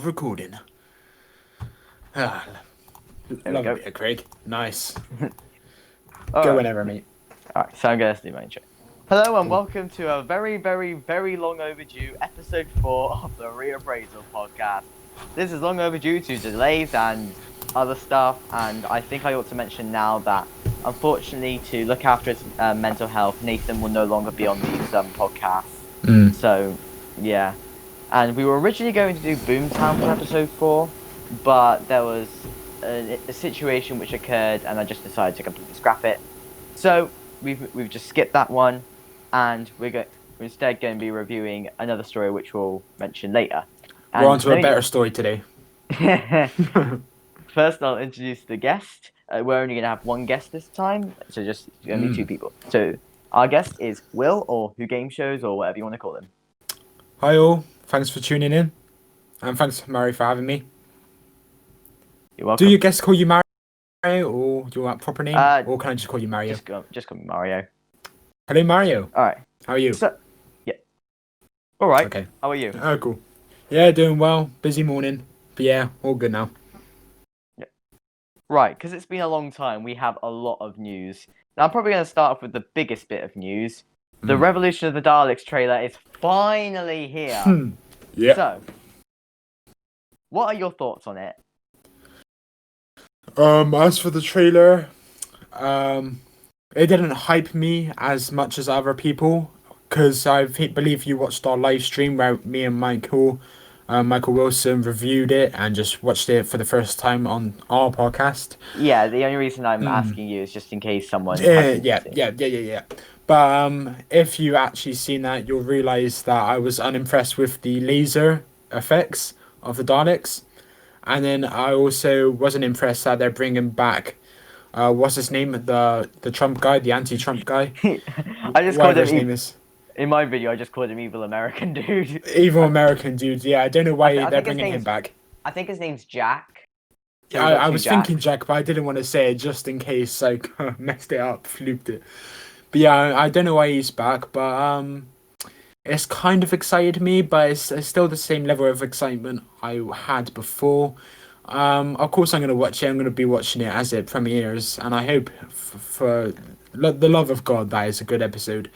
recording. Ah, There we love a go. bit of Craig. Nice. All Go right. whenever, mate. All right. So I'm going to do my intro. Hello and welcome to a very, very, very long overdue episode 4 of the Reappraisal podcast. This is long overdue due to delays and other stuff, and I think I ought to mention now that unfortunately, to look after his mental health, Nathan will no longer be on these podcasts. So, yeah. And we were originally going to do Boomtown for episode 4, but there was a situation which occurred, and I just decided to completely scrap it. So we've just skipped that one, and we're instead going to be reviewing another story which we'll mention later. We're on to a better story today. First, I'll introduce the guest. We're only going to have one guest this time, so just going to be 2 people. So our guest is Will, or Who Game Shows, or whatever you want to call him. Hi all, thanks for tuning in. And thanks, Mary, for having me. You're welcome. Do your guests call you Mario, or do you want a proper name? Or can I just call you Mario? Just call me Mario. Hello, Mario. All right. How are you? Yeah. All right. Okay. How are you? Oh, cool. Yeah, doing well. Busy morning. But yeah, all good now. Yeah. Right, because it's been a long time, we have a lot of news. Now, I'm probably going to start off with the biggest bit of news. The Revolution of the Daleks trailer is finally here. Yeah. So, what are your thoughts on it? As for the trailer, it didn't hype me as much as other people, because I believe you watched our live stream where me and Michael Wilson reviewed it and just watched it for the first time on our podcast. Yeah, the only reason I'm asking you is just in case someone... Yeah. But if you actually seen that, you'll realise that I was unimpressed with the laser effects of the Daleks. And then I also wasn't impressed that they're bringing back, what's his name? The Trump guy, the anti-Trump guy. I just called him his name is. In my video, I just called him Evil American Dude. Evil American Dude, yeah. I don't know why they're bringing him back. I think his name's Jack. So I was thinking Jack, but I didn't want to say it just in case, like, messed it up, flooped it. But yeah, I don't know why he's back, but it's kind of excited me, but it's still the same level of excitement I had before. Of course I'm going to watch it. I'm going to be watching it as it premieres, and I hope for the love of God that is a good episode.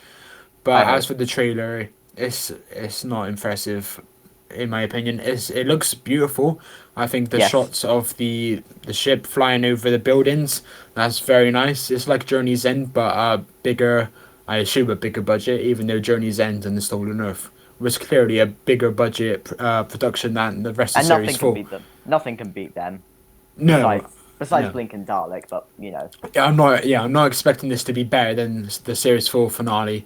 But as for the trailer, it's not impressive, in my opinion. It looks beautiful. I think the shots of the ship flying over the buildings, that's very nice. It's like Journey's End, but bigger. I assume a bigger budget, even though Journey's End and The Stolen Earth was clearly a bigger budget production than the rest of Series 4. Nothing can beat them. No. Besides Blink and Dalek, but you know. I'm not expecting this to be better than the Series 4 finale.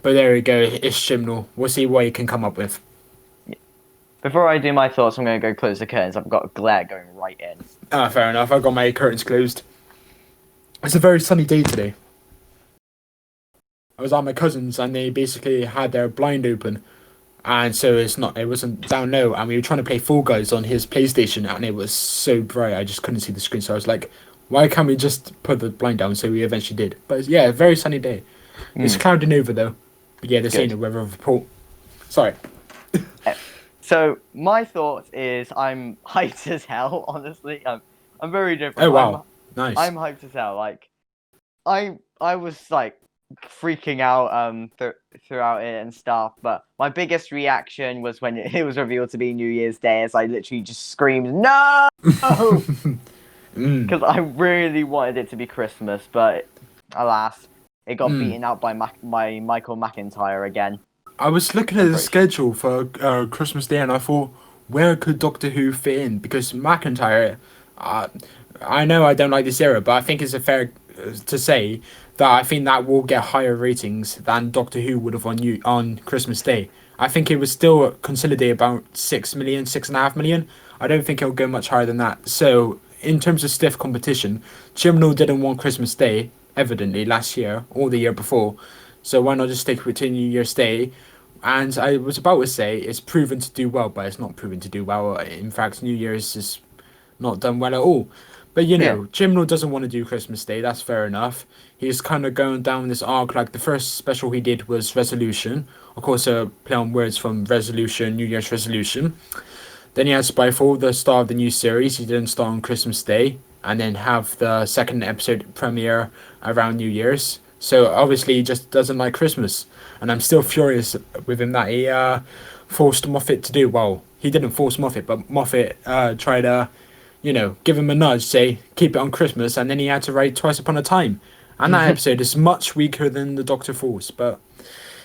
But there we go, it's Chibnall. We'll see what he can come up with. Before I do my thoughts, I'm going to go close the curtains. I've got a glare going right in. Fair enough. I've got my curtains closed. It's a very sunny day today. I was at my cousin's and they basically had their blind open, and so it wasn't down low, and we were trying to play Fall Guys on his PlayStation, and it was so bright I just couldn't see the screen. So I was like, why can't we just put the blind down? So we eventually did. But yeah, a very sunny day. It's clouding over though. But yeah, this ain't a weather report. Sorry. So my thoughts is I'm hyped as hell. Honestly, I'm very different. Oh wow, nice. I'm hyped as hell. Like, I was like freaking out throughout it and stuff. But my biggest reaction was when it was revealed to be New Year's Day, as I literally just screamed no, because I really wanted it to be Christmas, but alas, it got beaten out by Michael McIntyre again. I was looking at the schedule for Christmas Day, and I thought, where could Doctor Who fit in? Because McIntyre, I know I don't like this era, but I think it's fair to say that I think that will get higher ratings than Doctor Who would have on Christmas Day. I think it was still consolidate about 6 million, 6.5 million. I don't think it'll go much higher than that. So, in terms of stiff competition, Chibnall didn't want Christmas Day, evidently, last year or the year before. So why not just stick with New Year's Day? And I was about to say it's proven to do well, but it's not proven to do well. In fact, New Year's is not done well at all. But you know, Chibnall doesn't want to do Christmas Day. That's fair enough. He's kind of going down this arc. Like the first special he did was Resolution. Of course, play on words from Resolution, New Year's Resolution. Then he has by for the start of the new series. He didn't start on Christmas Day, and then have the second episode premiere around New Year's. So obviously he just doesn't like Christmas, and I'm still furious with him that he forced Moffat to do. Well, he didn't force Moffat, but Moffat tried to, give him a nudge, say keep it on Christmas, and then he had to write Twice Upon a Time, and that episode is much weaker than the Doctor Force, but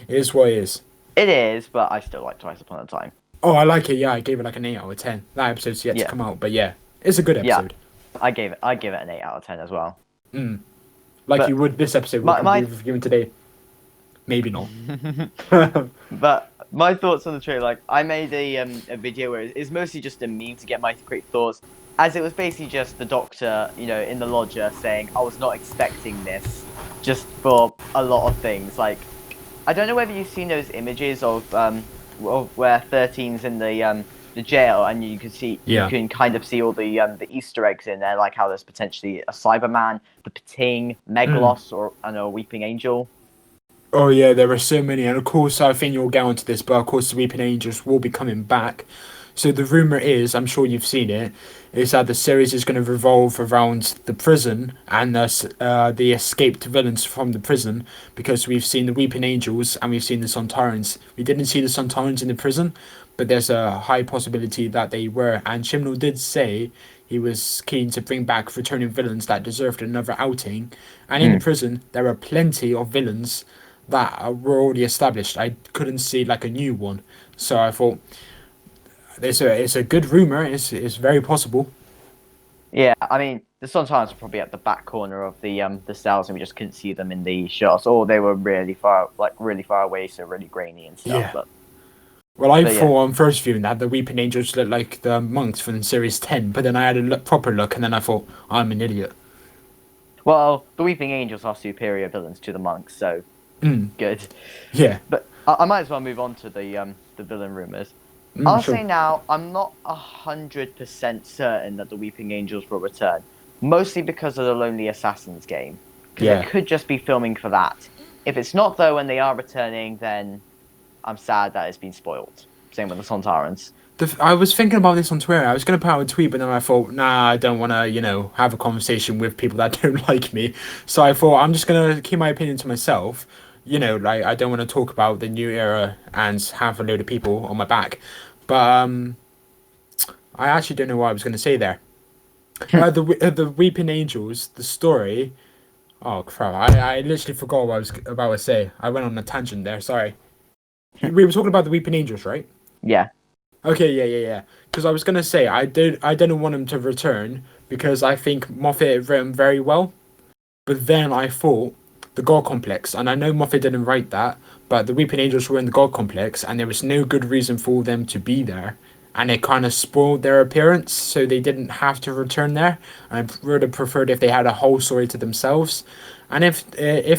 it is what it is. It is, but I still like Twice Upon a Time. Oh, I like it. Yeah, I gave it like an 8 out of 10. That episode's yet to come out, but yeah, it's a good episode. Yeah, I gave it an 8 out of 10 as well. Like But you would this episode we're reviewing today. Maybe not. But my thoughts on the trailer, like I made a video where it's mostly just a meme to get my quick thoughts, as it was basically just the Doctor, in the lodger saying, "I was not expecting this," just for a lot of things. Like, I don't know whether you've seen those images of where 13's in the jail, and you can kind of see all the Easter eggs in there, like how there's potentially a Cyberman, the Pating, Meglos, or a Weeping Angel. Oh yeah, there are so many, and of course I think you'll get onto this, but of course the Weeping Angels will be coming back. So the rumor is, I'm sure you've seen it, is that the series is going to revolve around the prison and the escaped villains from the prison, because we've seen the Weeping Angels and we've seen the Sontarans. We didn't see the Sontarans in the prison, but there's a high possibility that they were. And Chibnall did say he was keen to bring back returning villains that deserved another outing. And in the prison, there are plenty of villains that were already established. I couldn't see like a new one, so I thought it's a good rumor. It's very possible. Yeah, I mean, the Sontarans were probably at the back corner of the cells, and we just couldn't see them in the shots, or they were really far away, so really grainy and stuff. Yeah. But Well, I thought on first viewing that the Weeping Angels looked like the monks from Series 10, but then I had a proper look, and then I thought, I'm an idiot. Well, the Weeping Angels are superior villains to the monks, so good. Yeah. But I might as well move on to the villain rumors. I'll say now, I'm not 100% certain that the Weeping Angels will return, mostly because of the Lonely Assassins game, because it could just be filming for that. If it's not though, and they are returning, then I'm sad that it's been spoiled. Same with the Sontarans. I was thinking about this on Twitter. I was going to put out a tweet, but then I thought, nah, I don't want to, have a conversation with people that don't like me. So I thought, I'm just going to keep my opinion to myself. Like, I don't want to talk about the new era and have a load of people on my back. But I actually don't know what I was going to say there. The Weeping Angels, the story... Oh, crap. I literally forgot what I was about to say. I went on a tangent there, sorry. We were talking about the Weeping Angels, right? Yeah. Okay, yeah. Because I was gonna say I didn't want him to return because I think Moffat wrote him very well, but then I thought the God Complex, and I know Moffat didn't write that, but the Weeping Angels were in the God Complex, and there was no good reason for them to be there, and it kind of spoiled their appearance, so they didn't have to return there. I would have preferred if they had a whole story to themselves, and if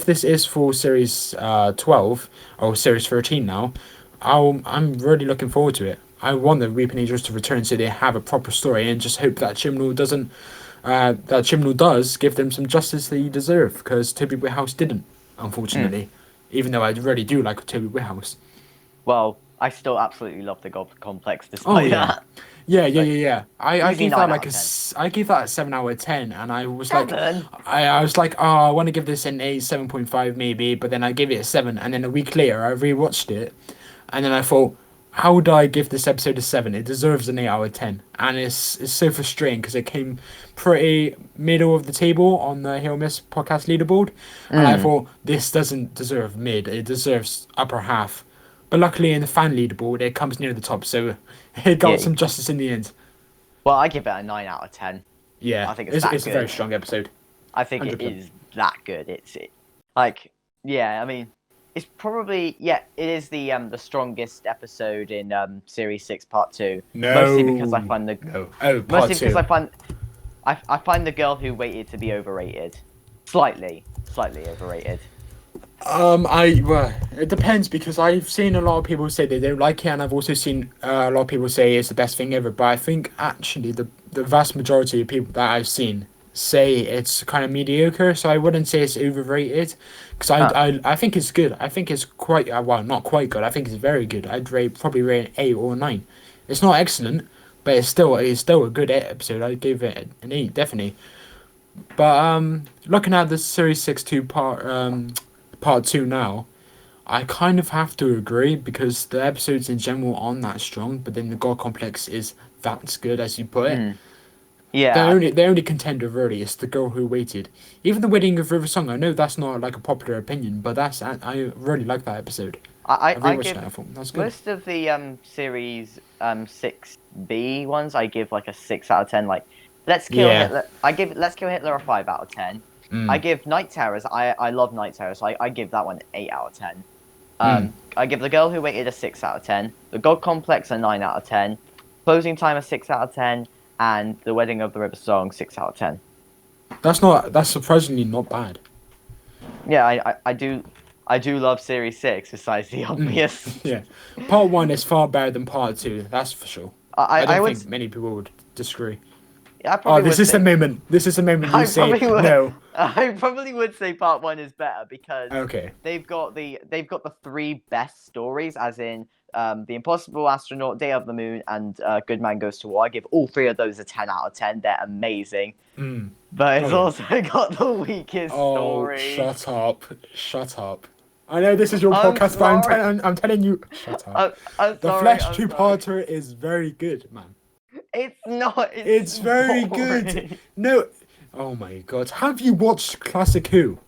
this is for series 12 or series 13 now, I'm really looking forward to it. I want the Reaping Angels to return so they have a proper story, and just hope that Chibnall does give them some justice they deserve, because Toby Whithouse didn't, unfortunately. Even though I really do like Toby Whithouse. Well, I still absolutely love the God Complex despite that. Yeah. I gave that like I gave that a 7 out of 10, and I was like, I was like, oh, I want to give this an 7.5 maybe, but then I gave it a 7, and then a week later I rewatched it, and then I thought, how would I give this episode a 7? It deserves an 8 out of 10, and it's so frustrating because it came pretty middle of the table on the Hero Miss podcast leaderboard, and I thought this doesn't deserve mid, it deserves upper half. But luckily in the fan leaderboard, it comes near the top, so it got some justice in the end. Well, I give it a 9 out of 10. Yeah, I think it's a very strong episode. I think 100%. It is that good. It's probably it is the strongest episode in Series 6 Part 2. No. Mostly because I find because I find the girl who waited to be overrated. Slightly overrated. It depends, because I've seen a lot of people say they don't like it, and I've also seen a lot of people say it's the best thing ever. But I think actually the vast majority of people that I've seen say it's kind of mediocre. So I wouldn't say it's overrated, because I think it's good. I think it's quite not quite good. I think it's very good. I'd probably rate an 8 or a 9. It's not excellent, but it's still a good episode. I gave it an 8, definitely. But looking at the series 6 part 2 now, I kind of have to agree because the episodes in general aren't that strong, but then the God Complex is that's good as you put it. Mm. Yeah, The only contender really is The Girl Who Waited. Even The Wedding of River Song, I know that's not like a popular opinion, but I really like that episode. I I rewatched give that. I thought that's good. most of the series 6B ones. I give like a 6 out of 10. Like Let's Kill Yeah. Hitler. I give Let's Kill Hitler a 5 out of 10. I Mm. give Night Terrors. I love Night Terrors. So I give that one 8 out of 10. Mm. I give The Girl Who Waited a 6 out of 10. The God Complex a 9 out of 10. Closing Time a 6 out of 10. And The Wedding of the River Song 6 out of 10. That's surprisingly not bad. Yeah, I do love Series 6. Besides the obvious, Yeah. Part 1 is far better than part 2, that's for sure. I I don't would think many people would disagree. I Oh, probably would say this is the moment you I say probably would. no. I probably would say part one is better because Okay. they've got the three best stories, as in the Impossible Astronaut, Day of the Moon, and Good Man Goes to War. I give all three of those a 10 out of 10. They're amazing, Mm. but Oh it's yeah. also got the weakest Oh, story. shut up. Shut up. I know this is your I'm podcast, but sorry. I'm telling you, shut up. I'm The sorry. Flash I'm sorry. two-parter is very good, man. It's not. It's very good. boring. No. Oh my god. Have you watched Classic Who?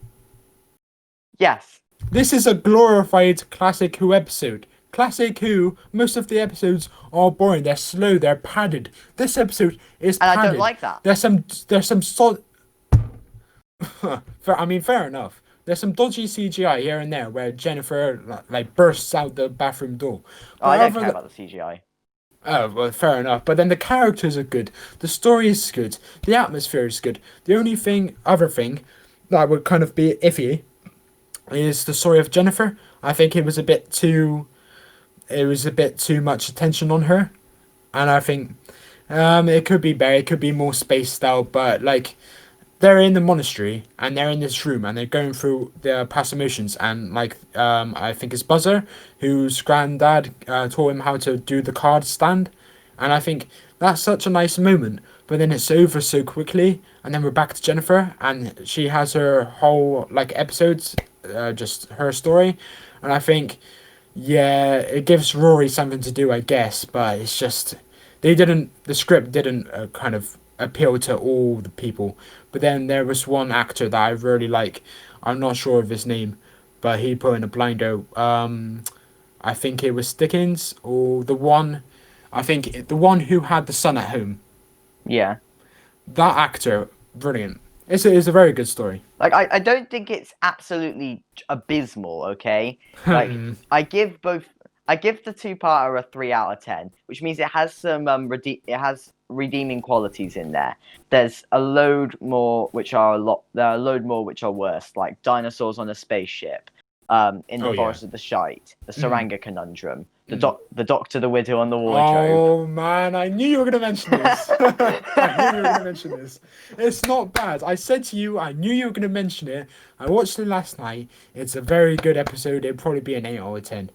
Yes. This is a glorified Classic Who episode. Classic Who, most of the episodes are boring. They're slow. They're padded. This episode is And padded. I don't like that. There's some solid. Fair enough. There's some dodgy CGI here and there where Jennifer like bursts out the bathroom door. Oh, I don't But care about the CGI. Oh, well, fair enough. But then the characters are good. The story is good. The atmosphere is good. The only other thing that would kind of be iffy is the story of Jennifer. I think it was a bit too much attention on her, and I think it could be better. It could be more spaced out. But like they're in the monastery and they're in this room and they're going through their past emotions and like I think it's Buzzer whose granddad taught him how to do the card stand, and I think that's such a nice moment, but then it's over so quickly and then we're back to Jennifer and she has her whole like episodes, just her story, and I think yeah, it gives Rory something to do, I guess, but it's just the script didn't kind of appeal to all the people. But then there was one actor that I really like. I'm not sure of his name, but he put in a blinder. I think it was Dickens or the one who had the son at home. Yeah. That actor, brilliant. It's a very good story. Like I don't think it's absolutely abysmal, okay? Like I give the two-parter a 3 out of 10, which means it has some it has redeeming qualities in there. There's a load more which are there are a load more which are worse, like dinosaurs on a spaceship, in the Forest of the Shite, the Saranga Conundrum, the Doctor, the Widow, and the Wardrobe. Oh man, I knew you were gonna mention this. I knew you were gonna mention this. It's not bad. I said to you, I knew you were gonna mention it. I watched it last night. It's a very good episode. It'd probably be an 8 out of 10.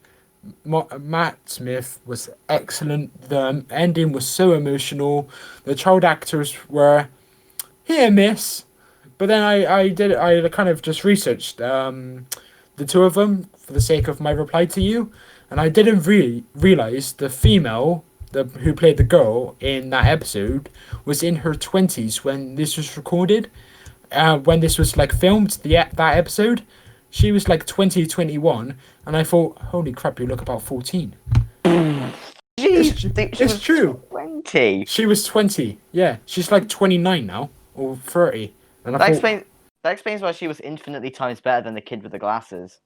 Matt Smith was excellent. The ending was so emotional. The child actors were hit and miss, but then I kind of just researched the two of them for the sake of my reply to you, and I didn't really realize the female who played the girl in that episode was in her 20s when this was recorded. When this was like filmed, that episode, she was like 2021, and I thought, holy crap, you look about 14. It's true. 20. She was 20. Yeah, she's like 29 now or 30. And I thought, that explains why she was infinitely times better than the kid with the glasses.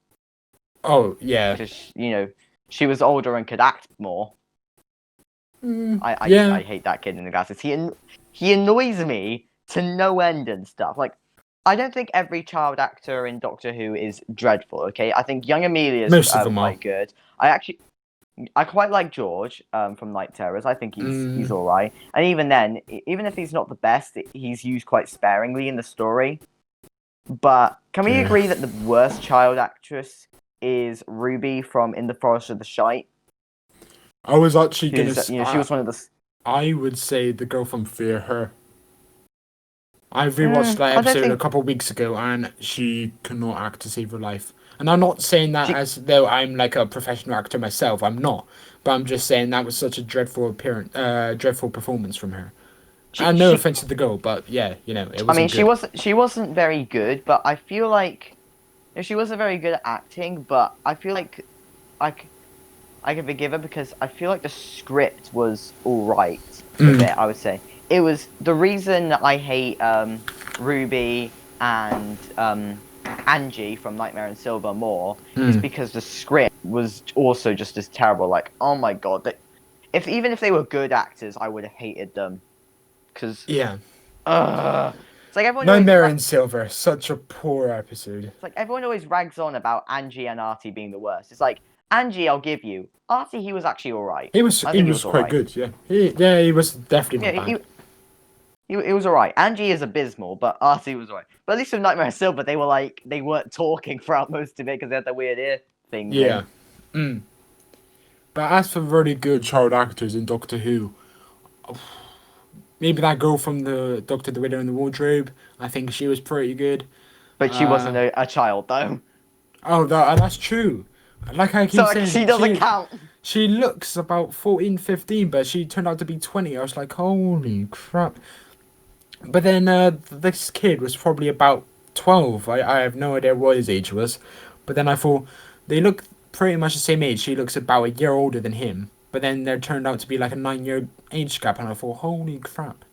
oh yeah, Because she was older and could act more. I yeah. hate that kid in the glasses. He annoys me to no end and stuff. Like, I don't think every child actor in Doctor Who is dreadful. Okay, I think young Amelia's Most of them are quite good. I quite like George from Night Terrors. I think he's all right. And even then, even if he's not the best, he's used quite sparingly in the story. But can we agree that the worst child actress is Ruby from In the Forest of the Shite? I was actually gonna. She was one of the. I would say the girl from Fear Her. I rewatched that I don't episode a think. couple of weeks ago, and she could not act to save her life. And I'm not saying that She, as though I'm like a professional actor myself. I'm not, but I'm just saying that was such a dreadful performance from her. she, And no she. offense to the girl, but yeah, it I mean, wasn't good. she wasn't very good, but I feel like she wasn't very good at acting. But I feel like I, c- I can forgive her because I feel like the script was all right with Mm, it. I would say it was the reason I hate Ruby and Angie from Nightmare and Silver more is mm, because the script was also just as terrible. Like, oh my god, that if even if they were good actors, I would have hated them because yeah. it's like everyone always Nightmare in Silver, such a poor episode. it's like everyone always rags on about Angie and Artie being the worst. It's like Angie, I'll give you. Artie, he was actually all right. I He think he was was all quite right. good, yeah. He was definitely Yeah, not bad. he was all right. Angie is abysmal, but Artie was all right. But at least with Nightmare of Silver, they were like they weren't talking throughout most of it because they had the weird ear things in. Yeah. Mm. But as for really good child actors in Doctor Who, maybe that girl from the Doctor the Widow in the Wardrobe, I think she was pretty good. But she wasn't Uh, a child though, that's true. Like I so keep like, she saying, doesn't count. she looks about 14, 15, but she turned out to be 20. I was like, holy crap. But then this kid was probably about 12. I have no idea what his age was. But then I thought, they look pretty much the same age. She looks about a year older than him. But then there turned out to be like a 9-year age gap, and I thought, holy crap.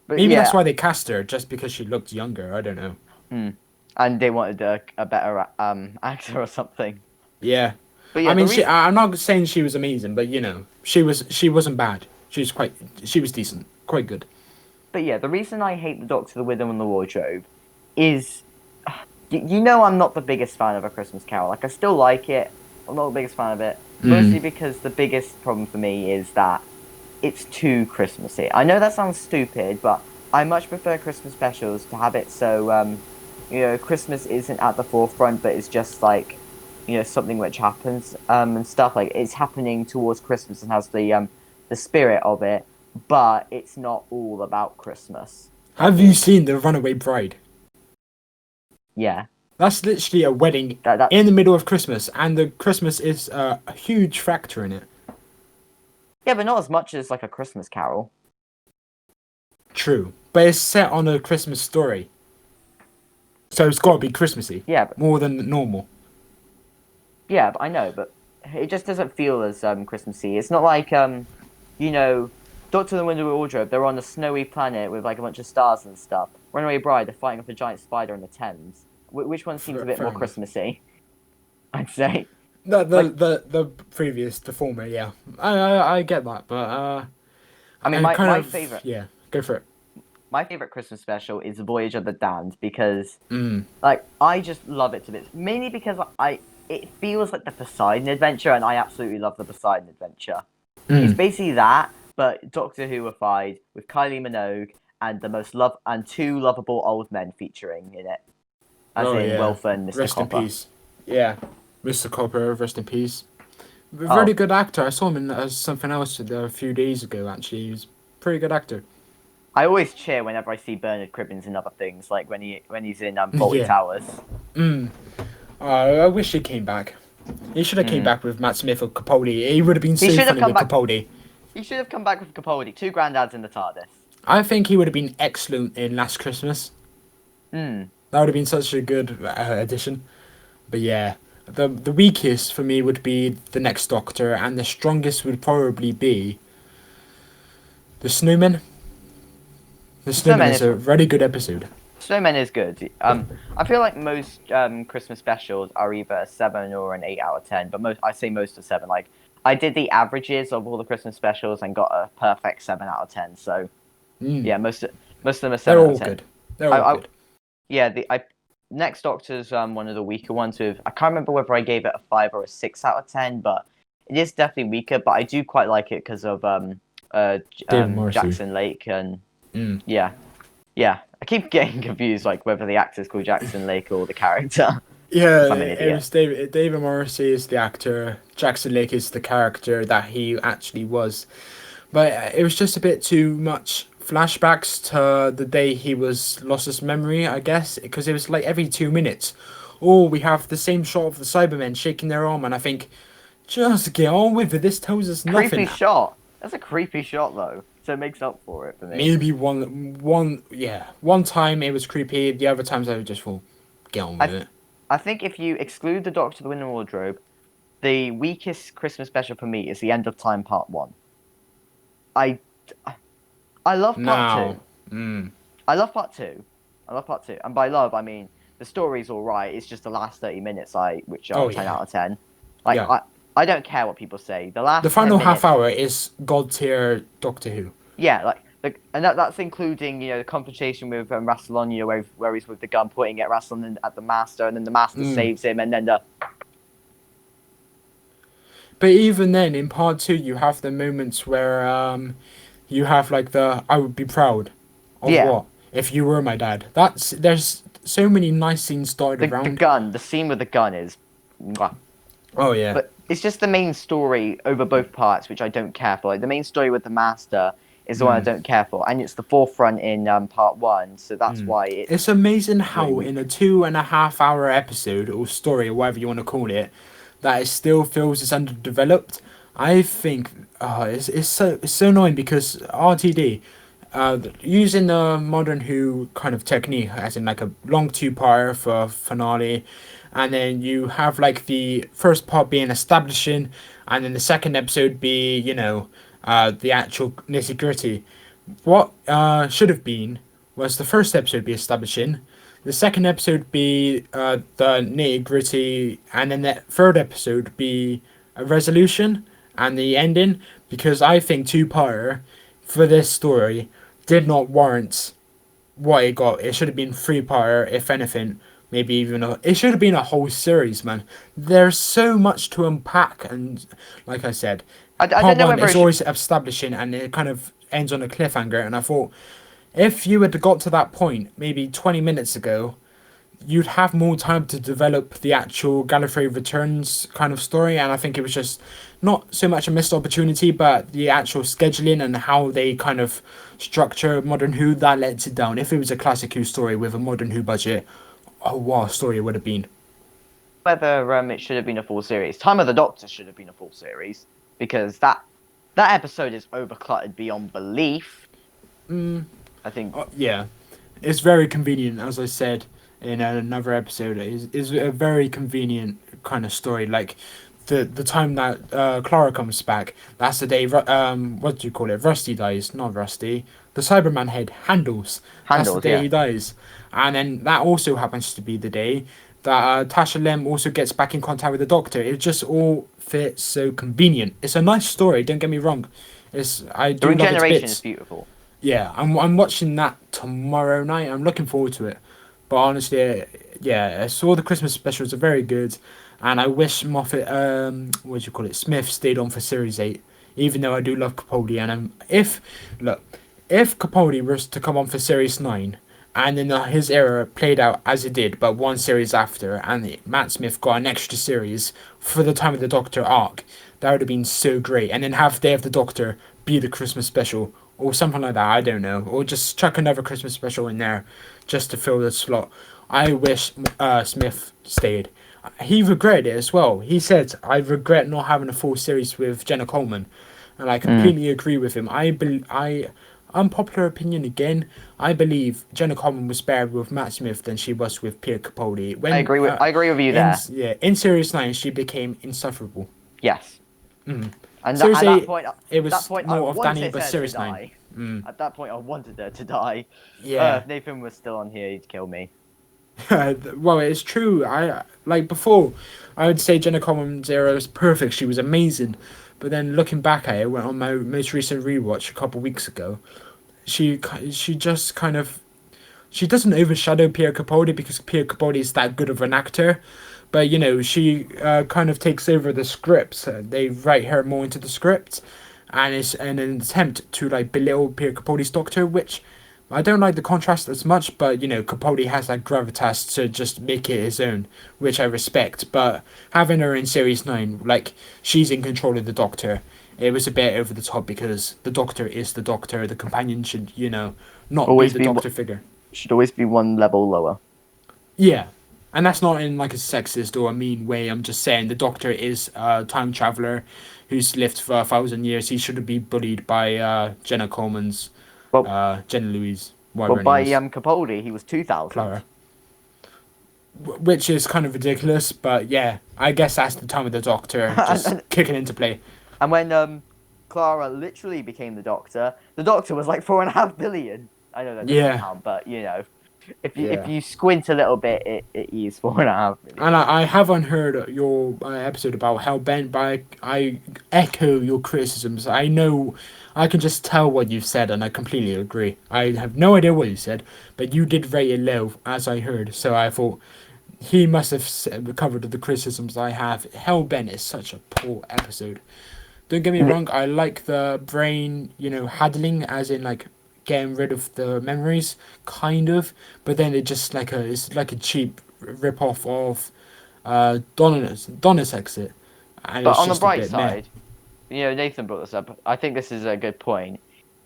But Maybe that's yeah, why they cast her, just because she looked younger. I don't know. hmm. And they wanted a better actor or something. Yeah. But I yeah, the mean, reason. I'm not saying she was amazing, but she wasn't bad. She was decent, quite good. But yeah, the reason I hate the Doctor, the Widow, and the Wardrobe is, you know, I'm not the biggest fan of A Christmas Carol. Like, I still like it. I'm not the biggest fan of it, mostly Mm. because the biggest problem for me is that it's too Christmassy. I know that sounds stupid, but I much prefer Christmas specials to have it so, Christmas isn't at the forefront, but it's just like, something which happens, and stuff like it's happening towards Christmas and has the spirit of it, but it's not all about Christmas Have you properly. seen The Runaway Bride? Yeah, That's literally a wedding that in the middle of Christmas, and the Christmas is a huge factor in it. yeah, but not as much as like A Christmas Carol. True, but it's set on a Christmas story, so it's got to be Christmassy Yeah, but more than normal. yeah, but I know, but it just doesn't feel as Christmassy. It's not like you know, Doctor the Winter Wardrobe. They're on a snowy planet with like a bunch of stars and stuff. Runaway Bride. They're fighting off a giant spider in the Thames. Which one seems a bit Fair more enough. Christmassy? I'd say. The Like, the the previous, the former, yeah. I get that, but I mean, I kind my of favorite yeah. Go for it. Christmas special is Voyage of the Damned because Mm. like I just love it to bits. Mainly because I it feels like the Poseidon Adventure, and I absolutely love the Poseidon Adventure. It's Mm. basically that, but Doctor Whoified with Kylie Minogue and the most love and two lovable old men featuring in it, as Oh in yeah. Wilfer and Mr. Rest in Copper. peace. Yeah. Mr. Copper, rest in peace. Very Oh, good actor. I saw him in something else a few days ago. Actually, he was a pretty good actor. I always cheer whenever I see Bernard Cribbins in other things, like when he's in Faulty Yeah. Towers. Mm. I wish he came back. He should have came Mm. back with Matt Smith or Capaldi. He would have been He so should have funny come with back. Capaldi. He should have come back with Capaldi. Two granddads in the TARDIS. I think he would have been excellent in Last Christmas. Hmm. That would have been such a good addition. But yeah, the weakest for me would be the next Doctor, and the strongest would probably be the Snowman. The Snowman Snowman is is a very good episode. Snowman is good. I feel like most Christmas specials are either a 7 or an 8 out of 10, but I say most are 7. Like I did the averages of all the Christmas specials and got a perfect 7 out of 10. So Mm. yeah, most of them are They're 7 out all of 10. good. They're all I good. yeah, the I Next Doctor's one of the weaker ones. With I can't remember whether I gave it a 5 or a 6 out of 10, but it is definitely weaker. But I do quite like it because of David Morrissey. Jackson Lake and Mm. yeah. Yeah, I keep getting confused, like whether the actor's called Jackson Lake or the character. Yeah, 'Cause I'm an it idiot. was David Morrissey is the actor. Jackson Lake is the character that he actually was. but it was just a bit too much flashbacks to the day he was lost his memory, I guess, because it was like every 2 minutes. Or we have the same shot of the Cybermen shaking their arm, and I think, just get on with it. This tells us Creepy nothing. shot. That's a creepy shot though, so it makes up for it for me. Maybe one time it was creepy. The other times I would just fall, get on with it. I think if you exclude the Doctor of the Winter Wardrobe, the weakest Christmas special for me is the End of Time Part 1. I love Part 2. I love Part 2. I love Part 2. And by love, I mean, the story's alright, it's just the last 30 minutes, which are 10 out of 10. Like, Yeah. I don't care what people say. The final 10 half minutes, hour is god tier Doctor Who. yeah, and that's including, the confrontation with Rassilon, where he's with the gun pointing at Rassilon at the Master, and then the Master saves him, and then But even then, in part 2, you have the moments where you have like the I would be proud of what if you were my dad. There's so many nice scenes started around. the scene with the gun is, mwah. Oh yeah. But it's just the main story over both parts, which I don't care for. Like the main story with the Master is the one I don't care for, and it's the forefront in part 1, so that's why it's amazing how in a 2.5 hour episode or story or whatever you want to call it, that it still feels it's underdeveloped. I think it's so annoying because RTD, using the modern Who kind of technique, as in like a long 2-parter for finale, and then you have like the first part being establishing, and then the second episode be the actual nitty gritty. What should have been was the first episode be establishing, the second episode be the nitty gritty, and then the third episode be a resolution and the ending. Because I think 2-parter for this story did not warrant what it got. It should have been 3-parter, if anything. Maybe even it should have been a whole series, man. There's so much to unpack, and like I said, I part don't know one whether is always establishing, and it kind of ends on a cliffhanger. And I thought, if you had got to that point maybe 20 minutes ago, you'd have more time to develop the actual Gallifrey Returns kind of story. And I think it was just not so much a missed opportunity, but the actual scheduling and how they kind of structure Modern Who that lets it down. If it was a classic Who story with a Modern Who budget, oh, what a story it would have been. Whether it should have been a full series. Time of the Doctor should have been a full series, because that episode is overcluttered beyond belief. I think. Yeah, it's very convenient, as I said in another episode. Is a very convenient kind of story. Like the time that Clara comes back, that's the day. What do you call it? Rusty dies, not Rusty. The Cyberman head Handles. That's the day he dies, and then that also happens to be the day that Tasha Lem also gets back in contact with the Doctor. It just all fits so convenient. It's a nice story. Don't get me wrong. I do love its Regeneration bits. is beautiful. Yeah, I'm watching that tomorrow night. I'm looking forward to it. But honestly, yeah, I saw the Christmas specials are very good, and I wish Moffat, what do you call it, Smith stayed on for Series 8. Even though I do love Capaldi, and if Capaldi was to come on for Series 9, and then his era played out as it did, but one series after, and Matt Smith got an extra series for the Time of the Doctor arc, that would have been so great. And then have Day of the Doctor be the Christmas special, or something like that, I don't know. Or just chuck another Christmas special in there, just to fill the slot. I wish Smith stayed. He regretted it as well. He said, I regret not having a full series with Jenna Coleman. And I completely agree with him. Unpopular opinion again, I believe Jenna Coleman was better with Matt Smith than she was with Peter Capaldi. I agree with you there. In Series 9, she became insufferable. Yes. Mm. And Series at 8, that point, it was that point, more of Danny, but Series 9. At that point, I wanted her to die. Yeah. If Nathan was still on here, he'd kill me. Well, it's true. Before, I would say Jenna Coleman's era was perfect. She was amazing. But then looking back at it, went on my most recent rewatch a couple of weeks ago. She just kind of, she doesn't overshadow Pierre Capaldi because Pierre Capaldi is that good of an actor, but she kind of takes over the scripts. They write her more into the script, and it's an attempt to belittle Pierre Capaldi's Doctor, which I don't like the contrast as much, but Capaldi has that gravitas to just make it his own, which I respect. But having her in Series 9, she's in control of the Doctor, it was a bit over the top because the Doctor is the Doctor. The companion should, not be Always the be Doctor figure. should always be one level lower. Yeah, and that's not in like a sexist or a mean way. I'm just saying the Doctor is a time traveler who's lived for 1,000 years. He shouldn't be bullied by Jenna Coleman's, Well, Jenna Louise, well, whatever her name by is, Capaldi, he was 2,000. Clara. Which is kind of ridiculous, but yeah, I guess that's the time of the Doctor and, just and, kicking into play. and when Clara literally became the Doctor was like 4.5 billion. I know that doesn't Yeah. count, but if Yeah. you squint a little bit, it is 4.5 billion. And I haven't heard your episode about Hellbent, but I echo your criticisms. I know, I can just tell what you've said, and I completely agree. I have no idea what you said, but you did rate it low, as I heard. So I thought he must have recovered the criticisms I have. Hellbent is such a poor episode. Don't get me wrong, I like the brain, huddling, as in like getting rid of the memories, kind of. But then it just it's like a cheap rip off of Donna's exit, and But it's on the just a bright bit meh. side, Nathan brought this up. I think this is a good point.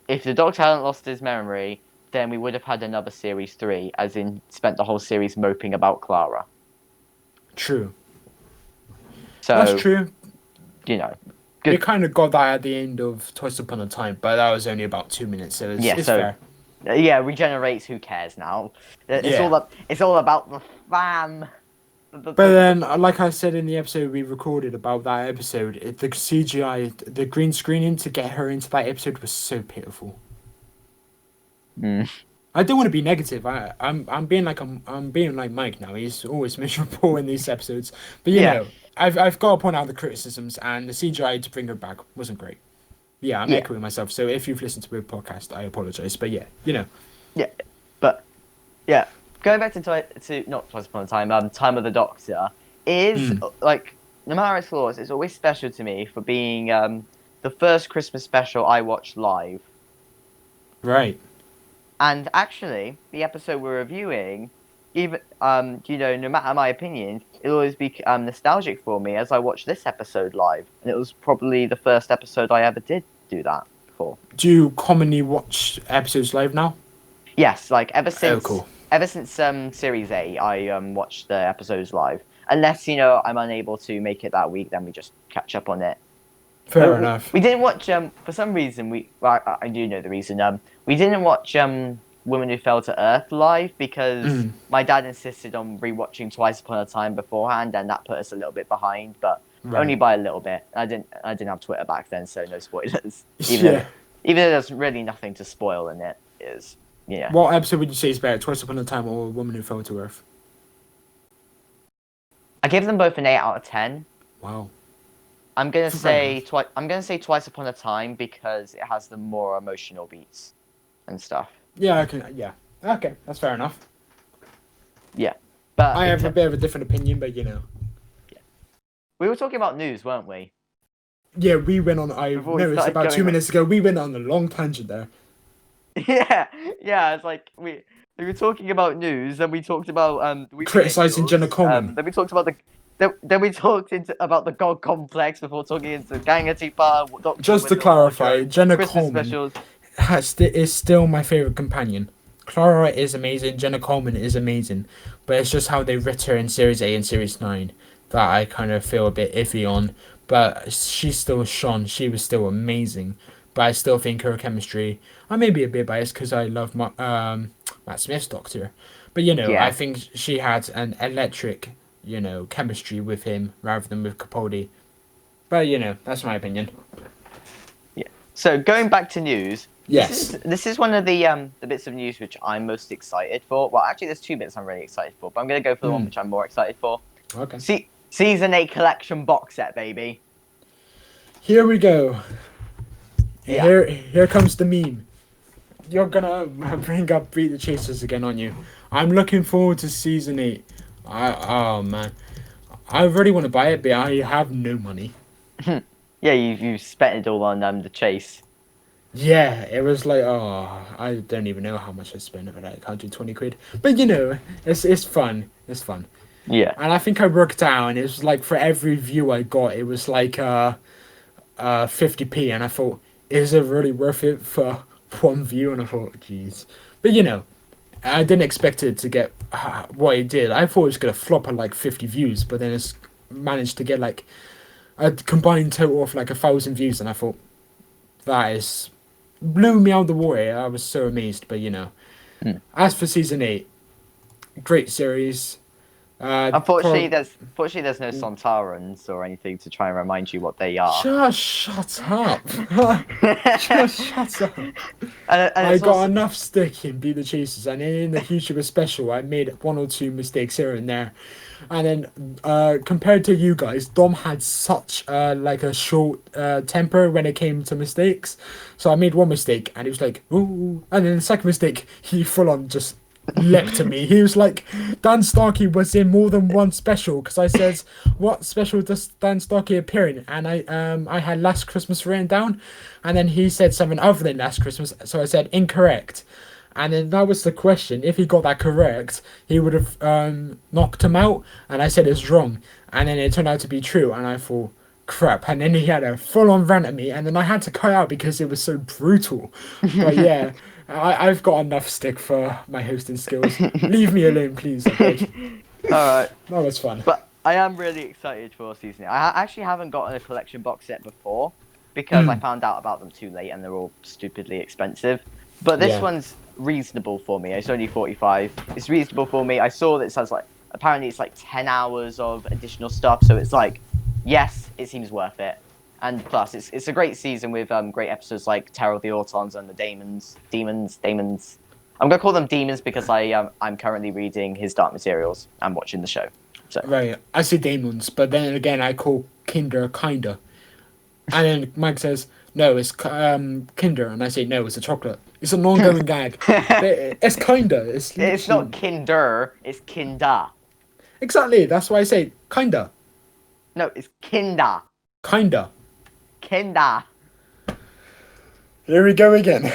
If the Doctor hadn't lost his memory, then we would have had another series 3, as in spent the whole series moping about Clara. True, So that's true. Good. We kind of got that at the end of Twice Upon a Time, but that was only about 2 minutes, so it's fair. Regenerates. Who cares now? It's Yeah. It's all about the fan. But then, like I said in the episode we recorded about that episode, the CGI, the green screening to get her into that episode was so pitiful. I don't want to be negative. I'm being like Mike now. He's always miserable in these episodes. But I've got to point out the criticisms, and the CGI to bring her back wasn't great. Yeah, I'm echoing myself. So if you've listened to the podcast, I apologize. But Yeah, but going back to not Twice Upon a Time, Time of the Doctor is like, no matter its flaws, it's always special to me for being the first Christmas special I watched live. Right. And actually, the episode we're reviewing, even no matter my opinion, it'll always be nostalgic for me as I watch this episode live, and it was probably the first episode I ever did do that for. Do you commonly watch episodes live now? Yes, like ever since cool. Series A, I watched the episodes live. Unless I'm unable to make it that week, then we just catch up on it. Fair enough. We didn't watch for some reason I do know the reason. We didn't watch Woman Who Fell to Earth live because my dad insisted on rewatching Twice Upon a Time beforehand, and that put us a little bit behind, but only by a little bit. I didn't have Twitter back then, so no spoilers. Even though there's really nothing to spoil in it, What episode would you say is better, Twice Upon a Time or Woman Who Fell to Earth? I give them both an 8 out of 10. Wow. I'm gonna say Twice Upon a Time because it has the more emotional beats and stuff. Yeah, okay, that's fair enough. Yeah, but I have a bit of a different opinion, but Yeah. We were talking about news, weren't we? Yeah, we went on. I noticed about 2 minutes ago. We went on a long tangent there. Yeah. It's like we were talking about news, and we talked about criticizing Jenna Coleman. Then we talked about Then we talked about the God Complex before talking into Gang of Tipa. Just to clarify, Jenna Coleman is still my favourite companion. Clara is amazing, Jenna Coleman is amazing, but it's just how they writ her in Series 8 and Series 9 that I kind of feel a bit iffy on. But she was still amazing, but I still think her chemistry, I may be a bit biased because I love Matt Smith's Doctor, but I think she had an electric chemistry with him rather than with Capaldi. But that's my opinion. Yeah. So going back to news. Yes. This is one of the bits of news which I'm most excited for. Well, actually, there's 2 bits I'm really excited for, but I'm gonna go for the one which I'm more excited for. Okay. Season 8 collection box set, baby. Here we go. Yeah. Here comes the meme. You're gonna bring up Beat the Chasers again, aren't you? I'm looking forward to season 8. Oh man, I really want to buy it, but I have no money. Yeah, you spent it all on the chase. Yeah, it was like, I don't even know how much I spent of it, like 120 quid. But it's fun. It's fun. Yeah. And I think I worked out, and it was like for every view I got, it was like 50p, and I thought, is it really worth it for one view? And I thought, jeez. But I didn't expect it to get what it did. I thought it was gonna flop at like 50 views, but then it's managed to get like a combined total of like 1,000 views, and I thought that is blew me out of the water. I was so amazed. But as for season 8, great series. Unfortunately, there's no Sontarans or anything to try and remind you what they are. Just shut up. Just shut up. And I got enough stick in Beat the Chasers, and in the YouTuber special, I made 1 or 2 mistakes here and there. And then, compared to you guys, Dom had such like a short temper when it came to mistakes. So I made 1 mistake, and he was like, "Ooh," and then the second mistake, he full on just leapt at me. He was like, Dan Starkey was in more than 1 special, because I said, what special does Dan Starkey appear in? And I had Last Christmas written down, and then he said something other than Last Christmas, so I said incorrect. And then that was the question. If he got that correct, he would have knocked him out, and I said it's wrong, and then it turned out to be true, and I thought, crap. And then he had a full-on rant at me, and then I had to cut out because it was so brutal. But yeah, I've got enough stick for my hosting skills. Leave me alone, please. Okay. Alright. That was fun. But I am really excited for season 8. I actually haven't gotten a collection box set before because I found out about them too late and they're all stupidly expensive. But this one's reasonable for me. It's only 45. It's reasonable for me. I saw that it says apparently it's 10 hours of additional stuff, so it's yes, it seems worth it. And plus, it's a great season with great episodes like Terror of the Autons and the Demons. I'm gonna call them demons because I'm currently reading his Dark Materials and watching the show. So. Right, I say demons, but then again I call Kinder kinda. And then Mike says, no, it's Kinder, and I say, no, it's a chocolate. It's an ongoing gag. It's kinda. It's not Kinder, it's Kinda. Exactly, that's why I say kinda. No, it's Kinda. Kinda. Kinda. Here we go again.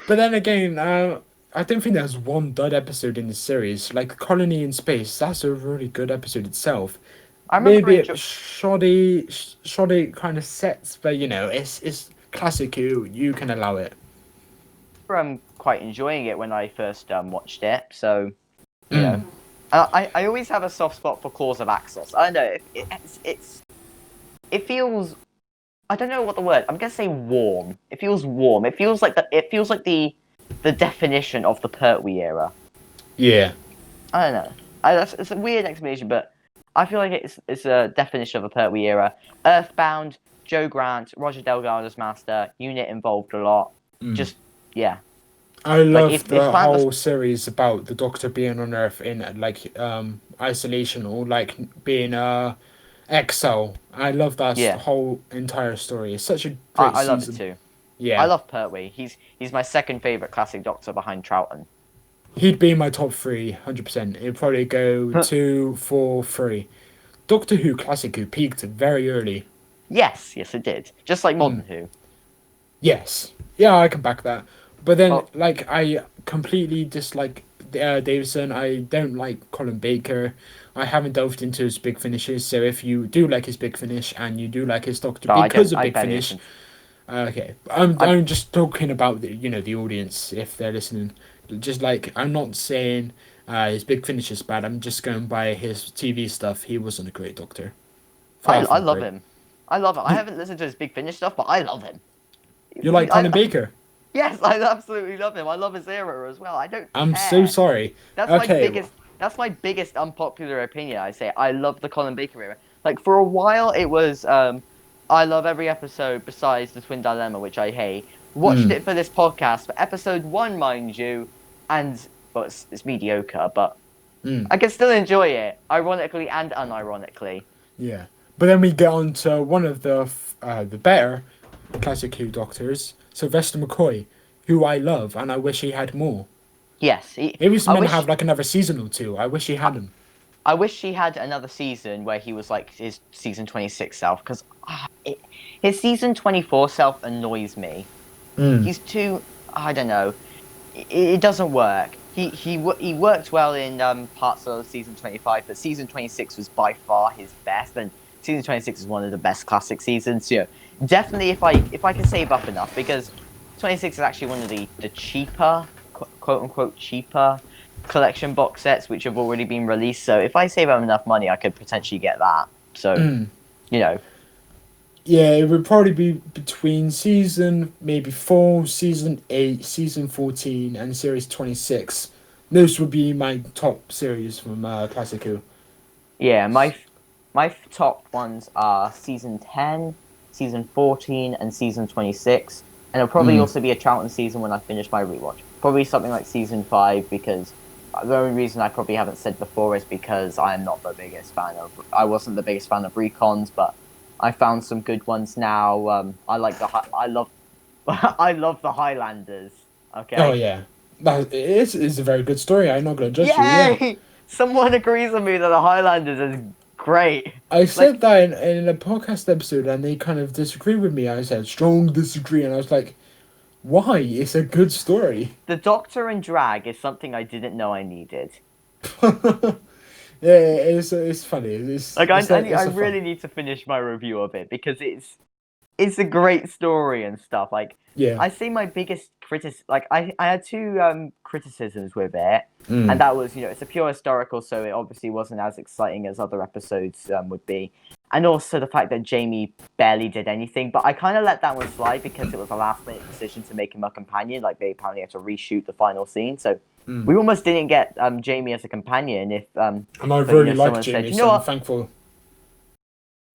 But then again, I don't think there's one dud episode in the series. Like Colony in Space, that's a really good episode itself. I remember maybe it's shoddy kind of sets, but it's classic. You can allow it. I'm quite enjoying it when I first watched it, so you know. I always have a soft spot for Claws of Axos. I don't know. It feels. I don't know what the word. I'm gonna say warm. It feels warm. It feels like the definition of the Pertwee era. Yeah. I don't know. It's a weird explanation, but I feel like it's a definition of a Pertwee era. Earthbound, Joe Grant, Roger Delgado's Master, Unit involved a lot. Just yeah. I love the whole series about the Doctor being on Earth in isolation or being exile. I love that whole entire story. It's such a great season. I love it too. Yeah, I love Pertwee. He's my second favorite classic Doctor behind Troughton. He'd be my top 3, 100%. It'd probably go 2, 4, 3. Doctor Who Classic Who peaked very early. Yes, it did. Just like Modern Who. Yes. Yeah, I can back that. But then, I completely dislike Davison. I don't like Colin Baker. I haven't delved into his big finishes. So if you do like his big finish and you do like his Doctor because of big finish, okay. I'm just talking about the audience if they're listening. Just I'm not saying his big finish is bad. I'm just going by his TV stuff. He wasn't a great Doctor. I love him. I love him. I haven't listened to his big finish stuff, but I love him. You like Colin Baker? Yes, I absolutely love him. I love his era as well. I don't. I'm so sorry. That's my biggest unpopular opinion. I say I love the Colin Baker era. For a while, it was I love every episode besides the Twin Dilemma, which I hate. Watched it for this podcast, for episode 1, mind you, and it's mediocre, but I can still enjoy it, ironically and unironically. Yeah, but then we get on to one of the better Classic Who Doctors, Sylvester McCoy, who I love, and I wish he had more. Yes. He was meant to have another season or 2. I wish he had him. I wish he had another season where he was his season 26 self, because his season 24 self annoys me. He's too, I don't know, it doesn't work. He worked well in parts of season 25, but season 26 was by far his best, and season 26 is one of the best classic seasons. Definitely if I can save up enough, because 26 is actually one of the cheaper, quote unquote cheaper collection box sets which have already been released. So if I save up enough money, I could potentially get that. So you know. Yeah, it would probably be between season maybe 4, season 8, season 14, and series 26. Those would be my top series from Classic Who. Yeah, my top ones are season 10, season 14, and season 26. And it'll probably also be a Troughton season when I finish my rewatch. Probably something like season 5, because the only reason I probably haven't said before is because I'm not the biggest fan of. I wasn't the biggest fan of recons, but I found some good ones now. I love I love the Highlanders. Okay. Oh yeah, it's a very good story. I'm not gonna judge you. Yay! Yeah, Someone agrees with me that the Highlanders is great. I said that in a podcast episode, and they kind of disagreed with me. I said strong disagree, and I was like, "Why? It's a good story." The Doctor and drag is something I didn't know I needed. Yeah, it's funny. I really need to finish my review of it, because it's a great story and stuff. Like, yeah. I say my biggest I had two criticisms with it, and that was, it's a pure historical, so it obviously wasn't as exciting as other episodes would be, and also the fact that Jamie barely did anything. But I kind of let that one slide because it was a last minute decision to make him a companion. Like, they apparently had to reshoot the final scene, so we almost didn't get Jamie as a companion. And I really like Jamie, so I'm thankful.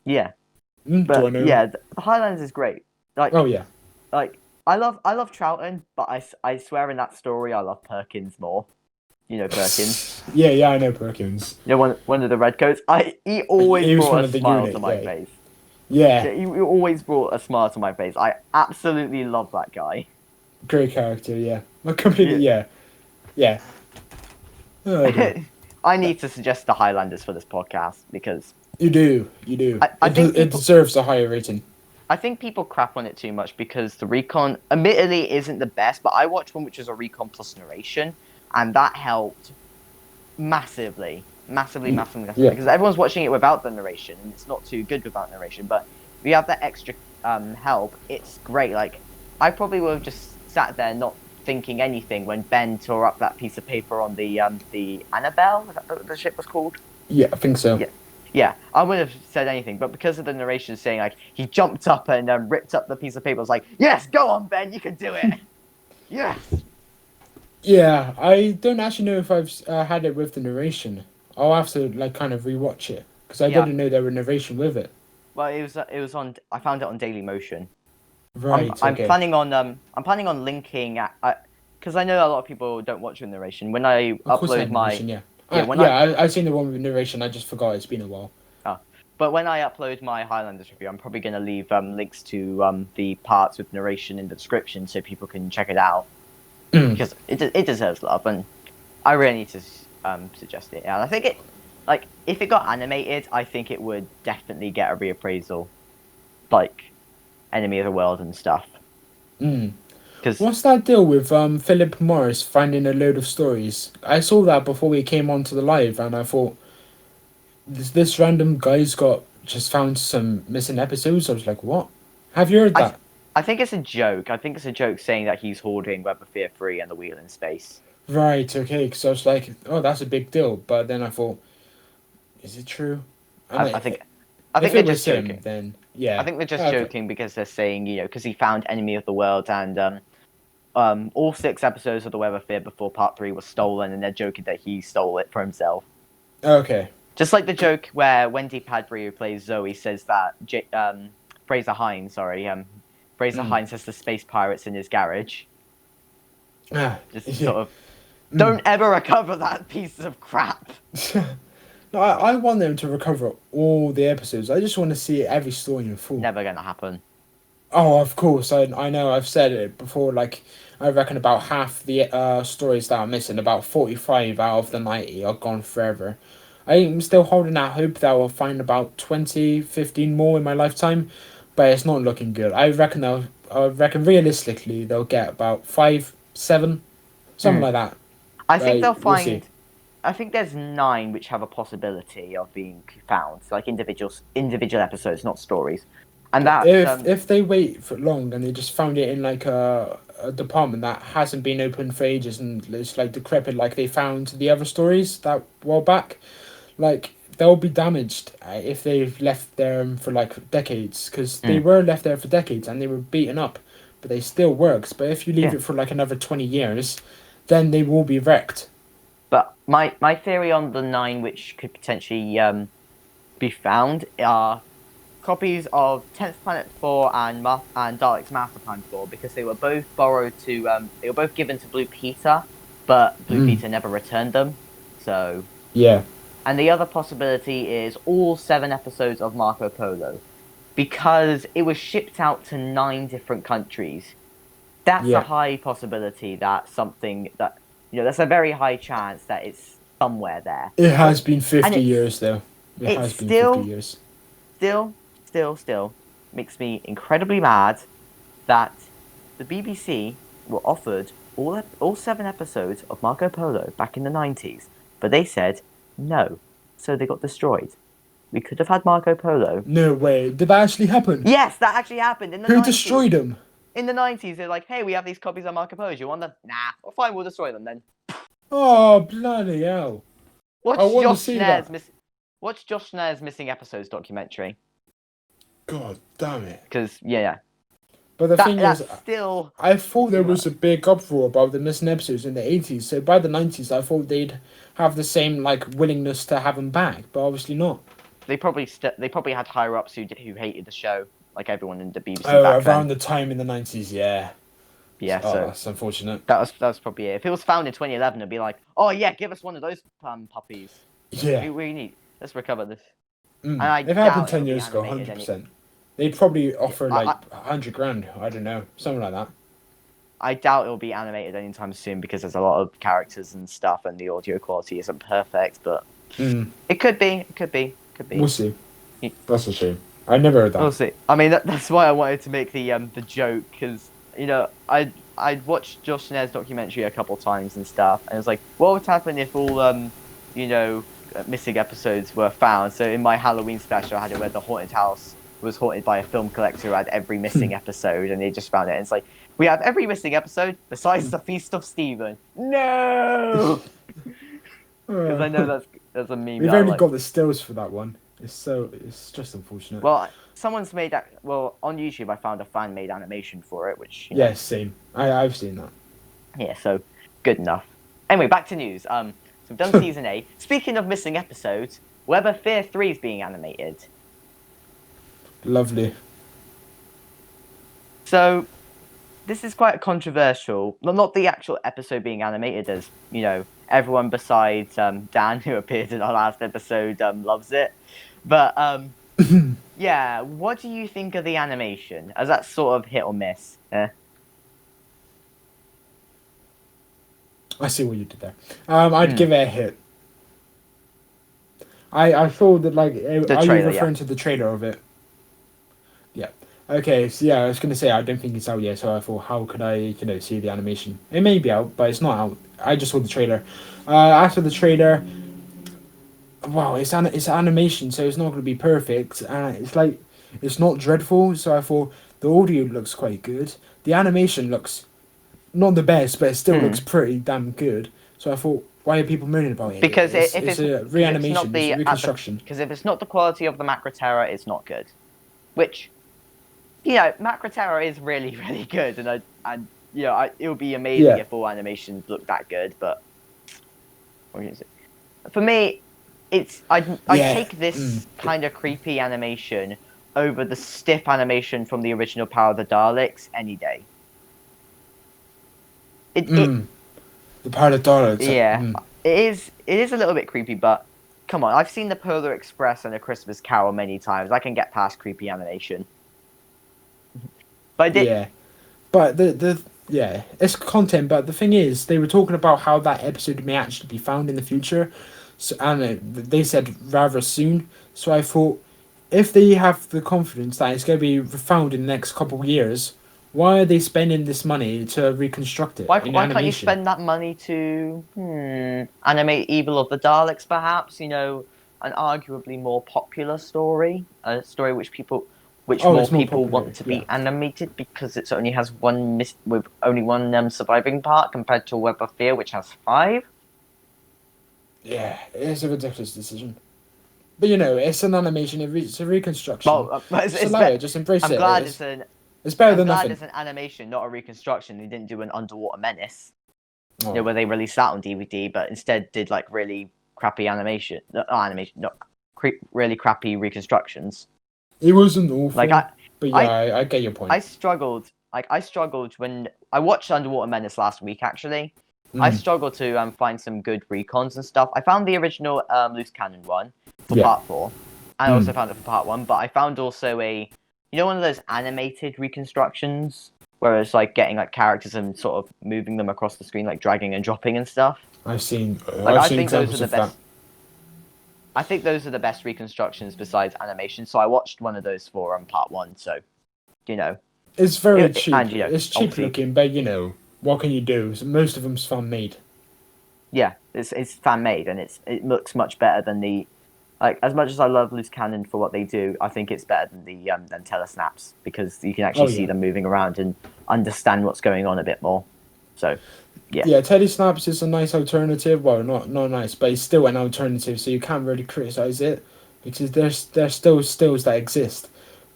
Yeah. But yeah, the Highlands is great. Like, oh yeah, like I love Troughton, but I swear in that story I love Perkins more. You know Perkins. yeah, I know Perkins. One of the redcoats. He always brought a smile to my face. Yeah, he always brought a smile to my face. I absolutely love that guy. Great character, yeah. Not completely, yeah. Oh, I need to suggest the Highlanders for this podcast, because you do. I think it deserves a higher rating. I think people crap on it too much because the recon, admittedly, isn't the best. But I watched one which was a recon plus narration, and that helped massively, Yeah. because everyone's watching it without the narration, and it's not too good without narration. But if you have that extra help, it's great. Like, I probably would have just sat there not thinking anything when Ben tore up that piece of paper on the Annabelle. Was that what the ship was called? Yeah, I think so. Yeah, I wouldn't have said anything, but because of the narration saying, like, he jumped up and ripped up the piece of paper, I was like, yes, go on, Ben, you can do it. Yes. Yeah, I don't actually know if I've had it with the narration. I'll have to kind of rewatch it because I didn't know there was narration with it. Well, it was on. I found it on Daily Motion. Right. I'm planning on linking because I know a lot of people don't watch with narration. When I upload my I've seen the one with narration. I just forgot. It's been a while. But when I upload my Highlanders review, I'm probably going to leave links to the parts with narration in the description so people can check it out, because it deserves love, and I really need to suggest it. And I think it, like, if it got animated, I think it would definitely get a reappraisal, like Enemy of the World and stuff. What's that deal with Philip Morris finding a load of stories? I saw that before we came onto the live, and I thought, this random guy's just found some missing episodes. I was like, what? Have you heard that? I think it's a joke. I think it's a joke saying that he's hoarding Web of Fear 3 and The Wheel in Space. Right, okay, because I was like, oh, that's a big deal. But then I thought, is it true? I think they're just joking. Then, yeah. I think they're just joking because they're saying, because he found Enemy of the World, and all 6 episodes of the Web of Fear before Part 3 was stolen, and they're joking that he stole it for himself. Okay. Just like the joke where Wendy Padbury, who plays Zoe, says that Fraser Hines has the space pirates in his garage. Sort of, don't ever recover that piece of crap. No, I want them to recover all the episodes. I just want to see every story in full. Never gonna happen. Oh, of course. I know. I've said it before. Like, I reckon about half the stories that are missing, about 45 out of the 90, are gone forever. I'm still holding out hope that I'll find about 20, 15 more in my lifetime, but it's not looking good. I reckon realistically they'll get about 5, 7, something like that. I think they'll find. I think there's 9 which have a possibility of being found, like individual episodes, not stories. And that's If they wait for long and they just found it in like a department that hasn't been open for ages and it's like decrepit, like they found the other stories that while back, like they'll be damaged if they've left there for like decades, because they were left there for decades and they were beaten up, but they still works. But if you leave it for like another 20 years, then they will be wrecked. But my theory on the 9 which could potentially be found are copies of 10th Planet 4 and Daleks Master Plan 4, because they were both they were both given to Blue Peter, but Blue Peter never returned them. So yeah. And the other possibility is all 7 episodes of Marco Polo, because it was shipped out to 9 different countries. That's a high possibility that that's a very high chance that it's somewhere there. It has been 50 years though. It has been 50 years. Still makes me incredibly mad that the BBC were offered all 7 episodes of Marco Polo back in the 90s, but they said no, so they got destroyed. We could have had Marco Polo. No way. Did that actually happen? Yes, that actually happened in the 90s. Who destroyed them? In the 90s, they're like, hey, we have these copies of Marco Polo. Do you want them? Nah. Well, fine, we'll destroy them then. Oh, bloody hell. Watch Josh Schneer's Missing Episodes documentary. God damn it. Because, But the thing is, still... I thought there was a big uproar about the missing episodes in the 80s, so by the 90s I thought they'd have the same willingness to have them back, but obviously not. They probably had higher ups who hated the show, like everyone in the BBC back around then. The time in the 90s, yeah. Yeah, so so that's unfortunate. That was probably it. If it was found in 2011, it'd be like, oh yeah, give us one of those puppies. Yeah. We need. Let's recover this. And if it happened 10 years ago, 100%. They'd probably offer 100 grand. I don't know, something like that. I doubt it'll be animated anytime soon because there's a lot of characters and stuff, and the audio quality isn't perfect. But it could be. We'll see. That's a shame. I never heard that. We'll see. I mean, that's why I wanted to make the joke, because I'd watched Josh Schneer's documentary a couple times and stuff, and it was like, what would happen if all missing episodes were found? So in my Halloween special, I had it where the haunted house was haunted by a film collector who had every missing episode, and they just found it. And it's like, we have every missing episode besides the Feast of Stephen. No, because I know that's a meme. We've only got the stills for that one. It's just unfortunate. Well, someone's made that. Well, on YouTube, I found a fan made animation for it, which same. I've seen that. Yeah, so good enough. Anyway, back to news. So we've done season 8. Speaking of missing episodes, Web of Fear 3 is being animated. Lovely. So, this is quite controversial. Well, not the actual episode being animated, as everyone besides Dan, who appeared in our last episode, loves it. But yeah, what do you think of the animation? As that's sort of hit or miss. I see what you did there. I'd give it a hit. I thought that are you referring to the trailer of it? Yeah. Okay, so I was gonna say I don't think it's out yet, so I thought, how could I see the animation? It may be out, but it's not out. I just saw the trailer. After the trailer, wow, it's animation, so it's not gonna be perfect. It's not dreadful, so I thought the audio looks quite good. The animation looks not the best, but it still looks pretty damn good. So I thought, why are people moaning about it? Because it's a reanimation, it's a reconstruction. Because if it's not the quality of the Macra Terror, it's not good. Which, Macra Terror is really, really good, and it would be amazing if all animations looked that good. But for me, I take this kind of creepy animation over the stiff animation from the original Power of the Daleks any day. The Power of the Daleks. Yeah, it is a little bit creepy, but come on, I've seen the Polar Express and A Christmas Carol many times. I can get past creepy animation. But I did. Yeah, but it's content. But the thing is, they were talking about how that episode may actually be found in the future, and they said rather soon. So I thought, if they have the confidence that it's going to be found in the next couple of years, Why are they spending this money to reconstruct it in Why can't you animation? spend that money to animate Evil of the Daleks, perhaps? An arguably more popular story, a story which Oh, more it's more people popular. want to Yeah. be animated because it only has with only one surviving part compared to Web of Fear, which has five. Yeah, it's a ridiculous decision. But it's an animation. It's a reconstruction. Well, Just allow it. Just embrace I'm it. glad It's better I'm than glad nothing. it's an animation, not a reconstruction. They didn't do an Underwater Menace, Oh, where they released that on DVD, but instead did like really crappy animation, not animation, not really crappy reconstructions. it wasn't Like awful. But yeah, I, I get your point. I struggled. Like I struggled when I watched Underwater Menace last week. Actually, I Mm, struggled to find some good recons and stuff. I found the original loose cannon one for yeah. part four. I also Mm. found it for part one, but I found also one of those animated reconstructions where it's like getting like characters and sort of moving them across the screen, like dragging and dropping and stuff. I've seen Like I've seen examples of that. I think those are the best reconstructions besides animation. So I watched one of those for part one. So you know, It's very cheap. and It's cheap obviously, looking, but what can you do? Most of them's fan made. yeah, it's fan made and it looks much better than the like. As much as I love Loose Cannon for what they do, I think it's better than the than Telesnaps because you can Oh actually see yeah. them moving around and understand what's going on a bit more. So, yeah, Yeah, Teddy Snaps is a nice alternative. Well, not nice, but it's still an alternative, so you can't really criticize it because there's still stills that exist,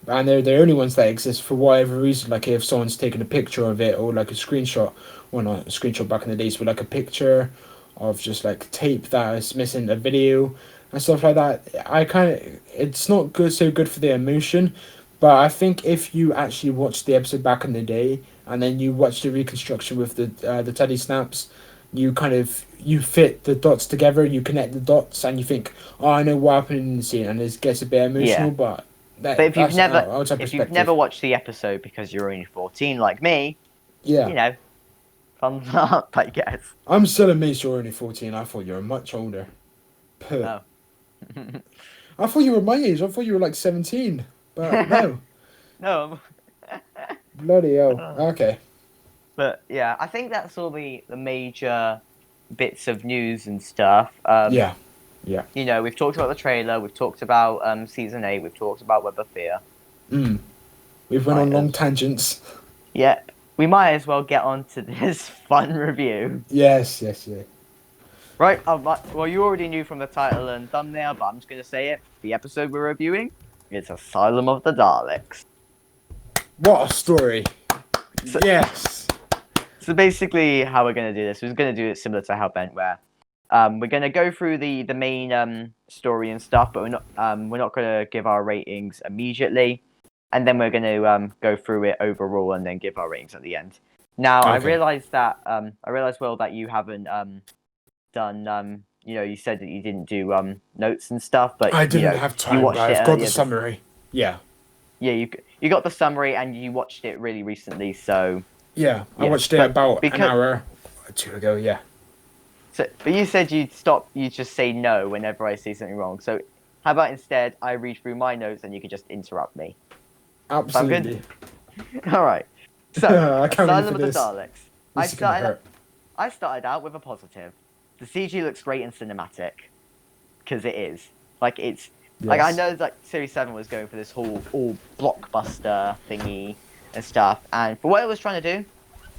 and they're the only ones that exist for whatever reason. Like if someone's taken a picture of it or like a screenshot, well not a screenshot back in the days, but like a picture of just like tape that is missing a video and stuff like that. It's not good so good for the emotion, but I think if you actually watch the episode back in the day and then you watch the reconstruction with the Teddy Snaps, you fit the dots together, you connect the dots, and you think, oh, I know what happened in the scene, and it gets a bit emotional, yeah. but But that's outside if you've perspective. never watched the episode because you're only 14 like me, Yeah, you know, thumbs up, I guess. I'm still amazed you're only 14. I thought you were much older. Puh. Oh. I thought you were my age. I thought you were like 17, but no, No. bloody hell. Okay. But yeah, I think that's all the major bits of news and stuff. Yeah, yeah. We've talked about the trailer, we've talked about season 8, we've talked about Web of Fear. Mm. We've went on long tangents. Yep. We might as well get on to this fun review. Yes, yes, yeah. Right, well, you already knew from the title and thumbnail, but I'm just going to say it. The episode we're reviewing is Asylum of the Daleks. What a story. Yes. So basically, how we're going to do this, we're going to do it similar to how Bent where we're going to go through the main story and stuff, but we're not going to give our ratings immediately, and then we're going to go through it overall and then give our ratings at the end. Now, Okay. I realized Will that you haven't done you said that you didn't do notes and stuff, but I didn't have time, you watched but it I've got earlier the summary. Yeah. Yeah, you got the summary and you watched it really recently, so Yeah, I yeah, watched it but about an because- hour or two ago, yeah. So, but you said you just say no whenever I say something wrong. So, how about instead I read through my notes and you can just interrupt me? Absolutely. All right. So, I can't wait Asylum for of the this. Daleks. This is gonna hurt. I started out with a positive. The CG looks great and cinematic, because it is. Like it's like I Yes. know that Series 7 was going for this whole all blockbuster thingy and stuff, and for what it was trying to do,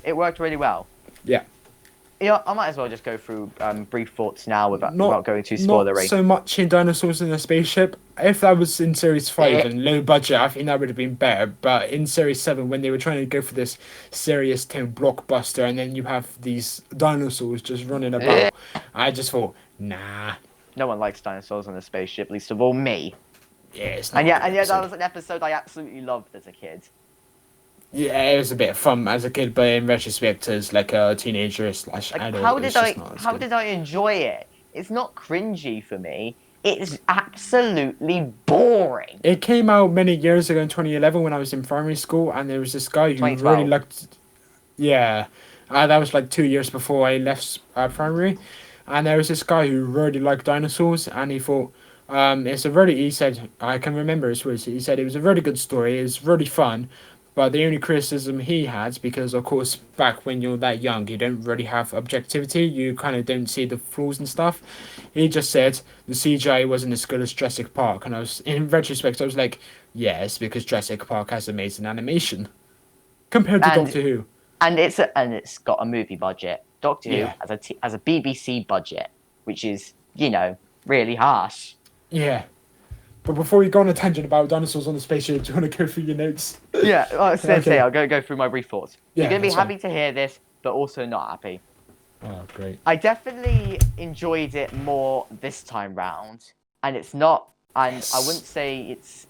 it worked really well. Yeah. I might as well just go through brief thoughts now without going too Not spoilery. so much in dinosaurs in a spaceship. If that was in Series 5 Yeah. and low budget, I think that would have been better. But in Series 7, when they were trying to go for this serious tone blockbuster, and then you have these dinosaurs just running about, I just thought, nah. No one likes dinosaurs on a spaceship, least of all me. Yeah, it's not. And a yeah, good and yeah, that episode. was an episode I absolutely loved as a kid. Yeah, it was a bit of fun as a kid, but in retrospect, as like a teenager slash Like, adult, how it's did just not as how good. did I enjoy it? It's not cringy for me. It's absolutely boring. It came out many years ago in 2011 when I was in primary school, and there was this guy who 2012. really liked. Yeah, that was like 2 years before I left primary, and there was this guy who really liked dinosaurs, and he thought, it's a really. He said, I can remember his words. He said it was a really good story. It was really fun, But the only criticism he had, because of course back when you're that young, you don't really have objectivity. You kind of don't see the flaws and stuff. He just said the CGI wasn't as good as Jurassic Park, and I was, in retrospect, I was like, yes, because Jurassic Park has amazing animation compared to And Doctor Who. it's got a movie budget. Doctor Who Yeah, has a BBC budget, which is really harsh. yeah. But before we go on a tangent about dinosaurs on the spaceship, do you want to go through your notes? Yeah, Okay. I'll go through my brief thoughts. You're Yeah, gonna be that's fine. happy to hear this, but also not happy. Oh, great. I definitely enjoyed it more this time round, and it's not, and I Yes. wouldn't say it's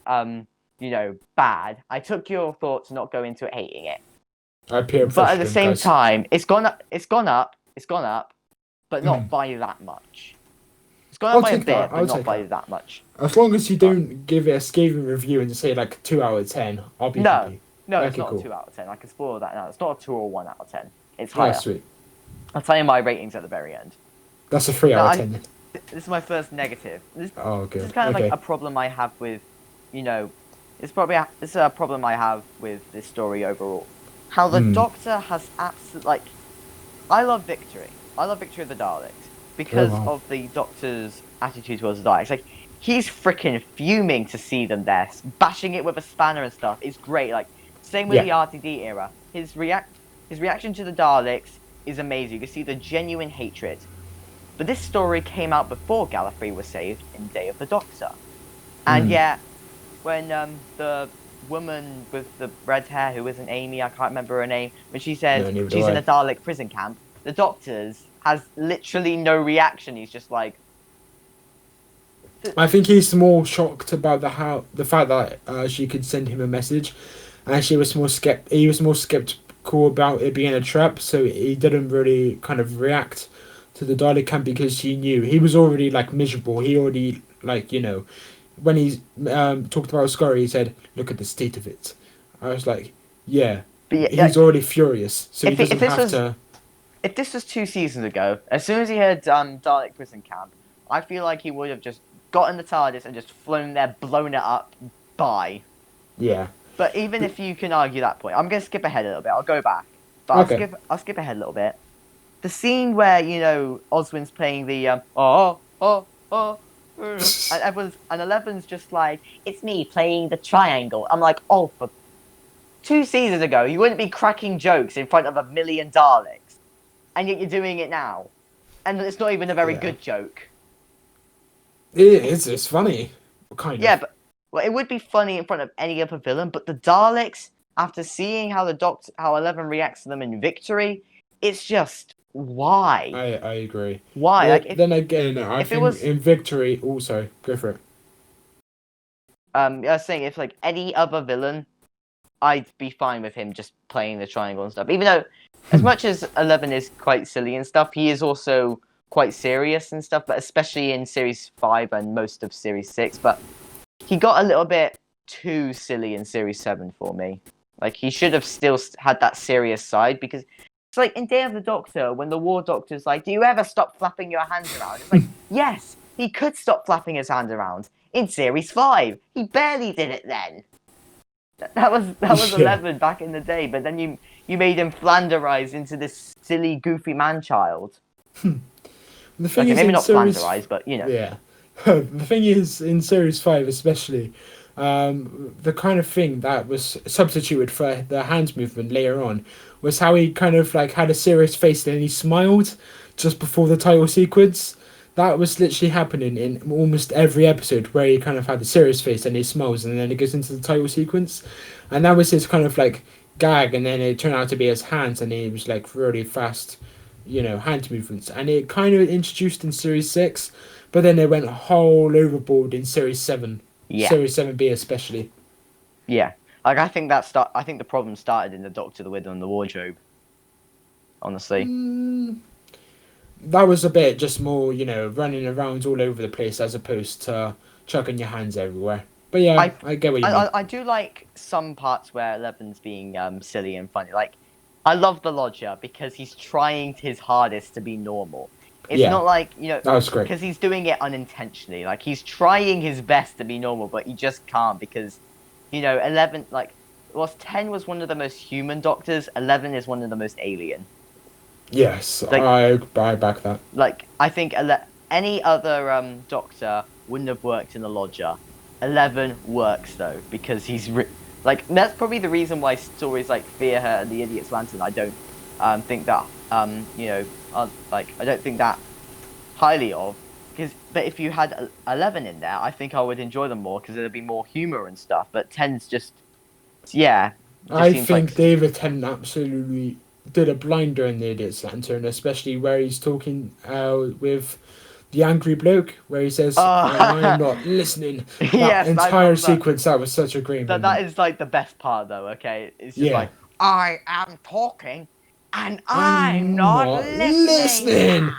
bad. I took your thoughts to not go into it hating it, I peer but at the pressured him, same guys. time, it's gone up, but not by that much. It's gone I'll up by a take that. bit, but I'll not take by that. that much. As long as you don't give it a scathing review and say like 2 out of 10, I'll be No, happy. no, it's Okay, not cool. a 2 out of 10. I can spoil that now. It's not a 2 or 1 out of 10. It's Oh, higher. sweet. I'll tell you my ratings at the very end. That's a 3 No, out of 10. This is my first negative. Oh, This is good. kind of Okay. like a problem I have with, this is a problem I have with this story overall. How the Doctor has I love Victory. I love Victory of the Daleks because wow. of the Doctor's attitude towards the Daleks. Like, he's freaking fuming to see them there, bashing it with a spanner and stuff. It's great. Like, same with Yeah. the RTD era. His reaction to the Daleks is amazing. You can see the genuine hatred. But this story came out before Gallifrey was saved in Day of the Doctor. And yet, when the woman with the red hair, who isn't Amy, I can't remember her name, when she says No, neither do she's in I. a Dalek prison camp, the Doctor's has literally no reaction. He's just like... I think he's more shocked about the fact that she could send him a message, and he was more skeptical about it being a trap, so he didn't really kind of react to the Dalek camp because he knew he was already like miserable. He already when he talked about Scurry, he said, "Look at the state of it." I was like, "Yeah, But he's already furious, so he if, it, doesn't if this have was to." if this was 2 seasons ago, as soon as he heard Dalek prison camp, I feel like he would have just gotten the TARDIS and just flown there, blown it up, bye. Yeah. But even if you can argue that point, I'm going to skip ahead a little bit. I'll go back, but Okay. I'll skip ahead a little bit. The scene where Oswin's playing the and Eleven's just like, it's me playing the triangle. I'm like, oh, for 2 seasons ago, you wouldn't be cracking jokes in front of 1,000,000 Daleks, and yet you're doing it now, and it's not even a very good joke. It is. It's funny, kind of. Yeah, but it would be funny in front of any other villain, but the Daleks, after seeing how how 11 reacts to them in Victory, it's just why? I agree. Why? Well, Like, then again, I if it think was- in Victory also go for it. I was saying, if like any other villain, I'd be fine with him just playing the triangle and stuff. Even though, as much as 11 is quite silly and stuff, he is also quite serious and stuff. But especially in Series 5 and most of Series 6, but he got a little bit too silly in Series 7 for me. Like, he should have still had that serious side, because it's like in Day of the Doctor, when the War Doctor's like, do you ever stop flapping your hands around? It's like, yes, he could stop flapping his hands around. In Series 5, he barely did it then. That was Yeah. 11 back in the day, but then you made him flanderize into this silly, goofy man-child. The thing Okay, is, maybe in not series, flanderize, but yeah. The thing is, in Series 5 especially, the kind of thing that was substituted for the hand movement later on was how he kind of like had a serious face and he smiled just before the title sequence. That was literally happening in almost every episode where he kind of had a serious face and he smiles and then it goes into the title sequence. And that was his kind of like gag, and then it turned out to be his hands and he was like really fast, hand movements. And it kind of introduced in Series 6, but then it went whole overboard in Series 7. Yeah. Series 7B especially. Yeah. Like, I think the problem started in the Doctor, the Widow, and the Wardrobe. Honestly. That was a bit just more, running around all over the place as opposed to chucking your hands everywhere. But yeah, I get what you mean. I do like some parts where Eleven's being silly and funny. Like, I love the Lodger because he's trying his hardest to be normal. It's not like, that was great. because he's doing it unintentionally. Like, he's trying his best to be normal, but he just can't because, 11, like, was 10 was one of the most human doctors. 11 is one of the most alien. Yes, Like, I back that. I think any other doctor wouldn't have worked in the lodger. 11 works though because like that's probably the reason why stories like Fear Her and the Idiot's Lantern I don't think that I don't think that highly of. But if you had 11 in there, I think I would enjoy them more because there'd be more humor and stuff. But 10's just yeah, just I seems think like David Tennant absolutely did a blinder in the Idiot's Lantern, especially where he's talking with the angry bloke, where he says, "I'm oh not listening." That yes, I entire love that. sequence, that was such a great That moment. is like the best part though. Okay, it's just Yeah, like I am talking and I'm I'm not not listening. listening.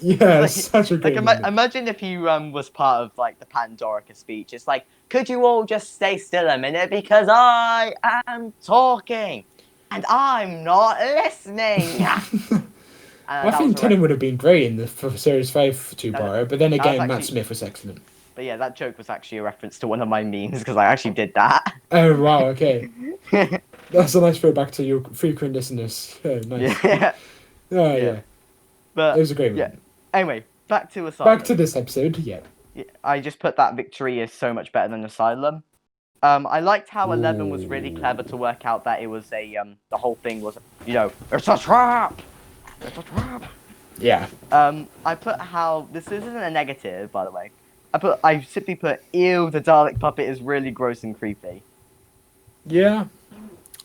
It's Yeah, such a like great moment. imagine if you was part of like the Pandorica speech. It's like, could you all just stay still a minute because I am talking and I'm not listening. I And that was think a Tennant would have been great in the Series 5 that, two-parter, but then that was again, Matt actually, Smith was excellent. but yeah, that joke was actually a reference to one of my memes because I actually did that. Oh, wow, okay. That's a nice throwback to your frequent listeners. Oh, nice. Yeah, Oh, yeah, yeah. It but was a great yeah. moment. Anyway, back to Back to Asylum. this episode, yeah. Yeah, I just put that Victory is so much better than Asylum. I liked how 11 was really clever to Ooh. work out that it was the whole thing was, it's a trap! It's a trap! Yeah. I put how, this isn't a negative, by the way. I simply put, ew, the Dalek puppet is really gross and creepy. Yeah.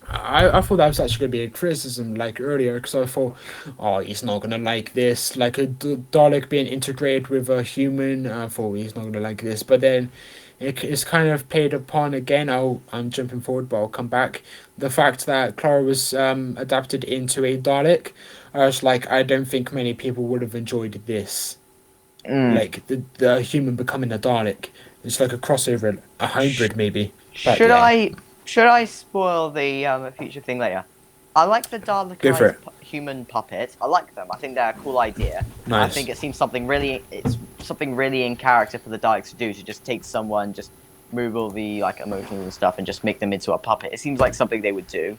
I thought that was actually going to be a criticism like earlier because I thought, oh, he's not going to like this. Like a Dalek being integrated with a human, I thought he's not going to like this. But then it's kind of paid upon again. I'm jumping forward, but I'll come back. The fact that Clara was adapted into a Dalek, I was like, I don't think many people would have enjoyed this. Mm. Like the human becoming a Dalek. It's like a crossover, a Sh- hybrid maybe. But should yeah, I spoil the future thing later? I like the go for Dalekized it. human puppets. I like them. I think they're a cool idea. I Nice. think it's something really in character for the Daleks to do to just take someone, just move all the like emotions and stuff, and just make them into a puppet. It seems like something they would do.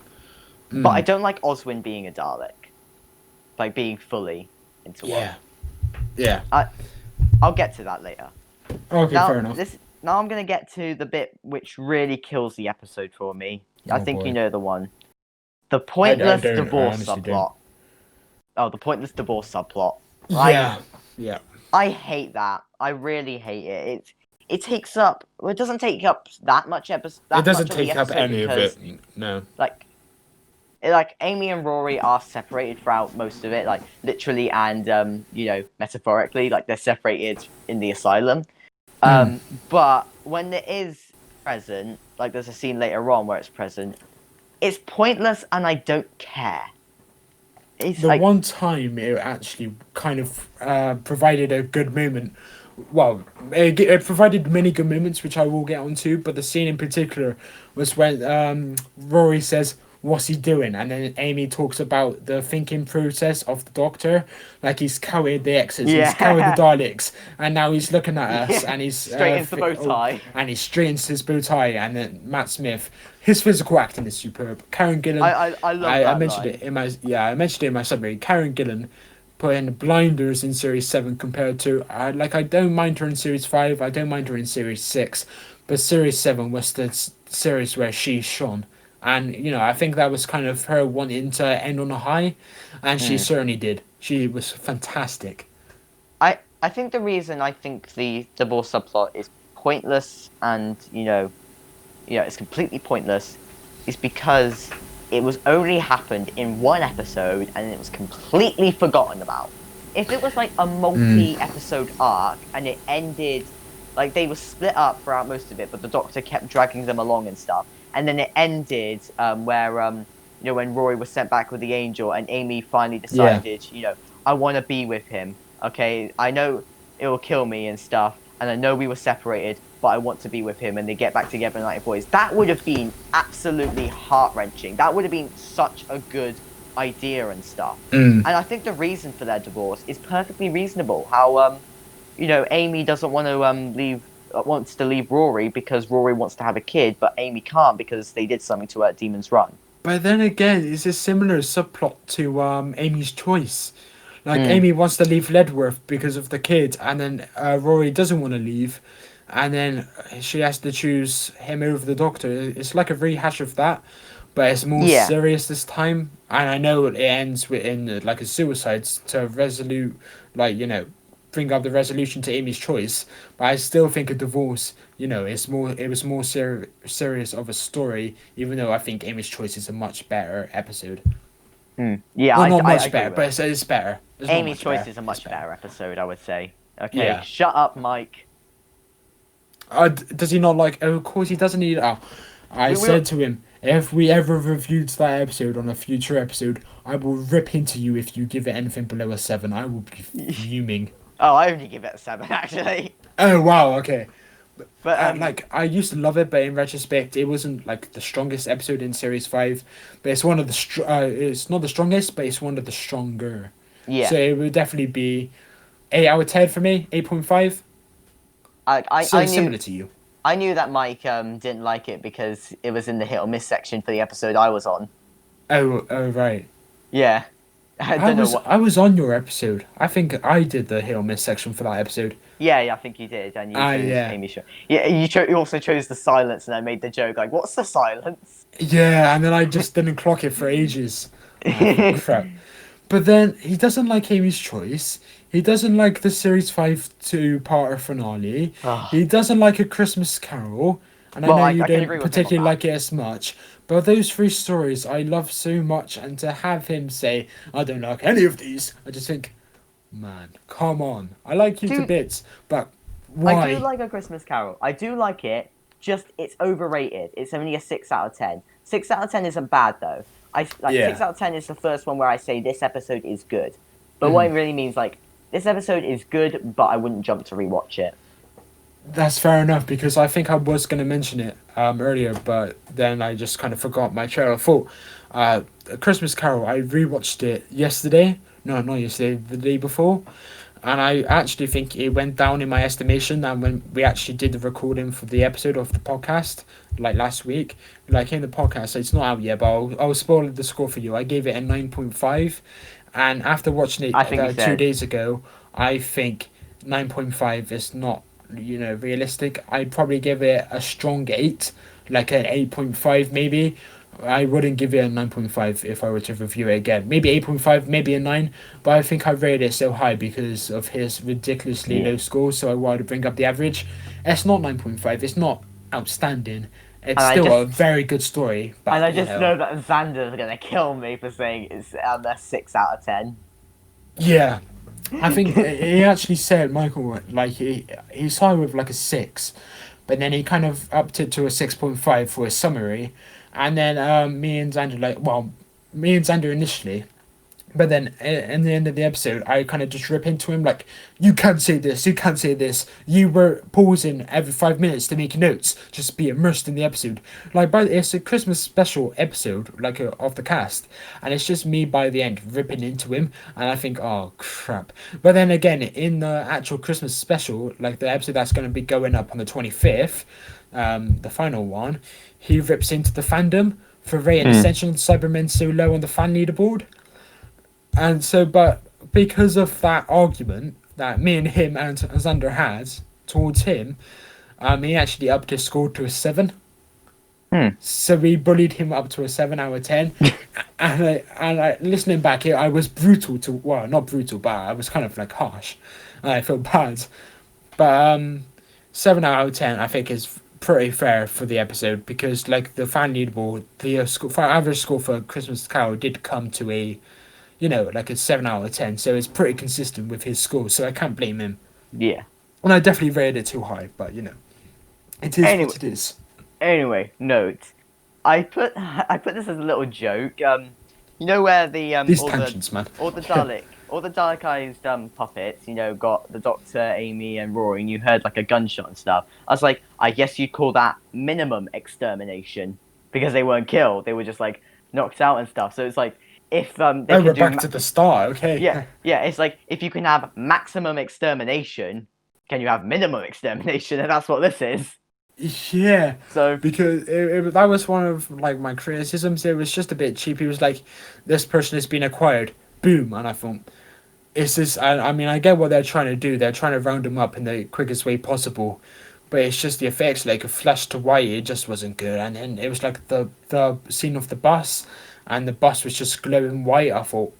But I Mm. don't like Oswin being a Dalek, like being fully into one. Yeah. Yeah. I'll get to that later. Okay, fair enough. Now I'm gonna get to the bit which really kills the episode for me. I Oh think you boy. know the one. The I pointless don't. I divorce honestly don't. subplot. Oh, the pointless divorce subplot. Yeah. Yeah. I hate that. I really hate it. It takes up. Well, it doesn't take up that much It that doesn't much of the take up episode any of because it. No. like Amy and Rory are separated throughout most of it, like literally and metaphorically, like they're separated in the asylum. Mm. But when it is present, like there's a scene later on where it's present, it's pointless and I don't care. It's The like one time it actually kind of provided a good moment. Well, it provided many good moments, which I will get onto. But the scene in particular was when Rory says, "What's he doing?" And then Amy talks about the thinking process of the Doctor, like he's counted the X's, he's counted the yeah, Daleks, and now he's looking at us, yeah, and he's straight into the bow tie. and he straightens his bow tie, and then Matt Smith, his physical acting is superb. Karen Gillan, I love I that mentioned it line. in my summary. Karen Gillan put in blinders in series 7 compared to I don't mind her in series 5, I don't mind her in series 6, but series 7 was the series where she shone. And I think that was kind of her wanting to end on a high, and she Hmm. certainly did. She was fantastic. I think the reason I think the divorce subplot is pointless and it's completely pointless is because it was only happened in one episode and it was completely forgotten about. If it was like a multi-episode arc and it ended, like they were split up throughout most of it, but the Doctor kept dragging them along and stuff, and then it ended where when Rory was sent back with the Angel and Amy finally Yeah. decided, I want to be with him. Okay, I know it will kill me and stuff, and I know we were separated, but I want to be with him, and they get back together in Night Boys. That would have been absolutely heart-wrenching. That would have been such a good idea and stuff. Mm. And I think the reason for their divorce is perfectly reasonable. How Amy doesn't want to leave wants to leave Rory because Rory wants to have a kid, but Amy can't because they did something to her at Demon's Run. But then again, it's a similar subplot to Amy's Choice. Like Mm. Amy wants to leave Ledworth because of the kid, and then Rory doesn't want to leave, and then she has to choose him over the Doctor. It's like a rehash of that, but it's more Yeah. serious this time. And I know it ends like a suicide to resolute, like bring up the resolution to Amy's Choice. But I still think a divorce, it was more serious of a story, even though I think Amy's Choice is a much better episode. Yeah, Well, not I much agree better, with but that. it's better. It's not Amy's much Choice better. is a It's much better episode, I would say. Okay, Yeah. shut up, Mike. Does he not like? Oh, of course he doesn't need. Oh, I We- said to him, if we ever reviewed that episode on a future episode, I will rip into you if you give it anything below a 7. I will be fuming. Oh, I only give it a 7, actually. Oh wow, okay. But Like I used to love it, but in retrospect, it wasn't like the strongest episode in series 5. But it's one of the it's not the strongest, but it's one of the stronger. yeah, So it would definitely be 8 out of 10 for me. 8.5. So I knew similar to you. I knew that Mike didn't like it because it was in the hit or miss section for the episode I was on. Oh right. Yeah, I don't know what. I was on your episode. I think I did the hit or miss section for that episode. Yeah, I think you did, and you chose Yeah. Amy Shaw. Yeah, you also chose the silence, and I made the joke like, "What's the silence?" Yeah, and then I just didn't clock it for ages. Oh, crap. But then he doesn't like Amy's Choice. He doesn't like the series 5 two-parter finale. Oh. He doesn't like A Christmas Carol. And Well, I know I you can don't agree with him on particularly that. like it as much. But those 3 stories I love so much, and to have him say, I don't like any of these, I just think, man, come on. I like you to Dude, bits, but why? I do like A Christmas Carol. I do like it. Just it's overrated. It's only a 6 out of 10. 6 out of 10 isn't bad though. Yeah. 6 out of 10 is the first one where I say this episode is good. But what it really means like this episode is good, but I wouldn't jump to rewatch it. That's fair enough, because I think I was going to mention it earlier, but then I just kind of forgot my trail of thought. A Christmas Carol, I rewatched it yesterday. No, not yesterday, the day before. And I actually think it went down in my estimation. And when we actually did the recording for the episode of the podcast, like last week, like in the podcast, it's not out yet, but I'll spoil the score for you. I gave it a 9.5. And after watching it I think you 2 said. days ago, I think 9.5 is not realistic. I'd probably give it a strong 8, like an 8.5 maybe. I wouldn't give it a 9.5 if I were to review it again. Maybe 8.5, maybe a 9, but I think I rated it so high because of his ridiculously low score, so I wanted to bring up the average. It's not 9.5, it's not outstanding. It's And I still a just- very good story. But, And I just know that Xander's gonna kill me for saying it's a 6 out of 10. Yeah. I think he actually said, Michael, like he started with like a 6, but then he kind of upped it to a 6.5 for a summary. And then me and Xander initially, but then in the end of the episode, I kind of just rip into him like, you can't say this, you can't say this. You were pausing every 5 minutes to make notes, just be immersed in the episode. Like, it's a Christmas special episode, like of the cast, and it's just me by the end ripping into him, and I think, oh crap. But then again, in the actual Christmas special, like the episode that's going to be going up on the 25th, the final one, he rips into the fandom for rating Essential Cybermen so low on the fan leaderboard. And so, but because of that argument that me and him and Xander had towards him, he actually upped his score to a 7. So we bullied him up to a 7 out of 10. and listening back, I was brutal to, well, not brutal, but I was kind of like harsh. I felt bad. But 7 out of 10, I think, is pretty fair for the episode, because like the fan leaderboard, the average score for Christmas Carol did come to a, like a 7 out of 10, so it's pretty consistent with his score, so I can't blame him. Yeah. And I definitely rated it too high, but it is Anyway. what it is. Anyway, note. I put this as a little joke. You know where the These tangents, man. all the Dalekized puppets, got the Doctor, Amy, and Rory, and you heard like a gunshot and stuff. I was like, I guess you'd call that minimum extermination because they weren't killed; they were just like knocked out and stuff. So it's like if they Oh, could we're do back to the start, okay. yeah, it's like if you can have maximum extermination, can you have minimum extermination? And that's what this is. Yeah, So because that was one of like my criticisms. It was just a bit cheap. He was like, "This person has been acquired." Boom, and I thought, "Is this?" I mean, I get what they're trying to do. They're trying to round him up in the quickest way possible, but it's just the effects, like a flash to white. It just wasn't good. And then it was like the scene of the bus, and the bus was just glowing white. I thought,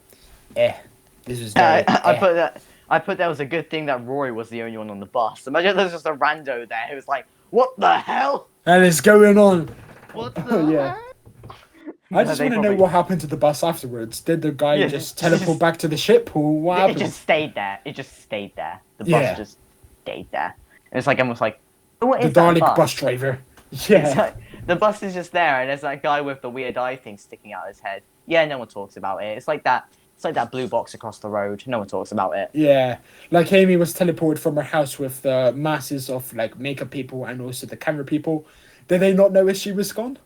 this was very I put that. I put that was a good thing that Roy was the only one on the bus. Imagine there's just a rando there who was like, "What the hell? And it's going on. What Oh the yeah. hell?" I just They want to know probably- what happened to the bus afterwards. Did the guy Yeah, just teleport back to the ship, or what It happened? just stayed there. It just stayed there. The Yeah. bus just stayed there. And it's like almost like, what The is that Dalek bus driver. It's Yeah. like, the bus is just there, and there's that guy with the weird eye thing sticking out his head. Yeah, no one talks about it. It's like that. It's like that blue box across the road. No one talks about it. Yeah. Like Amy was teleported from her house with the masses of like makeup people and also the camera people. Did they not notice she was gone?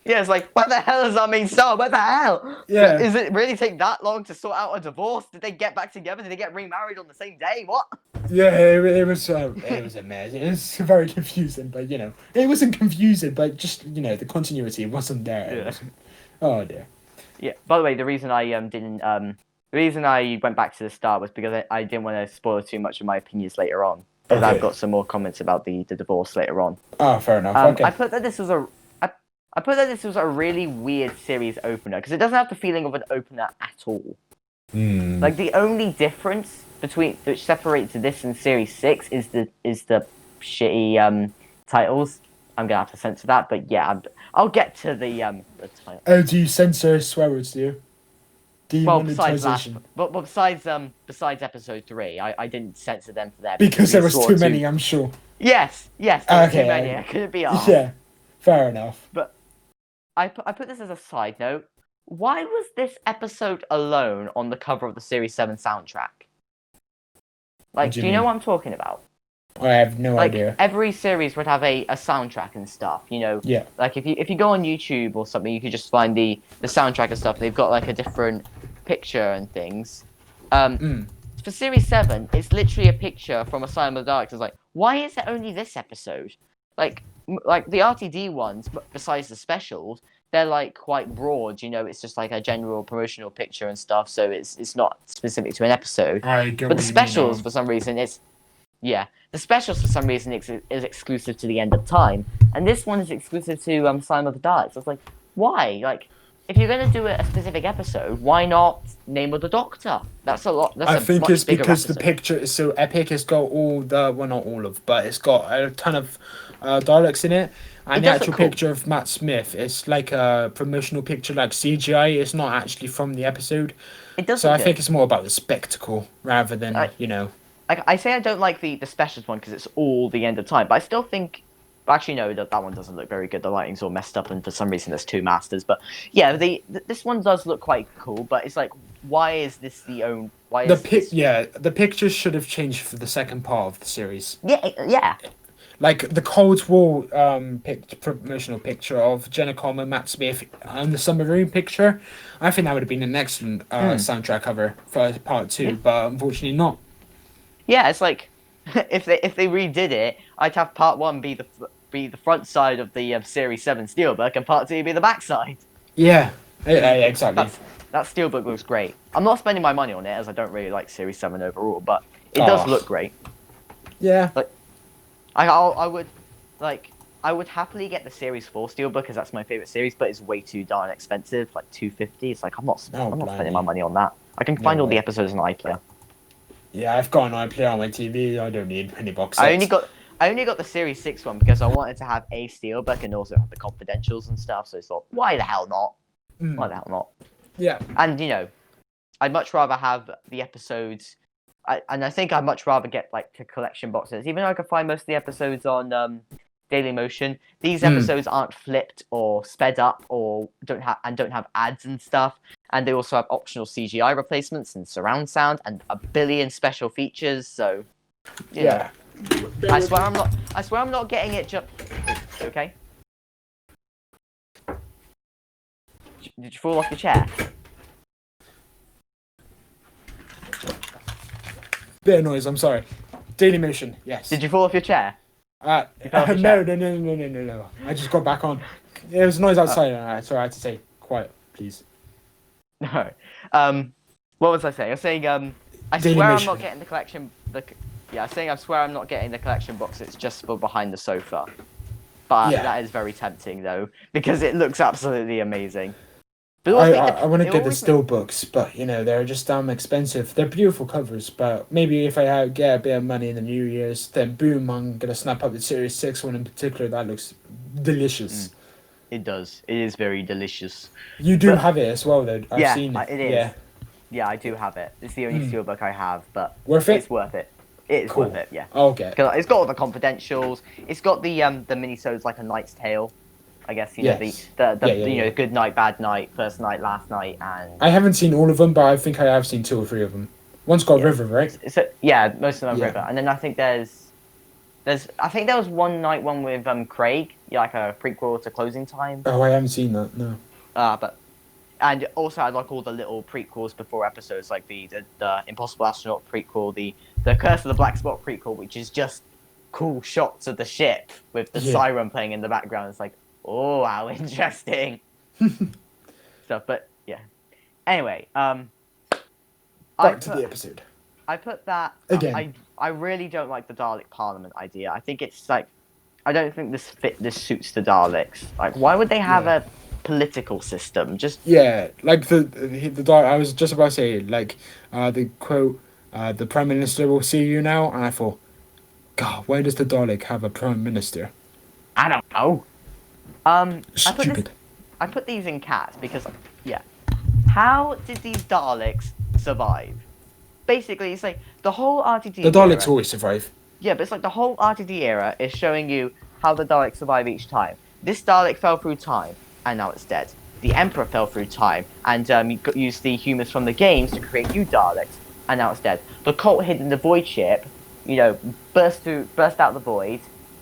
Yeah, it's like, what the hell does that mean? So, what the hell? Yeah. Is it really take that long to sort out a divorce? Did they get back together? Did they get remarried on the same day? What? Yeah, it was a mess. It was very confusing, but you know, it wasn't confusing, but just you know, the continuity wasn't there. Yeah. Oh dear. Yeah. By the way, the reason I the reason I went back to the start was because I didn't want to spoil too much of my opinions later on. Because Okay. I've got some more comments about the divorce later on. Oh, fair enough. Okay. I put that this was a really weird series opener because it doesn't have the feeling of an opener at all. Like the only difference which separates this and series 6 is the shitty titles. I'm gonna have to censor that, but yeah, I'll get to the title. Oh, do you censor swear words, do you? Well, besides Demonetization. besides episode 3, I didn't censor them for that Because there we was swore too to- many, I'm sure. Yes, there were Okay, too many. okay. I couldn't be asked. Yeah, fair enough. But I put this as a side note. Why was this episode alone on the cover of the Series 7 soundtrack? Like, do do you you know mean? what I'm talking about? I have no Like, idea. every series would have a soundtrack and stuff, you know? Yeah. Like, if you go on YouTube or something, you could just find the soundtrack and stuff. They've got, like, a different picture and things. For Series 7, it's literally a picture from Asylum of the Daleks. It's like, why is it only this episode? Like the RTD ones, besides the specials, they're like quite broad. You know, it's just like a general promotional picture and stuff. So it's not specific to an episode. I get But what the you mean specials, now. for some reason, the specials for some reason is exclusive to the End of Time, and this one is exclusive to Asylum of the Daleks. I was like, why? Like, if you're gonna do a specific episode, why not Name of the Doctor? That's a lot. That's I a think much it's bigger because the episode. picture is so epic. It's got all the well, not all of, but it's got a ton of Daleks in it. And It the does look actual cool. picture of Matt Smith, it's like a promotional picture, like CGI. It's not actually from the episode. It does. So look I good. think it's more about the spectacle rather than you know. I say I don't like the specials one because it's all the End of Time, but I still think. Actually, no, that one doesn't look very good. The lighting's all messed up, and for some reason, there's two masters. But yeah, this one does look quite cool. But it's like, why is this the own? Why is this... The pictures should have changed for the second part of the series. Yeah. Like the Cold War promotional picture of Jenna Coleman, Matt Smith, and the submarine picture. I think that would have been an excellent soundtrack cover for part 2, but unfortunately not. Yeah, it's like if they redid it, I'd have part 1 be the front side of the Series 7 Steelbook, and part 2 be the back side. Yeah, exactly. That Steelbook looks great. I'm not spending my money on it as I don't really like Series 7 overall, but it does look great. Yeah. I would happily get the Series 4 Steelbook because that's my favorite series, but it's way too darn expensive, like $250. It's like I'm not spending my money on that. I can find all the episodes on iPlayer. Yeah, I've got an iPlayer on my TV. I don't need any box sets. I only got the Series 6 one because I wanted to have a Steelbook and also have the confidentials and stuff. So I thought, why the hell not? Why the hell not? Yeah. And you know, I'd much rather have the episodes. I think I'd much rather get like the collection boxes, even though I can find most of the episodes on Daily Motion. These episodes aren't flipped or sped up or don't have ads and stuff. And they also have optional CGI replacements and surround sound and a billion special features. So, yeah. I swear I'm not getting it. Okay. Did you fall off the chair? Bit of noise. I'm sorry. Dailymotion, yes. Did you fall off your chair? No, You fell off your no, chair? no. I just got back on. There was noise outside, so I had to say, quiet, please. No. What was I saying? I was saying, I swear I'm not getting the collection. I was saying I swear I'm not getting the collection box. It's just for behind the sofa. But that is very tempting though, because it looks absolutely amazing. But I want to get the still books, but they're just expensive. They're beautiful covers, but maybe if I get a bit of money in the New Year's, then boom, I'm gonna snap up the Series 6 one in particular. That looks delicious. It does. It is very delicious. You do have it as well, though. I've seen it. It is. Yeah, I do have it. It's the only steelbook I have, but worth it? It's worth it. It is worth it. Yeah. Okay. It's got all the confidentials. It's got the minisodes like A Knight's Tale. I guess know the good night, bad night, first night, last night, and I haven't seen all of them, but I think I have seen 2 or 3 of them. One's got River, right? So most of them are River, and then I think there was one night one with Craig, like a prequel to Closing Time. Oh, I haven't seen that. No. And also I like all the little prequels before episodes, like the Impossible Astronaut prequel, the Curse of the Black Spot prequel, which is just cool shots of the ship with the siren playing in the background. It's like, oh, how interesting stuff. But yeah. Anyway, back to the episode. I put that again. I really don't like the Dalek Parliament idea. I think it's like, I don't think this suits the Daleks. Like, why would they have a political system? Just like the Dalek. I was just about to say, like, the quote, "The Prime Minister will see you now," and I thought, God, why does the Dalek have a Prime Minister? I don't know. Stupid. I put these in cats because, how did these Daleks survive? Basically, it's like the whole RTD. The Daleks always survive. Yeah, but it's like the whole RTD era is showing you how the Daleks survive each time. This Dalek fell through time, and now it's dead. The Emperor fell through time, and used the humans from the games to create new Daleks, and now it's dead. The cult hid in the void ship, burst out the void,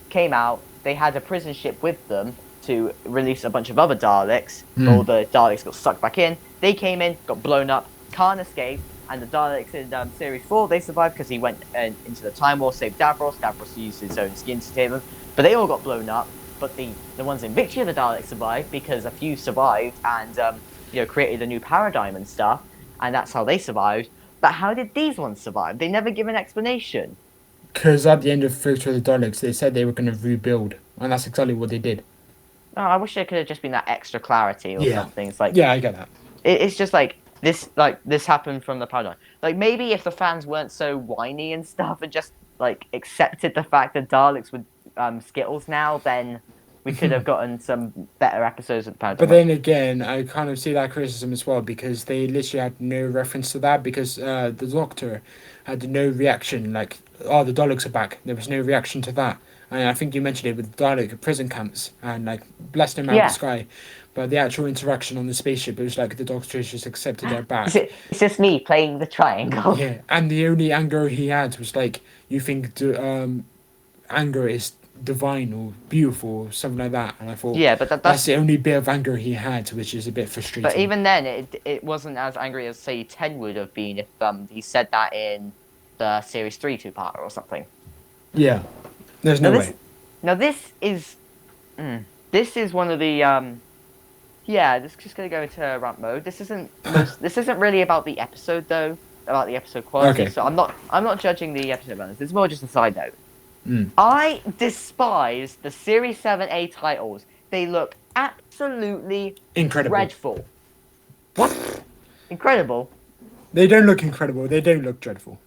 came out. They had a prison ship with them to release a bunch of other Daleks. All the Daleks got sucked back in. They came in, got blown up. Khan escaped, and the Daleks in Series 4, they survived because he went into the Time War, saved Davros. Davros used his own skin to save them. But they all got blown up. But the ones in Victory, the Daleks survived because a few survived and created a new paradigm and stuff. And that's how they survived. But how did these ones survive? They never give an explanation. Because at the end of Victory of the Daleks, they said they were going to rebuild. And that's exactly what they did. Oh, I wish there could have just been that extra clarity or something. It's like, I get that. It's just like this happened from the paradigm. Like, maybe if the fans weren't so whiny and stuff and just like accepted the fact that Daleks would Skittles now, then we could have gotten some better episodes of the paradigm. But then again, I kind of see that criticism as well, because they literally had no reference to that, because the Doctor had no reaction, like, oh, the Daleks are back. There was no reaction to that. And I think you mentioned it with the Dalek prison camps and, like, blessed him out of the sky. But the actual interaction on the spaceship, it was like the Doctor just accepted their back. It's just me playing the triangle. Yeah, and the only anger he had was like, you think anger is divine or beautiful or something like that. And I thought, but that's the only bit of anger he had, which is a bit frustrating. But even then, it wasn't as angry as, say, 10 would have been if he said that in the Series 3 two-parter or something. Yeah. There's no way. Now this is one of the this just gonna go into rant mode. This isn't really about the episode though, about the episode quality. Okay. So I'm not judging the episode balance. It's more just a side note. I despise the Series 7A titles. They look absolutely incredible. Dreadful. What? Incredible? They don't look incredible. They don't look dreadful.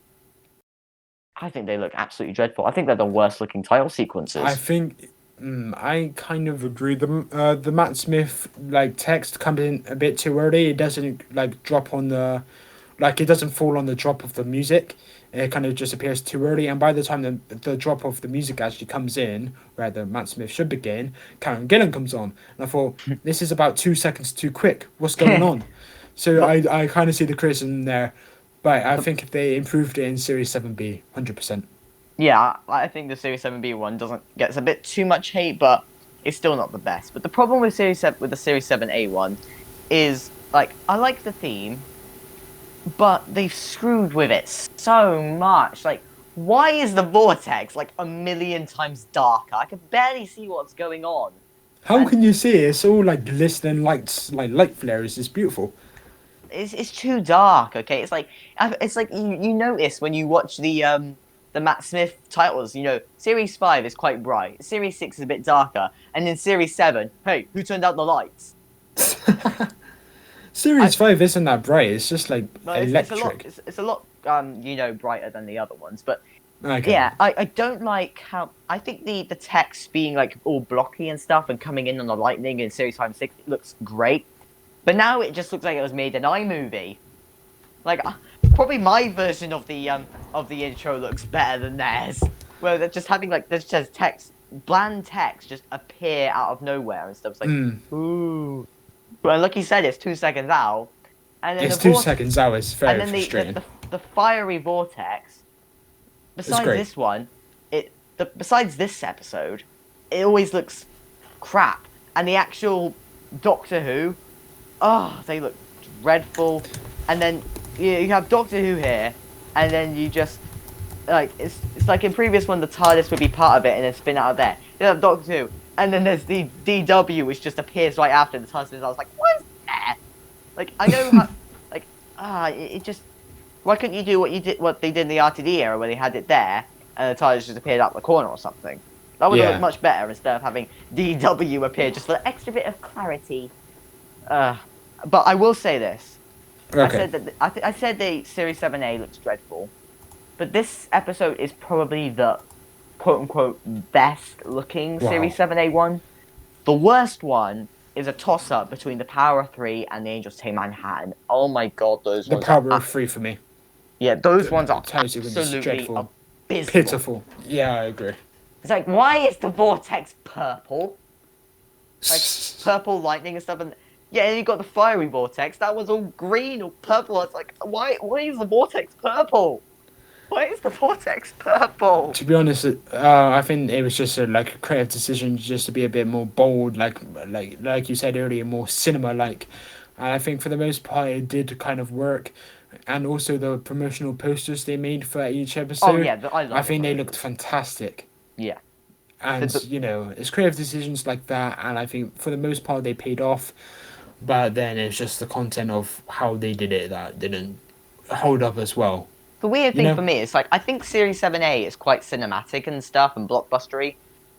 I think they look absolutely dreadful. I think they're the worst looking title sequences. I think I kind of agree. The Matt Smith text comes in a bit too early. It doesn't drop on the it doesn't fall on the drop of the music. It kind of just appears too early, and by the time the drop of the music actually comes in, where the Matt Smith should begin, Karen Gillan comes on, and I thought, this is about 2 seconds too quick. What's going on? So I kind of see the criticism there. But I think if they improved it in Series 7B, 100%. Yeah, I think the Series 7B one gets a bit too much hate, but it's still not the best. But the problem with the Series 7A one is, I like the theme, but they've screwed with it so much. Why is the vortex like a million times darker? I can barely see what's going on. How And can you see it? It's all like glistening lights, like light flares. It's beautiful. it's too dark. Okay, it's like you notice when you watch the Matt Smith titles. You know, Series 5 is quite bright. Series 6 is a bit darker, and then Series 7, hey, who turned out the lights? Series 5 isn't that bright. It's just like No, electric. it's a lot brighter than the other ones. But Okay. yeah, I don't like how I think the text being like all blocky and stuff and coming in on the lightning in Series 5 and 6 it looks great. But now it just looks like it was made in iMovie. Like probably my version of the intro looks better than theirs. Where they're just having like there's just text, bland text, just appear out of nowhere and stuff. It's like ooh. Well, like you said, it's 2 seconds out, and then It's the 2 seconds out. It's and very then frustrating. the fiery vortex. It's Besides great. this one, besides this episode, it always looks crap, and the actual Doctor Who, oh, they look dreadful. And then you have Doctor Who here, and then you just like it's like in previous one the TARDIS would be part of it and then spin out of there. You have Doctor Who, and then there's the DW which just appears right after the TARDIS spins out. I was like, what's there? Like I know how, like it just why couldn't you do what they did in the RTD era where they had it there and the TARDIS just appeared out the corner or something? That would have Yeah. looked much better instead of having DW appear just for the extra bit of clarity. But I will say this. I Okay. said that I said the Series 7A looks dreadful, but this episode is probably the quote unquote best looking Wow. Series 7A one. The worst one is a toss up between the Power of Three and the Angels Take Manhattan. Oh my god, those The ones power are of 3 for me. yeah, those ones are Tells you when it's absolutely dreadful. abysmal. Pitiful. Yeah, I agree. It's like why is the vortex purple? Like purple lightning and stuff, and yeah, and you got the fiery vortex. That was all green or purple. It's like, why is the vortex purple? Why is the vortex purple? To be honest, I think it was just like a creative decision, just to be a bit more bold, like you said earlier, more cinema-like. And I think for the most part, it did kind of work. And also the promotional posters they made for each episode. Oh yeah, I love I think it. they looked fantastic. Yeah, And it's creative decisions like that, and I think for the most part they paid off. But then it's just the content of how they did it that didn't hold up as well. the weird You thing know? for me is like I think Series 7A is quite cinematic and stuff and blockbustery,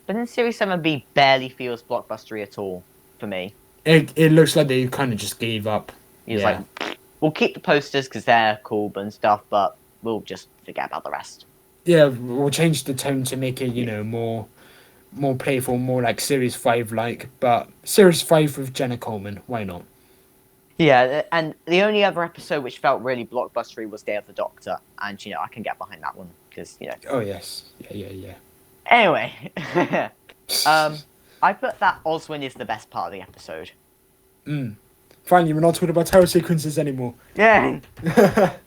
but then Series 7B barely feels blockbustery at all for me. It looks like they kind of just gave up. It's Yeah. like we'll keep the posters because they're cool and stuff, but we'll just forget about the rest. Yeah, we'll change the tone to make it, more playful, more like Series 5 like. But Series 5 with Jenna Coleman, why not? Yeah, and the only other episode which felt really blockbustery was Day of the Doctor, and I can get behind that one because Oh, yes. Yeah. Anyway, I put that Oswin is the best part of the episode. Finally, we're not talking about tower sequences anymore. Yeah, That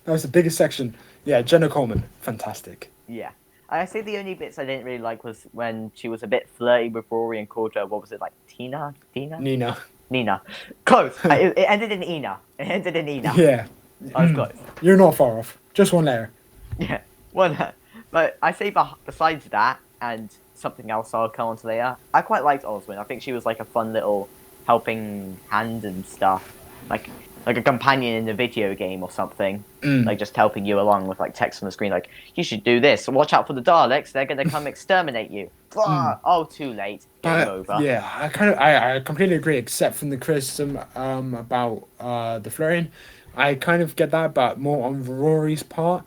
was the biggest section. Yeah, Jenna Coleman, fantastic. yeah. I say the only bits I didn't really like was when she was a bit flirty with Rory and called her, what was it, like Tina? Nina. Nina. Close. It ended in Ina. It ended in Ina. Yeah. I was close. You're not far off. Just one layer. Yeah. Well, but I say besides that and something else I'll come on to later, I quite liked Oswin. I think she was like a fun little helping hand and stuff. Like a companion in a video game or something. Like just helping you along with like text on the screen like, you should do this. Watch out for the Daleks. They're going to come exterminate you. Oh, too late. Game over. Yeah, I completely agree, except from the criticism about the flirting. I kind of get that, but more on Rory's part.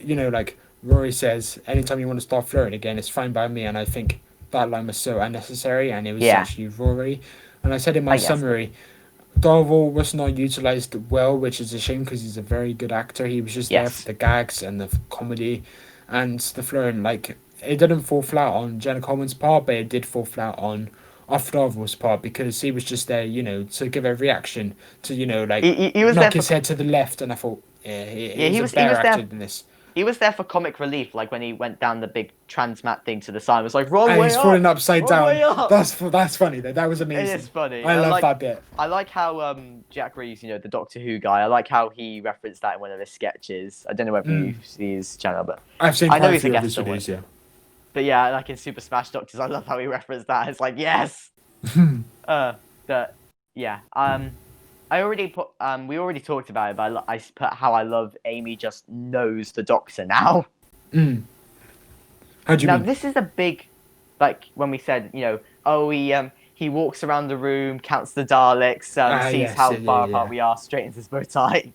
Like Rory says, anytime you want to start flirting again, it's fine by me. And I think that line was so unnecessary, and it was Yeah. actually Rory. And I said in my I guess. summary, Darvel was not utilized well, which is a shame because he's a very good actor. He was just there Yes. for the gags and the comedy, and the flirting. Like it didn't fall flat on Jenna Coleman's part, but it did fall flat on off Darvel's part because he was just there, to give a reaction to like He was knock there his for head to the left, and I thought, he he was was- a he better was there- actor than this. he was there for comic relief, like when he went down the big transmat thing to the side. It was like wrong And way he's up, falling upside wrong down. way up. That's funny though. That was It amazing. is funny. I love that bit. I like how Jack Reeves, the Doctor Who guy. I like how he referenced that in one of his sketches. I don't know whether you see his channel, but I've seen I know quite a he's a few of guest his on videos. one. Yeah. But yeah, like in Super Smash Doctors, I love how he referenced that. It's like yes. That yeah. I already put we already talked about it, but I put how I love Amy just knows the Doctor now. How do you Now mean? this is a big, like when we said, oh he walks around the room, counts the Daleks, sees Yes, how yeah, far yeah. apart we are, straightens his bow tie.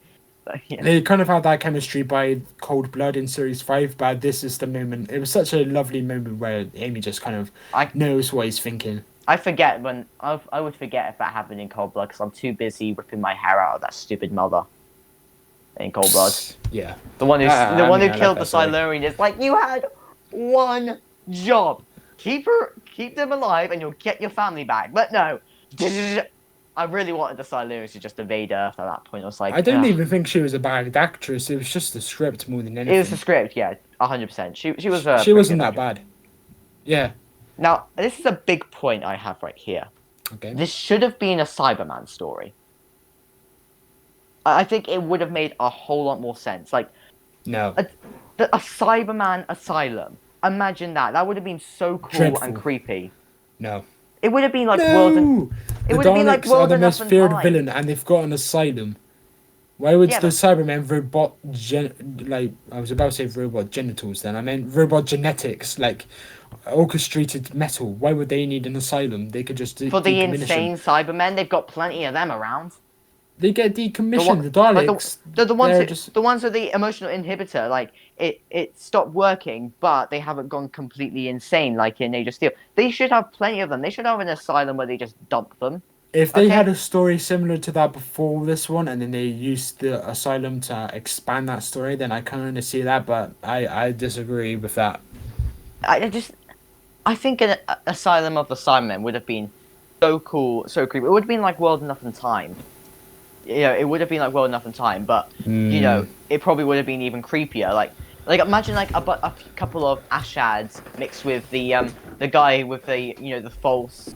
Yeah. They kind of had that chemistry by Cold Blood in Series 5, but this is the moment. It was such a lovely moment where Amy just kind of knows what he's thinking. I forget when I would forget if that happened in Cold Blood because I'm too busy ripping my hair out of that stupid mother in Cold Blood. Yeah. The one who who killed the story. Silurian. It's like you had one job: keep them alive, and you'll get your family back. But no, I really wanted the Silurians to just invade Earth at that point. I was like, I don't even think she was a bad actress. It was just the script more than anything. It was the script, yeah, 100%. She was. She wasn't that bad. Yeah. Now this is a big point I have right here. Okay. This should have been a Cyberman story. I think it would have made a whole lot more sense. Like, no. A Cyberman Asylum. Imagine that. That would have been so cool Dreadful. and creepy. No. It would have been like no! World. It would have been like Daleks World are the Enough most and feared Time. villain, and they've got an asylum. Why would Yeah, the Cybermen I was about to say robot genitals then. I meant robot genetics, like orchestrated metal. Why would they need an asylum? They could just for the decommission insane Cybermen, they've got plenty of them around. They get decommissioned. The Daleks. The ones with the emotional inhibitor, like it stopped working, but they haven't gone completely insane like in Age of Steel. They should have plenty of them. They should have an asylum where they just dump them. If they had a story similar to that before this one, and then they used the asylum to expand that story, then I kind of see that. But I disagree with that. I think an asylum of the Cybermen would have been so cool, so creepy. It would have been like World Enough and Time. It would have been like World Enough and Time, but it probably would have been even creepier. Like imagine like a couple of Ashads mixed with the guy with the the false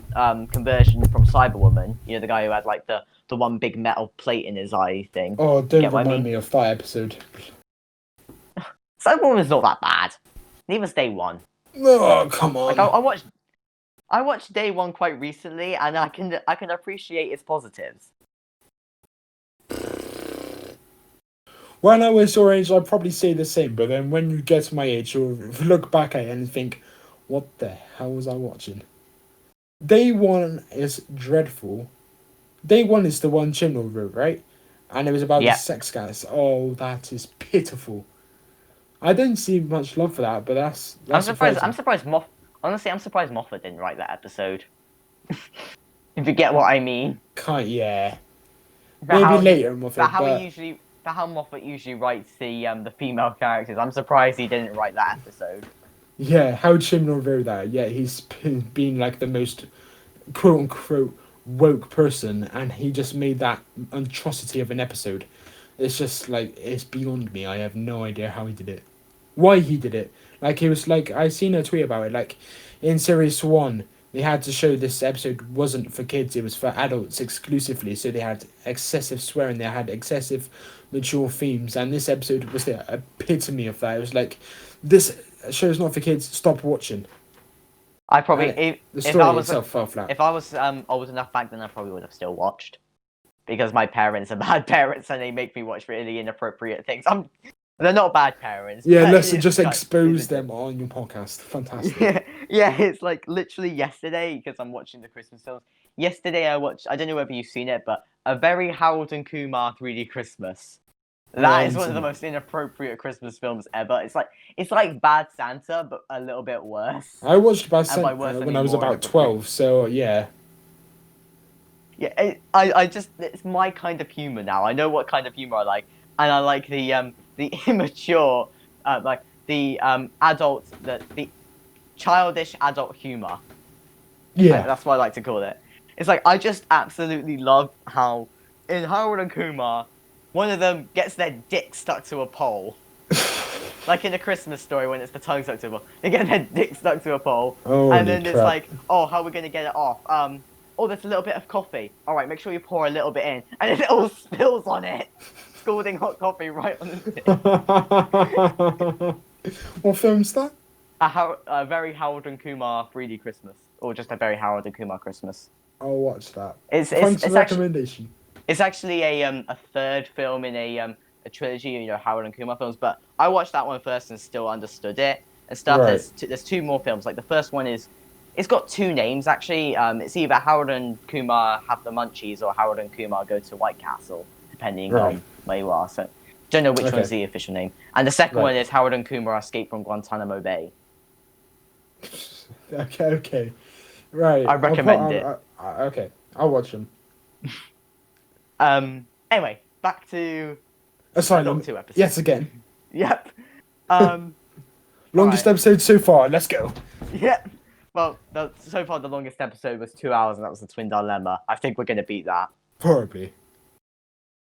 conversion from Cyberwoman. The guy who had like the one big metal plate in his eye thing. Oh, don't remind me of that episode. Cyberwoman's not that bad. Neither's Day One. Oh, come on. Like I watched Day One quite recently, and I can appreciate its positives. When I was your age, I'd probably say the same, but then when you get to my age, you'll look back at it and think, what the hell was I watching? Day One is dreadful. Day One is the one Chibnall wrote, right? And it was about the sex guys. Oh, that is pitiful. I don't see much love for that, but that's I'm surprised. Honestly, I'm surprised Moffat didn't write that episode. If you get what I mean. Yeah. Maybe later, Moffat. How Moffat usually writes the female characters. I'm surprised he didn't write that episode. Yeah, how Chibnall wrote that. Yeah, he's been like the most quote unquote woke person, and he just made that atrocity of an episode. It's just like, it's beyond me. I have no idea how he did it. Why he did it. Like, it was like, I seen a tweet about it. Like, in Series 1, they had to show this episode wasn't for kids, it was for adults exclusively. So they had excessive swearing, they had excessive mature themes, and this episode was the epitome of that. It was like, this show's not for kids, stop watching. I probably, the story itself fell flat. If I was old enough back then, I probably would have still watched. Because my parents are bad parents and they make me watch really inappropriate things. They're not bad parents. Yeah, let's just expose them on your podcast. Fantastic. Yeah, it's like literally yesterday, because I'm watching the Christmas films. Yesterday I watched, I don't know whether you've seen it, but A Very Harold and Kumar 3D Christmas. That is one of the most inappropriate Christmas films ever. It's like Bad Santa, but a little bit worse. I watched Bad Santa when I was about 12, so yeah. Yeah, it's my kind of humor now. I know what kind of humor I like, and I like the immature, like the adult, the childish adult humor. Yeah, that's what I like to call it. It's like I just absolutely love how in Harold and Kumar, one of them gets their dick stuck to a pole, like in A Christmas Story when it's the tongue stuck to a pole. They get their dick stuck to a pole, Holy and then it's crap. like, oh, how are we gonna get it off? Oh, there's a little bit of coffee. All right, make sure you pour a little bit in, and it all spills on it, scalding hot coffee right on the dick. What film's that? A very Harold and Kumar 3D Christmas, or just a very Harold and Kumar Christmas. I'll watch that. It's Thanks for it's the actually recommendation. it's actually a third film in a trilogy, you know, Harold and Kumar films. But I watched that one first and still understood it and stuff. Right. There's two more films. Like the first one it's got two names actually. It's either Harold and Kumar Have the Munchies or Harold and Kumar Go to White Castle, depending Right. on where you are. So don't know which Okay. one's the official name. And the second Right. one is Harold and Kumar Escape from Guantanamo Bay. Okay. Right. I recommend it. Okay, I'll watch them. Anyway, back to Asylum. Doctor Who episode. Yes, again. Yep. Longest Alright. episode so far. Let's go. Yep. Well, so far the longest episode was 2 hours, and that was the Twin Dilemma. I think we're gonna beat that. Probably.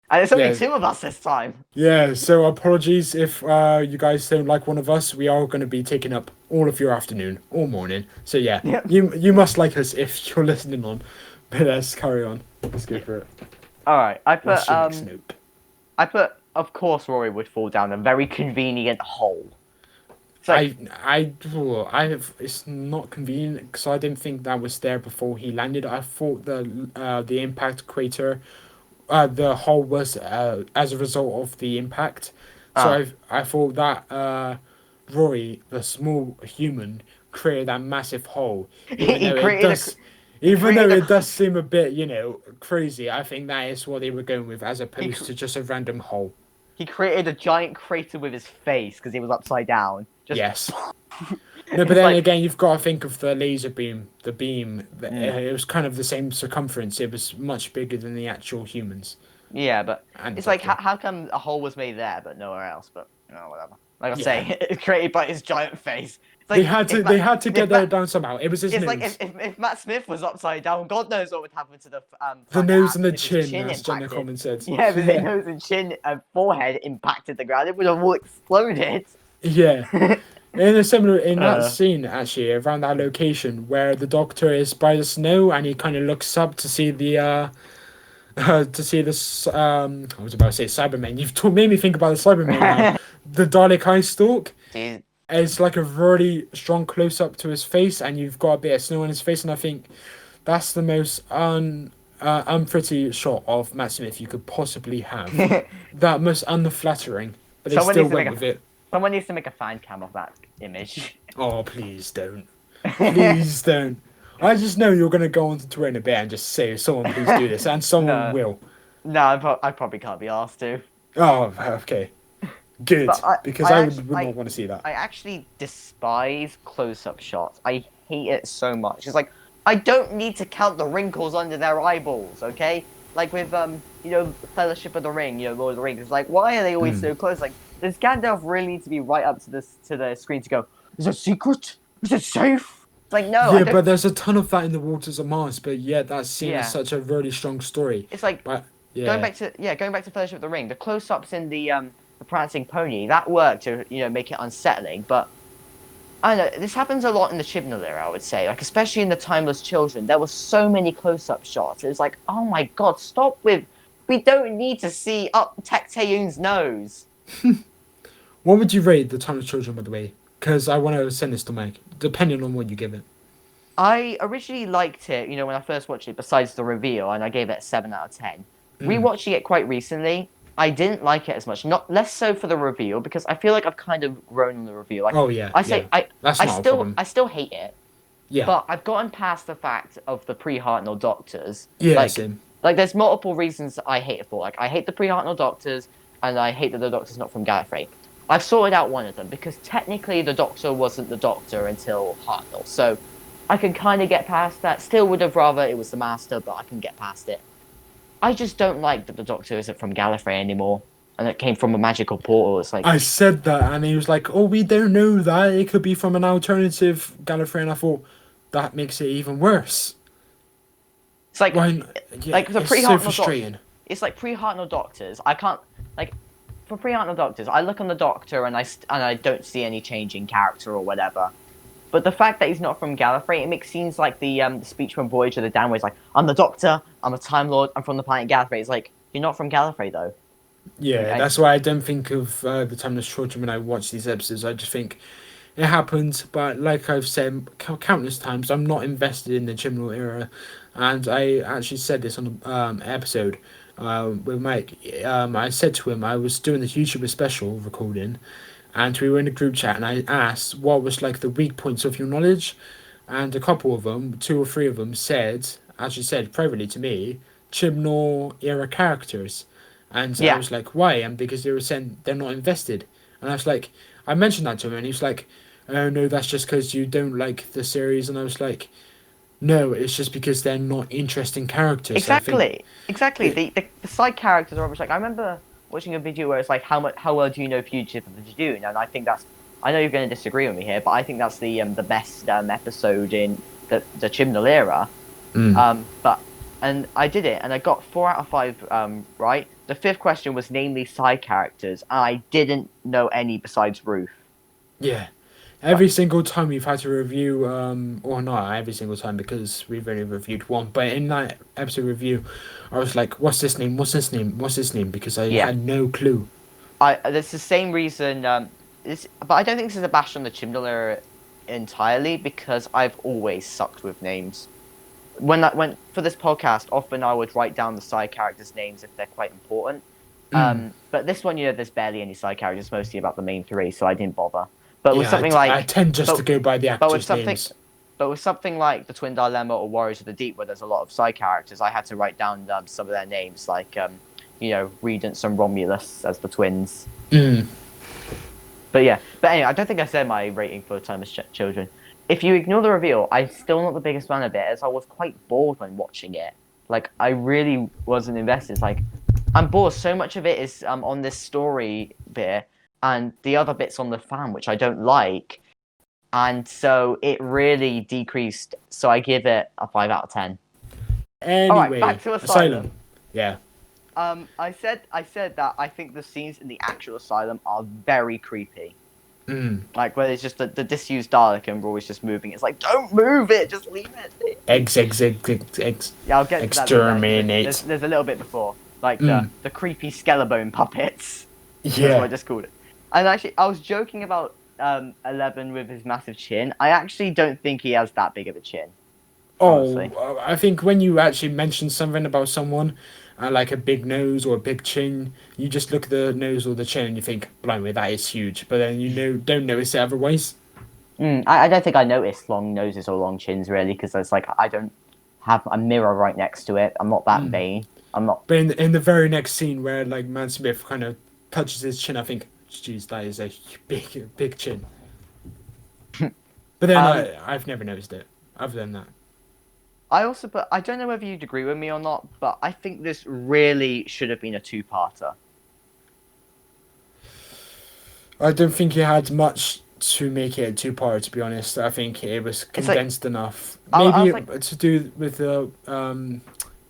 And it's only Yeah. two of us this time. Yeah. So apologies if you guys don't like one of us. We are going to be taking up all of your afternoon or morning. So yeah, Yep. you must like us if you're listening on. But let's carry on. Let's go for it. All right. What's your next note? I put. Of course, Rory would fall down a very convenient hole. It's like, It's not convenient because I didn't think that was there before he landed. I thought the impact crater, the hole was as a result of the impact. So I thought that Rory, the small human, created that massive hole. Even though it does seem a bit, crazy, I think that is what they were going with, as opposed to just a random hole. He created a giant crater with his face because he was upside down. Just, Yes. No, but then like- again, you've got to think of the laser beam. The beam, it was kind of the same circumference. It was much bigger than the actual humans. Yeah, but And it's like, Doctor. how come a hole was made there but nowhere else? But whatever. Like I Yeah. say, it's created by his giant face. It's like, They had to. if They had to if get Matt- there down somehow. It was his It's nose. like if Matt Smith was upside down, God knows what would happen to the The nose and the if his chin, as Jenna impacted. Coleman said. Yeah, but the nose and chin and forehead impacted the ground. It would have all exploded. Yeah. In that Uh. scene, actually, around that location where the Doctor is by the snow and he kind of looks up to see the I was about to say Cybermen. You've made me think about the Cybermen now. The Dalek eye stalk. Dude, It's like a really strong close up to his face, and you've got a bit of snow on his face, and I think that's the most unpretty shot of Matt Smith you could possibly have. That most unflattering, but they Someone still needs to went make with it. someone needs to make a fan cam of that image. Oh, please don't. Please don't. I just know you're going to go onto Twitter in a bit and just say, someone please do this, and someone No. will. No, I probably can't be asked to. Oh, okay. Good, But because I would not want to see that. I actually despise close-up shots. I hate it so much. It's like, I don't need to count the wrinkles under their eyeballs, okay? Like with Fellowship of the Ring, Lord of the Rings. It's like, why are they always so close? Like, does Gandalf really need to be right up to the screen to go, is it secret? Is it safe? It's like, no. I Yeah, don't... but there's a ton of that in the Waters of Mars, but yeah, that's seen Yeah. as such a really strong story. It's like, But yeah, going back to Fellowship of the Ring, the close-ups in the prancing pony, that worked to make it unsettling, but I don't know, this happens a lot in the Chibnall era, I would say, like especially in the Timeless Children. There were so many close-up shots. It was like, oh my god, stop with, we don't need to see up Tecteun's nose. what would you rate the Time of Children, by the way? Because I want to send this to Mike, depending on what you give it. I originally liked it, when I first watched it, besides the reveal, and I gave it a 7 out of 10. Rewatching it quite recently, I didn't like it as much. Not less so for the reveal, because I feel like I've kind of grown on the reveal. Like, Oh yeah, I say yeah. That's not a problem. I still hate it, Yeah, but I've gotten past the fact of the pre-Hartnell Doctors. yeah, like, same. like there's multiple reasons I hate it for. Like I hate the pre-Hartnell Doctors, and I hate that the Doctor's not from Gallifrey. I've sorted out one of them because technically the Doctor wasn't the Doctor until Hartnell, so I can kind of get past that. Still would have rather it was the Master, but I can get past it. I just don't like that the Doctor isn't from Gallifrey anymore, and it came from a magical portal. It's like, I said that, and he was like, "Oh, we don't know that. It could be from an alternative Gallifrey." And I thought that makes it even worse. it's like, Why? Yeah, like the it's so pre-Hartnell frustrating. It's like pre-Hartnell Doctors. I can't like. for 3 Doctors, I look on the Doctor and I don't see any change in character or whatever. But the fact that he's not from Gallifrey, it makes seems like the speech from Voyager the Down, where he's like, "I'm the Doctor, I'm a Time Lord, I'm from the planet Gallifrey." It's like, you're not from Gallifrey though. Yeah, that's why I don't think of the Timeless Children when I watch these episodes. I just think it happened, but like I've said countless times, I'm not invested in the Chibnall era, and I actually said this on the episode with Mike. I said to him I was doing this YouTuber special recording, and we were in a group chat, and I asked what was like the weak points of your knowledge, and a couple of them, two or three of them, actually said privately to me, Chibnall era characters. And I Yeah, was like, why? And because they were saying they're not invested. And I was like, I mentioned that to him, and he was like, oh no, that's just because you don't like the series. And I was like, no, it's just because they're not interesting characters. I think, exactly. The side characters are always like, I remember watching a video where it's like, how well do you know Fugitive of the Jejune? And I think that's, I know you're going to disagree with me here, but I think that's the best episode in the Chibnall era. But and I did it, and I got 4 out of 5 right. The fifth question was name these side characters, and I didn't know any besides Ruth. yeah. Every single time we've had to review, or not every single time because we've only reviewed one, but in that episode review, I was like, what's this name? What's this name? What's this name? Because I had no clue. That's the same reason. But I don't think this is a bash on the Chibnall era entirely, because I've always sucked with names. When for this podcast, often I would write down the side characters' names if they're quite important. But this one, there's barely any side characters, mostly about the main three, so I didn't bother. But with something like I tend just to go by the actors' names. But with something like the Twin Dilemma or Warriors of the Deep, where there's a lot of side characters, I had to write down some of their names, like Regents and Romulus as the twins. But anyway, I don't think I said my rating for Timeless Children. If you ignore the reveal, I'm still not the biggest fan of it, as I was quite bored when watching it. Like, I really wasn't invested. It's like, I'm bored. So much of it is on this story bit, and the other bits on the fan, which I don't like. And so it really decreased. So I give it a 5 out of 10. Anyway, all right, back to Asylum. Yeah. I said that I think the scenes in the actual Asylum are very creepy. Like, where it's just the disused Dalek and we're always just moving. It's like, don't move it, just leave it. Eggs. Yeah, I'll get exterminate. There's a little bit before, like the creepy skeleton puppets. Yeah, that's what I just called it. And actually, I was joking about 11 with his massive chin. I actually don't think he has that big of a chin. Honestly. I think when you actually mention something about someone, like a big nose or a big chin, you just look at the nose or the chin and you think, blimey, that is huge. But then don't notice it otherwise. I don't think I noticed long noses or long chins, really, because it's like, I don't have a mirror right next to it. I'm not that vain. I'm not. But in the very next scene where, like, Man Smith kind of touches his chin, I think, jeez, that is a big chin. But then I've never noticed it, other than that. But I don't know whether you'd agree with me or not, but I think this really should have been a two-parter. I don't think it had much to make it a two-parter, to be honest. I think it was condensed enough. Maybe to do with the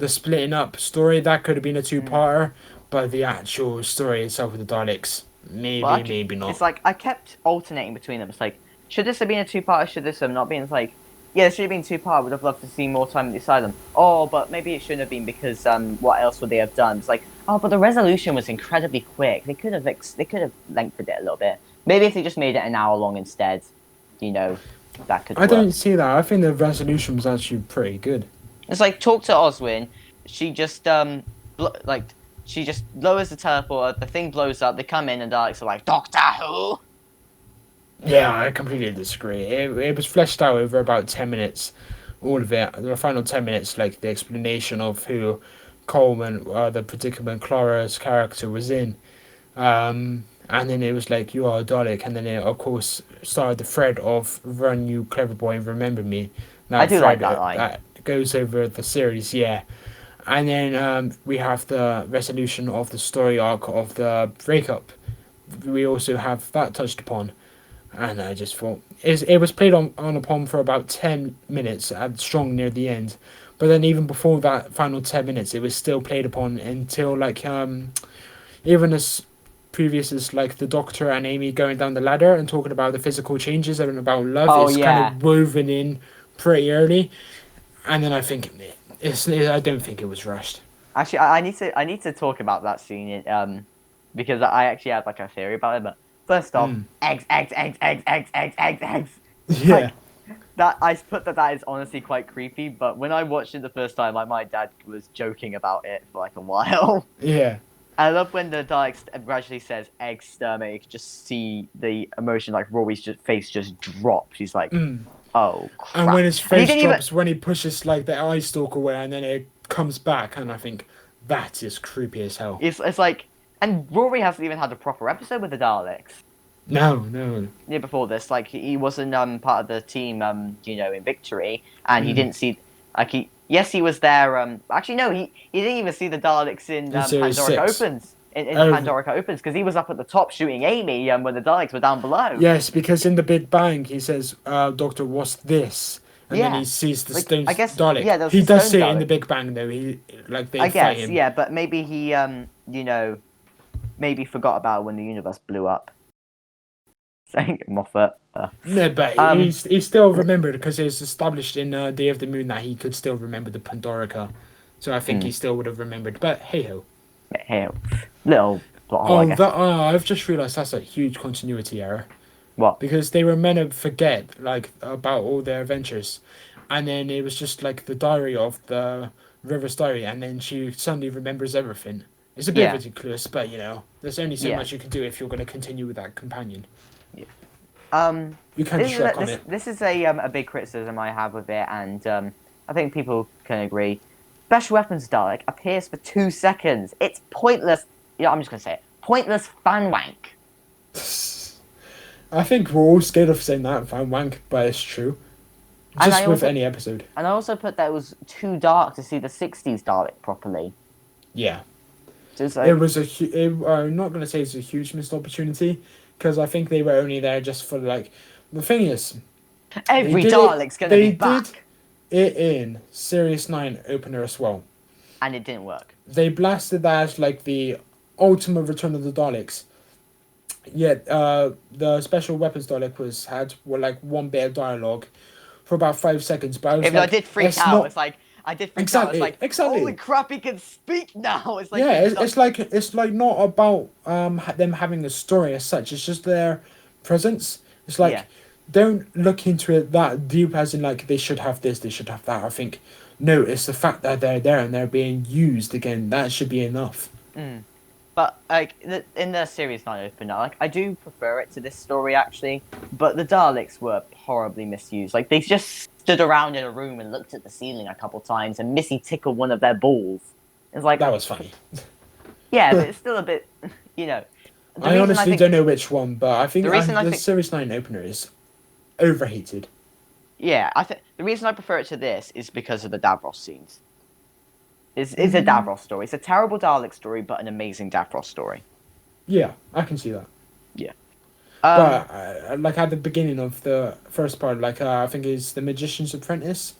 splitting up story, that could have been a two-parter, but the actual story itself with the Daleks, maybe not. It's like, I kept alternating between them. It's like, should this have been a two-parter, should this have not been? It's like, yeah, it should have been two-part. Would have loved to see more time at the Asylum. Oh, but maybe it shouldn't have been, because what else would they have done? It's like, oh, but the resolution was incredibly quick. They could have lengthened it a little bit. Maybe if they just made it an hour long instead, that could work. I don't see that. I think the resolution was actually pretty good. It's like, talk to Oswin. She just she just lowers the teleporter. The thing blows up. They come in and Daleks are like, Doctor Who. Yeah, I completely disagree. It was fleshed out over about 10 minutes, all of it. The final 10 minutes, like the explanation of who Coleman, the predicament Clara's character was in. And then it was like, you are a Dalek. And then it, of course, started the thread of Run, You Clever Boy, and Remember Me. I do like that line. That goes over the series, yeah. And then we have the resolution of the story arc of the breakup. We also have that touched upon. And I just thought it was played on upon for about 10 minutes at strong near the end, but then even before that final 10 minutes, it was still played upon until like even as previous is like the Doctor and Amy going down the ladder and talking about the physical changes and about love. Oh It's kind yeah. of woven in pretty early, and then I think I don't think it was rushed. Actually, I need to talk about that scene because I actually had like a theory about it. But first off, Mm. eggs. Yeah. Like that, I put that is honestly quite creepy. But when I watched it the first time, like my dad was joking about it for like a while. Yeah. I love when the Daleks gradually says exterminate. You can just see the emotion, like Rory's face just drops. He's like, Mm. "Oh And crap!" when his And he face didn't even. drops, when he pushes like the eye stalk away, and then it comes back, and I think that is creepy as hell. It's like, and Rory hasn't even had a proper episode with the Daleks. No, no. Yeah, before this, like he wasn't part of the team, in Victory, and he Mm. didn't see, like he was there. Actually, no, he didn't even see the Daleks in In series Pandorica 6. Opens. In Oh, Pandorica Opens, because he was up at the top shooting Amy, when the Daleks were down below. yes, because in the Big Bang he says, Doctor, what's this? And then Yeah, he sees the like stone I guess, Dalek. yeah, there was He the does stone see it in the Dalek. Big Bang though. They I fight guess, him. yeah, but maybe he, maybe forgot about when the universe blew up. Saying Moffat. No, but he still remembered because it was established in Day of the Moon that he could still remember the Pandorica. So I think he still would have remembered. But hey ho. Hey, little plot hole, I guess. I've just realised that's a huge continuity error. What? Because they were meant to forget like about all their adventures, and then it was just like the diary of the River's diary, and then she suddenly remembers everything. It's a bit Yeah. ridiculous, but there's only so Yeah. much you can do if you're going to continue with that companion. You can't This is, shrug on this, it. this is a big criticism I have with it, and I think people can agree. Special Weapons Dalek appears for 2 seconds. It's pointless. Yeah, I'm just gonna say it. Pointless fan wank. I think we're all scared of saying that Van Wank, but it's true. And Just I with also- any episode. And I also put that it was too dark to see the '60s Dalek properly. Yeah. Just like, It was I'm not going to say it's a huge missed opportunity, because I think they were only there just for like. The thing is, every did Dalek's gonna they be back, did it in Series 9 opener as well. and it didn't work. They blasted that as like the ultimate Return of the Daleks. Yet the Special Weapons Dalek had like one bit of dialogue for about 5 seconds, but I was Even though I like, did freak it's out. not- It's like I did freak out. Exactly, It's like, exactly. holy crap, he can speak now. It's like, yeah, he's it's like not about them having a story as such. It's just their presence. It's like Yeah. don't look into it that deep as in like they should have this, they should have that. I think no, it's the fact that they're there and they're being used again. That should be enough. But like in the Series 9 opener, like I do prefer it to this story actually. But the Daleks were horribly misused. Like they just stood around in a room and looked at the ceiling a couple times, and Missy tickled one of their balls. It's like, That was funny. yeah, but it's still a bit, you know. The I reason honestly think- don't know which one, but I think The reason I the think- Series 9 opener is overhated. Yeah, I think the reason I prefer it to this is because of the Davros scenes. It's a Davros story. It's a terrible Dalek story, but an amazing Davros story. Yeah, I can see that. Yeah. But like at the beginning of the first part, like I think it's The Magician's Apprentice.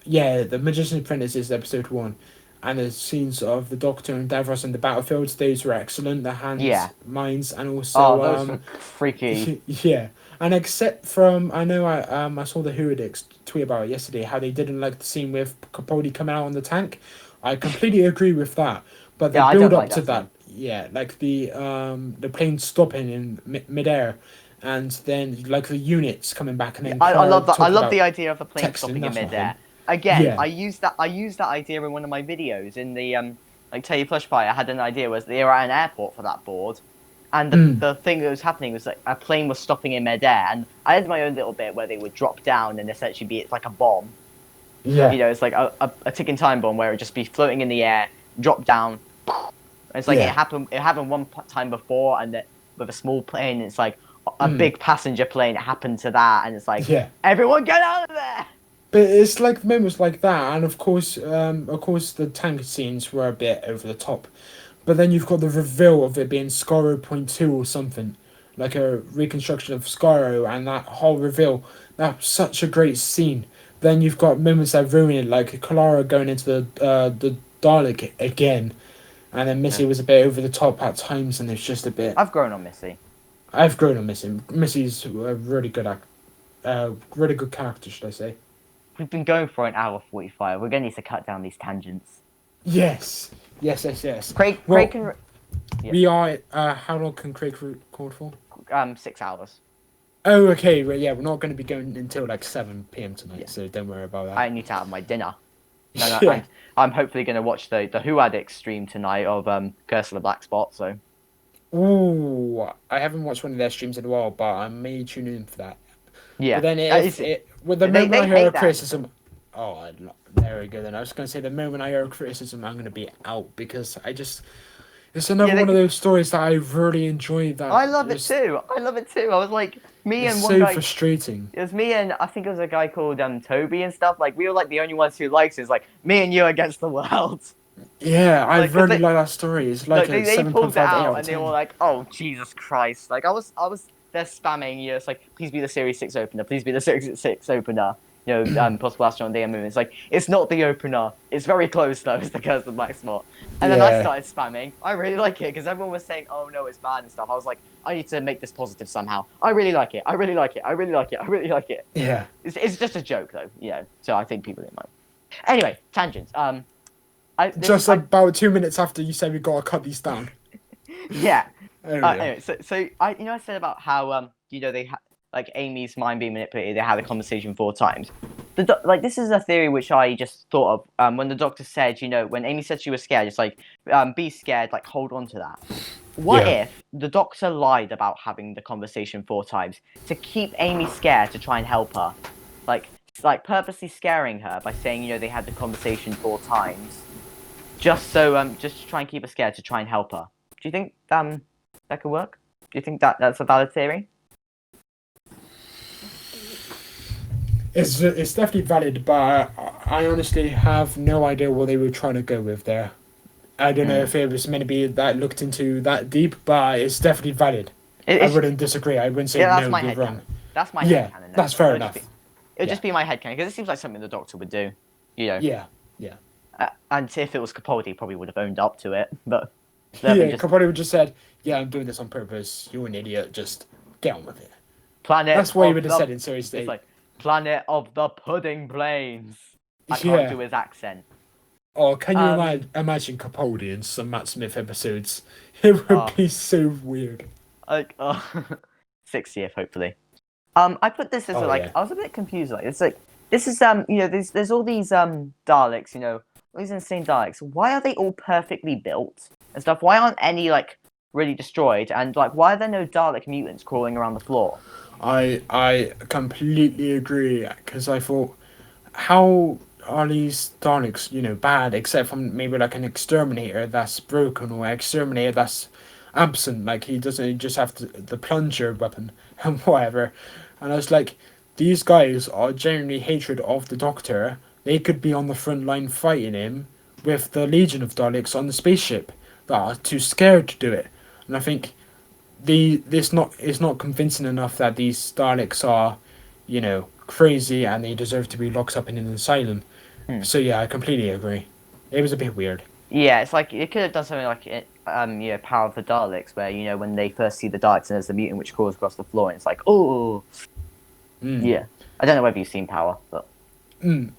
Yeah, The Magician's Apprentice is episode 1, and the scenes of the Doctor and Davros in the battlefields, those were excellent. The hands, Yeah. minds, and also Oh, those were freaky. yeah. And except from I know I saw the Heretics tweet about it yesterday how they didn't like the scene with Capaldi coming out on the tank. I completely agree with that. But the Yeah, I build don't up like to that that, yeah, like the plane stopping in midair, and then like the units coming back, and then I love that. I talking love about the idea of the plane texting, stopping in that's not midair. him. Again, Yeah. I used that idea in one of my videos in the like Tell You Plush Pie. I had an idea was they were at an airport for that board, and the thing that was happening was like a plane was stopping in midair, and I had my own little bit where they would drop down and essentially be it's like a bomb. Yeah. You know, it's like a ticking time bomb where it would just be floating in the air, drop down. And it's like Yeah. it happened one time before, and that with a small plane, it's like a big passenger plane. It happened to that, and it's like, Yeah. everyone get out of there! But it's like moments like that, and of course the tank scenes were a bit over the top, but then you've got the reveal of it being Scarrow Point 2 or something, like a reconstruction of Scarrow, and that whole reveal. That's such a great scene. Then you've got moments that ruin it, like Clara going into the Dalek again, and then Missy was a bit over the top at times, and it's just a bit. I've grown on Missy. I've grown on Missy. Missy's a really good really good character, should I say? We've been going for an hour 45. We're gonna need to cut down these tangents. Yes. Craig can. Yeah. We are. How long can Craig record for? 6 hours. Oh, okay. Well, yeah, we're not going to be going until like 7 p.m. tonight, so don't worry about that. I need to have my dinner. No, Yeah. I'm hopefully going to watch the Who Addict stream tonight of Curse of the Black Spot. So. Ooh, I haven't watched one of their streams in a while, but I may tune in for that. Yeah. But then with the moment I hear a criticism, there we go. Then I was going to say the moment I hear a criticism, I'm going to be out because it's another one of those stories that I really enjoy. That I love it too. I was like, it's so frustrating. It was me and I think it was a guy called Toby and stuff. Like we were like the only ones who liked it. It's like me and you against the world. Yeah, I really like that story. It's like they 7.5 pulled it out and 10. they were like, "Oh Jesus Christ!" Like I was, they're spamming. You know, it's like, please be the Series 6 opener. Please be the Series 6 opener. You know, possible astronaut day and moon. It's like it's not the opener. It's very close though. It's the Curse of the Black Spot. And then I started spamming. I really like it because everyone was saying, "Oh no, it's bad" and stuff. I was like, I need to make this positive somehow. I really like it. I really like it. I really like it. I really like it. Yeah. It's just a joke though, you know. So I think people didn't mind. Anyway, tangents. About 2 minutes after you said we gotta cut these down. Yeah. Anyway, so I said about how they like Amy's mind being manipulated. They had a conversation 4 times. This is a theory which I just thought of when the doctor said, when Amy said she was scared, it's like, be scared, like hold on to that. What if the doctor lied about having the conversation 4 times to keep Amy scared to try and help her, like purposely scaring her by saying they had the conversation 4 times, just to try and keep her scared to try and help her. Do you think that could work? Do you think that's a valid theory? It's definitely valid, but I honestly have no idea what they were trying to go with there. I don't know if it was meant to be that looked into that deep, but it's definitely valid. I wouldn't disagree. I wouldn't say no, you're wrong. That's my headcanon. That's fair enough. It would just be my headcanon, because it seems like something the doctor would do. Yeah. And if it was Capaldi, he probably would have owned up to it, but... Capaldi would just said, yeah, I'm doing this on purpose. You're an idiot. Just get on with it. That's what he would have said in Series 8. It's like, Planet of the Pudding Plains. I can't do his accent. Oh, can you imagine Capaldi in some Matt Smith episodes? It would be so weird. Like, 60th, hopefully. I put this as I was a bit confused. Like, it's like, this is there's all these Daleks, all these insane Daleks. Why are they all perfectly built and stuff? Why aren't any like really destroyed? And like, why are there no Dalek mutants crawling around the floor? I completely agree, because I thought, how are these Daleks, bad, except from maybe like an exterminator that's broken or an exterminator that's absent, like he doesn't just have the plunger weapon and whatever. And I was like, these guys are genuinely hatred of the Doctor. They could be on the front line fighting him with the Legion of Daleks on the spaceship that are too scared to do it. And I think it's not convincing enough that these Daleks are, crazy and they deserve to be locked up in an asylum. So yeah, I completely agree. It was a bit weird. Yeah, it's like it could have done something like Power of the Daleks, where when they first see the Daleks and there's the mutant which crawls across the floor, and it's like, oh, yeah. I don't know whether you've seen Power, but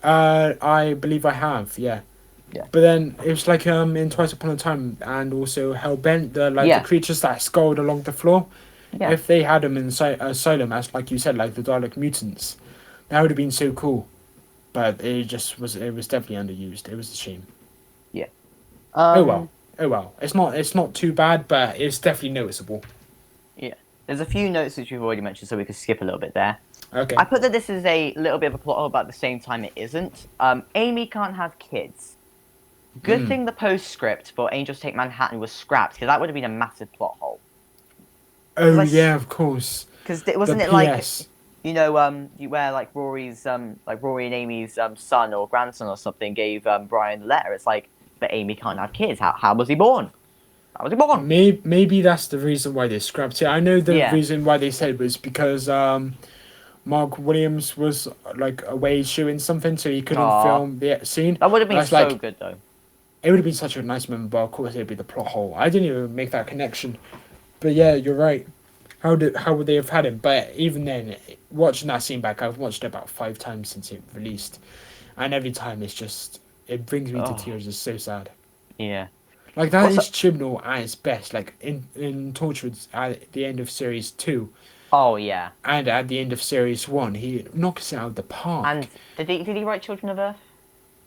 I believe I have, yeah. Yeah. But then it was like in Twice Upon a Time and also Hellbent, the creatures that scurried along the floor. Yeah. If they had them in Asylum, as like you said, like the Dalek mutants, that would have been so cool. But it was definitely underused. It was a shame. Yeah. Oh well. It's not too bad, but it's definitely noticeable. Yeah. There's a few notes which we've already mentioned, so we could skip a little bit there. Okay. I put that this is a little bit of a plot hole, but at the same time it isn't. Amy can't have kids. Good thing the postscript for Angels Take Manhattan was scrapped, because that would have been a massive plot hole. Oh yeah, of course. Because wasn't it like where like Rory's Rory and Amy's son or grandson or something gave Brian the letter. It's like, but Amy can't have kids. How was he born? How was he born? Maybe that's the reason why they scrapped it. I know the reason why they said was because Mark Williams was like away shooting something, so he couldn't film the scene. That would have been so good though. it would have been such a nice moment, but of course it would be the plot hole. I didn't even make that connection. But yeah, you're right. How would they have had him? But even then, watching that scene back, I've watched it about 5 times since it released, and every time it brings me to Oh, tears. It's so sad. yeah. Like that What's is Chibnall at its best. Like in Torchwood at the end of series 2 Oh yeah. and at the end of series 1, he knocks it out of the And park. did he write Children of Earth?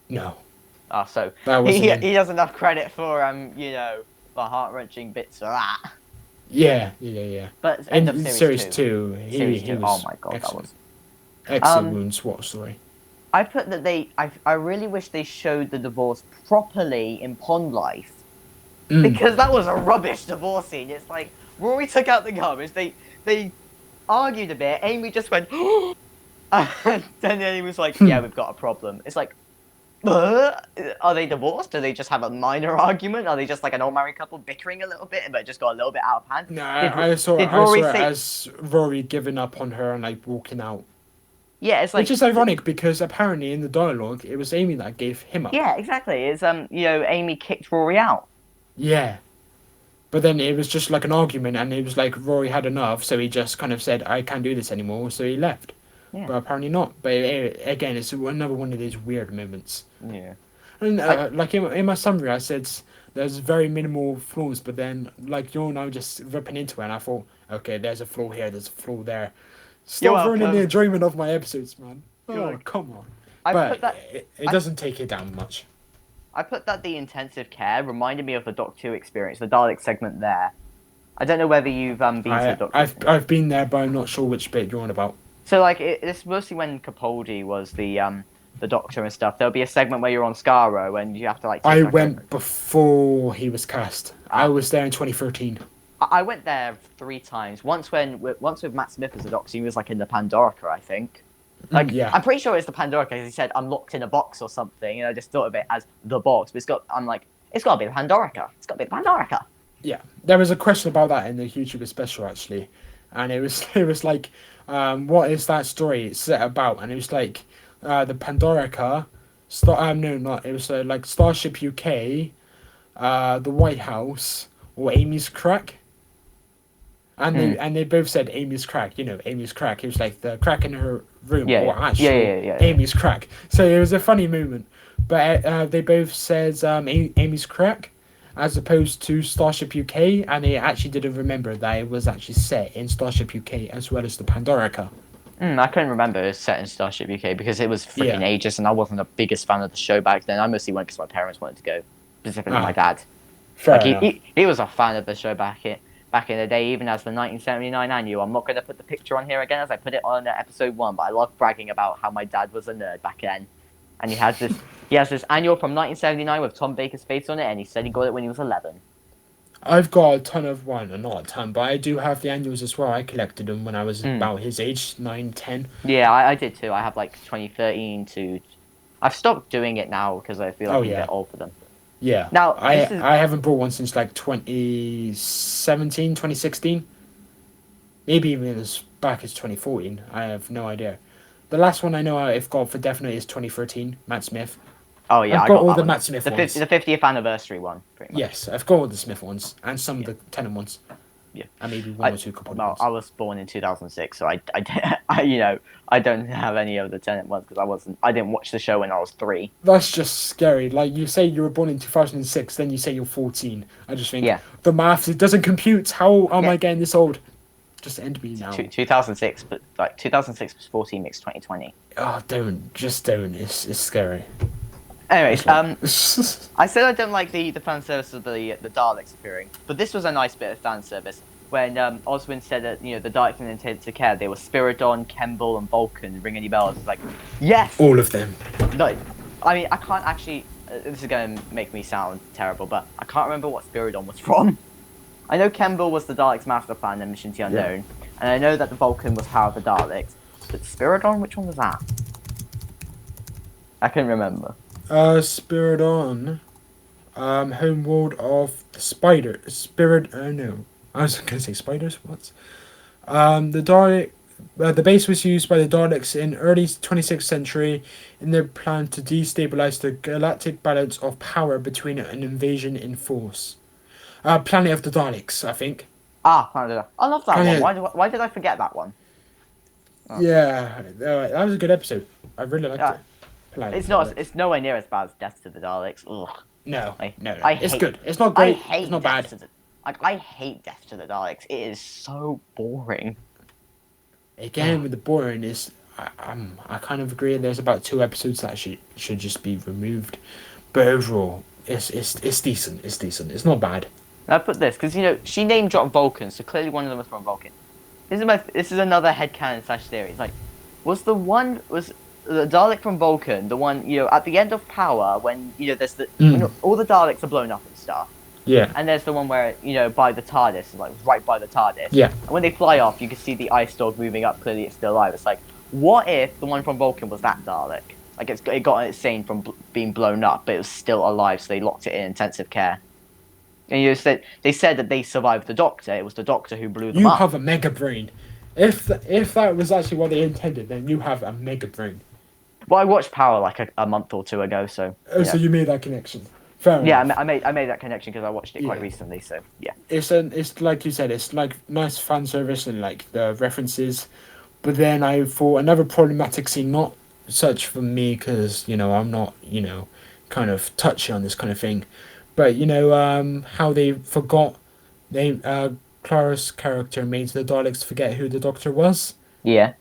No, Oh, so that he wasn't him. he does enough credit for the heart wrenching bits for that. Yeah. But end And of in series series two. 2, Series he two. Oh was my god, that excellent. was. Excellent wounds. What a story. I put that I really wish they showed the divorce properly in Pond Life Mm. because that was a rubbish divorce scene. It's like Rory took out the garbage. They argued a bit. Amy just went, and then Amy was like, "Yeah, we've got a problem." It's like, are they divorced? Do they just have a minor argument? Are they just like an old married couple bickering a little bit, but it just got a little bit out of hand? No, Did I Rory saw it say? as Rory giving up on her and like walking out. Yeah, it's Which like is ironic because apparently in the dialogue it was Amy that gave him up. yeah, exactly. It's Amy kicked Rory out. Yeah. But then it was just like an argument and it was like Rory had enough, so he just kind of said, I can't do this anymore, so he left. Yeah, But apparently not. But again, it's another one of those weird moments. yeah. And I like in my summary, I said there's very minimal flaws, but then like you're now just ripping into it, and I thought, okay, there's a flaw here, there's a flaw there. You're Stop ruining the welcome. enjoyment of my episodes, man. You're Oh, welcome. come on. I put But that. it I doesn't take it down much. I put that the intensive care reminded me of the Doc 2 experience, the Dalek segment there. I don't know whether you've been to the Doc 2 experience. I've been there, but I'm not sure which bit you're on about. So like it's mostly when Capaldi was the Doctor and stuff. There'll be a segment where you're on Skaro and you have to like. I Take, like, went before he was cast. I Ah. was there in 2013. I went there 3 times. Once with Matt Smith as the Doctor, he was like in the Pandorica, I think. Like Yeah. I'm pretty sure it's the Pandorica because he said I'm locked in a box or something, and I just thought of it as the box. But I'm like, it's got to be the Pandorica. It's got to be the Pandorica. Yeah, there was a question about that in the YouTuber special actually, and it was it was like, what is that story set about? And it was like, the Pandorica, no, not it was like Starship UK, the White House, or Amy's crack. And they both said Amy's crack. You know, Amy's crack. It was like the crack in her room, Yeah, or yeah. actually Yeah. Amy's crack. So it was a funny moment, but they both said Amy's crack, as opposed to Starship UK, and they actually didn't remember that it was actually set in Starship UK as well as the Pandorica. I couldn't remember it was set in Starship UK because it was freaking Yeah. ages, and I wasn't the biggest fan of the show back then. I mostly went because my parents wanted to go, specifically my dad. Fair Like enough. he was a fan of the show back in the day, even as the 1979 annual. I'm not going to put the picture on here again as I put it on episode 1, but I love bragging about how my dad was a nerd back then. And he has this annual from 1979 with Tom Baker's face on it, and he said he got it when he was 11. I've got a ton of not a ton, but I do have the annuals as well. I collected them when I was about his age, 9, 10. Yeah, I did too. I have like 2013 to. I've stopped doing it now because I feel like I'm a bit old for them. Yeah. Now, I haven't bought one since like 2017, 2016. Maybe even as back as 2014. I have no idea. The last one I know I've got for definite is 2013, Matt Smith. Oh yeah, I've I got got all that the one. Matt Smith the ones. the 50th anniversary one, pretty much. Yes, I've got all the Smith ones and some of the Tennant ones. Yeah. And maybe one or two couple Well, ones. I was born in 2006, so I don't have any of the Tennant ones because I didn't watch the show when I was 3. That's just scary. Like, you say you were born in 2006, then you say you're 14. I just think, Yeah. the maths, it doesn't compute. How am Yeah. I getting this old? Just end me now. 2006, but like 2006 plus 14 makes 2020. Oh, just don't. It's scary. Anyways, I said I don't like the fan service of the Daleks appearing, but this was a nice bit of fan service when Oswin said that the Daleks didn't intend to care. They were Spiridon, Kemble, and Vulcan. Ring any bells? It's like, yes. All of them. No, I mean I can't actually. This is going to make me sound terrible, but I can't remember what Spiridon was from. I know Kemble was the Daleks' master plan in Mission to the Unknown, and I know that the Vulcan was Power of the Daleks. But Spiridon, which one was that? I couldn't remember. Spiridon, Homeworld of the Spider. No. I was gonna say spiders, what? The Dalek, the base was used by the Daleks in early 26th century in their plan to destabilize the galactic balance of power between an invasion in force. Planet of the Daleks, I think. I love that one. Planet. Why did I forget that one? Oh. Yeah, that was a good episode. I really liked Yeah, it. Planet it's of the not. Daleks. It's nowhere near as bad as Death to the Daleks. Ugh. No, I, no, no. I It's hate. good. It's not I great. hate It's not Death bad. to the. I hate Death to the Daleks. It is so boring. Again, with the boring is, I kind of agree. There's about 2 episodes that should just be removed, but overall, it's decent. It's decent. It's not bad. And I put this because she name dropped Vulcan, so clearly one of them was from Vulcan. This is another headcanon / theory. It's like, was the Dalek from Vulcan the one at the end of Power when there's when all the Daleks are blown up and stuff. Yeah. And there's the one where, by the TARDIS, like right by the TARDIS. Yeah. And when they fly off, you can see the ice dog moving up. Clearly, it's still alive. It's like, what if the one from Vulcan was that Dalek? Like, it got insane from being blown up, but it was still alive, so they locked it in intensive care. And they said that they survived the Doctor. It was the Doctor who blew them You up. have a mega brain. If that was actually what they intended, then you have a mega brain. Well, I watched Power like a month or two ago, so. Oh, so you made that connection. Fair Yeah, enough. I made that connection because I watched it quite recently. So yeah. It's like you said. It's like nice fan service and like the references, but then I thought another problematic scene, not such for me because I'm not kind of touchy on this kind of thing, but how they forgot Clara's character made the Daleks forget who the Doctor was. Yeah.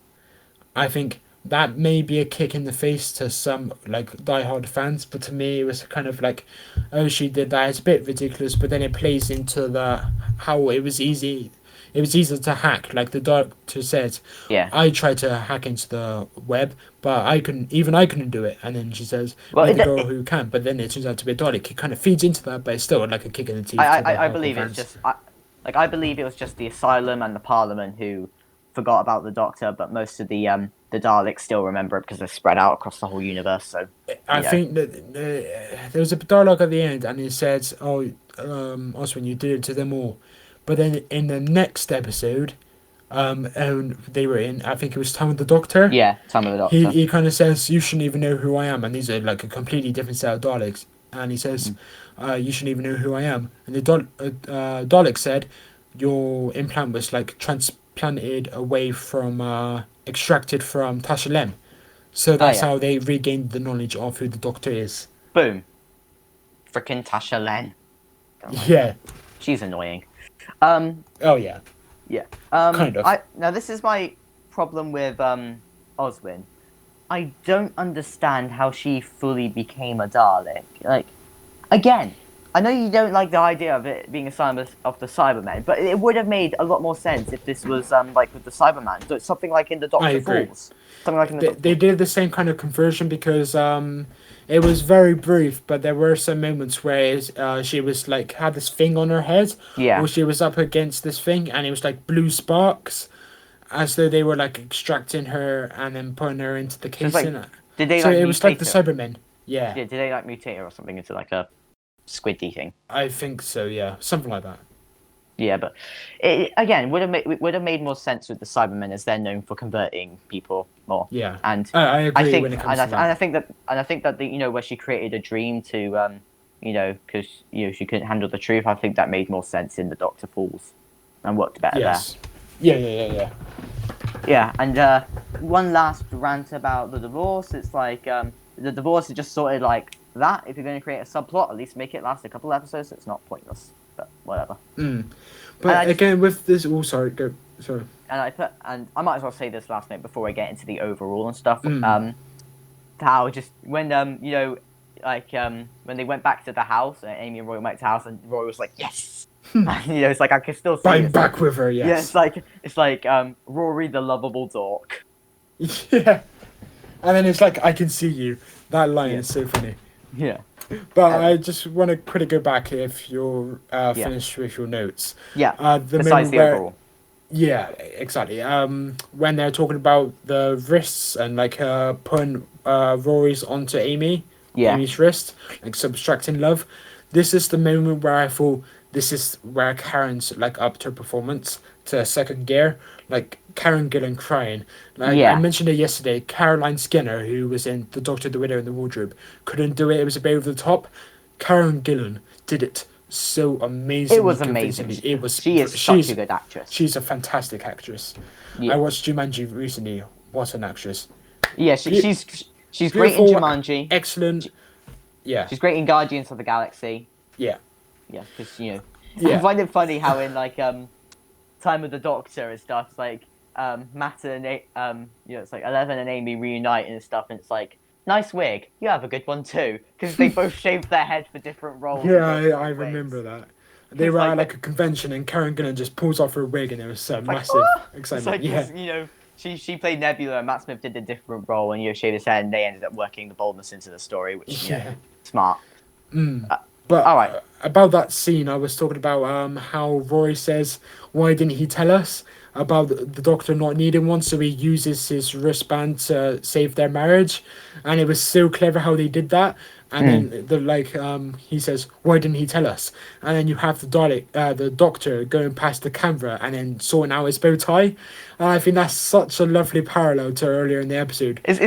I think that may be a kick in the face to some like diehard fans, but to me it was kind of like, oh, she did that. It's a bit ridiculous, but then it plays into the how it was easy. It was easy to hack, like the Doctor said. Yeah. I tried to hack into the web, but I couldn't do it. And then she says, Well, "Well, the girl who can." But then it turns out to be a Dalek. It kind of feeds into that, but it's still like a kick in the teeth. I believe it's just I believe it was just the Asylum and the Parliament who forgot about the Doctor, but most of the Daleks still remember it because they're spread out across the whole universe. So I think that there was a dialogue at the end, and it said, "Oh, Oswin, you did it to them all." But then in the next episode, and they were in, I think it was Time with the Doctor. yeah, Time of the Doctor. He kind of says, "You shouldn't even know who I am," and these are like a completely different set of Daleks. And he says, "You shouldn't even know who I am." And the Dalek said, "Your implant was like transplanted away from, extracted from Tasha Lem." So that's how they regained the knowledge of who the Doctor is. Boom. Frickin' Tasha Len. Yeah. She's annoying. Oh yeah. Yeah. Kind of. Now this is my problem with Oswin. I don't understand how she fully became a Dalek. Like, again, I know you don't like the idea of it being a sign of the Cybermen, but it would have made a lot more sense if this was like with the Cyberman, so something like in the Doctor Falls. Something like in the they did the same kind of conversion because it was very brief, but there were some moments where she was like had this thing on her head, Yeah. or she was up against this thing, and it was like blue sparks, as though they were like extracting her and then putting her into the it's like- casing. Did they So like it was like the mutate her? Cybermen. Yeah, Did they like mutate her or something into like a squiddy thing? I think so. Yeah, something like that. Yeah, but it again would have made more sense with the Cybermen as they're known for converting people more. Yeah, And I agree I think, when it comes and to I that. think that the where she created a dream to because she couldn't handle the truth. I think that made more sense in the Doctor Falls, and worked better Yes. Yeah. Yeah, and one last rant about the divorce. It's like the divorce is just sorted like that. If you're going to create a subplot, at least make it last a couple episodes. So it's not pointless, but whatever. But again, with this, sorry. And I might as well say this last note before I get into the overall and stuff. How just when when they went back to the house, Amy and Roy went to the house, and Roy was like, "Yes," it's like I can still see. I'm back with her. Yes. Yeah, it's like Rory the lovable dork. Yeah. And then it's like I can see you. That line is so funny. Yeah. But I just want to quickly go back if you're finished with your notes. Yeah. The Besides moment the where, overall. Yeah, exactly. When they're talking about the wrists and like putting Rory's onto Amy's wrist, like subtracting love. This is the moment where I thought this is where Karen's like upped her performance. to second gear, like Karen Gillan crying. Like I Yeah, mentioned it yesterday, Caroline Skinner, who was in The Doctor, the Widow, and the Wardrobe, couldn't do it. It was a bit over the top. Karen Gillan did it so it amazingly was amazing. convincingly. It was She is such a good actress. she's a fantastic actress. I Yeah, watched Jumanji recently. What an actress! yeah. Be- She's great in Beautiful, Jumanji. excellent. Yeah, She's great in Guardians of the Galaxy. yeah, Yeah, because I yeah, find it funny how in like Time of the Doctor and stuff, it's like Matt and it's like 11 and Amy reunite and stuff, and it's like nice wig. You have a good one too, because they both shaved their head for different roles. yeah. And I different remember wigs. that. They It's were like at like a convention, and Karen Gillan just pulls off her wig, and there was it's like massive it's excitement. like Yeah, 'cause, she played Nebula, and Matt Smith did a different role, and shaved his head, and they ended up working the baldness into the story, which yeah. smart. But All right. about that scene, I was talking about how Roy says, "Why didn't he tell us about the Doctor not needing one?" So he uses his wristband to save their marriage, and it was so clever how they did that. And then he says, "Why didn't he tell us?" And then you have the Doctor going past the camera and then sorting out his bow tie. And I think that's such a lovely parallel to earlier in the episode. It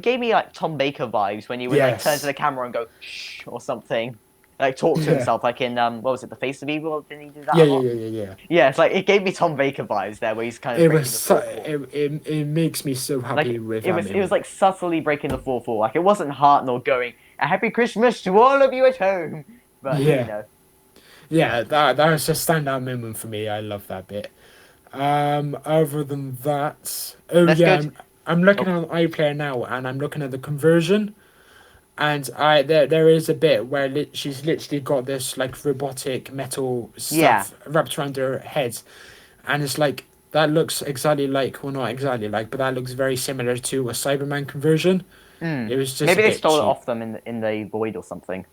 gave me like Tom Baker vibes when he would like turn Yes. to the camera and go shh or something, like talk to Yeah. himself, like in what was it, The Face of Evil? Didn't he do that? Yeah, a yeah, lot? yeah, yeah, yeah. Yeah, it's like it gave me Tom Baker vibes there, where he's kind of It breaking was the so, fourth wall. it makes me so Like happy with it was like subtly breaking the fourth wall. Like it wasn't Hartnell going a Happy Christmas to all of you at home, but yeah. Yeah, that was a standout moment for me. I love that bit. Other than that, oh let's yeah, go. I'm looking Oh, on iPlayer now, and I'm looking at the conversion, and there is a bit where she's literally got this like robotic metal yeah, stuff wrapped around her head, and it's like that looks exactly like, well, not exactly like, but that looks very similar to a Cyberman conversion. It was just a maybe they bit stole it cheap, off them in the void or something.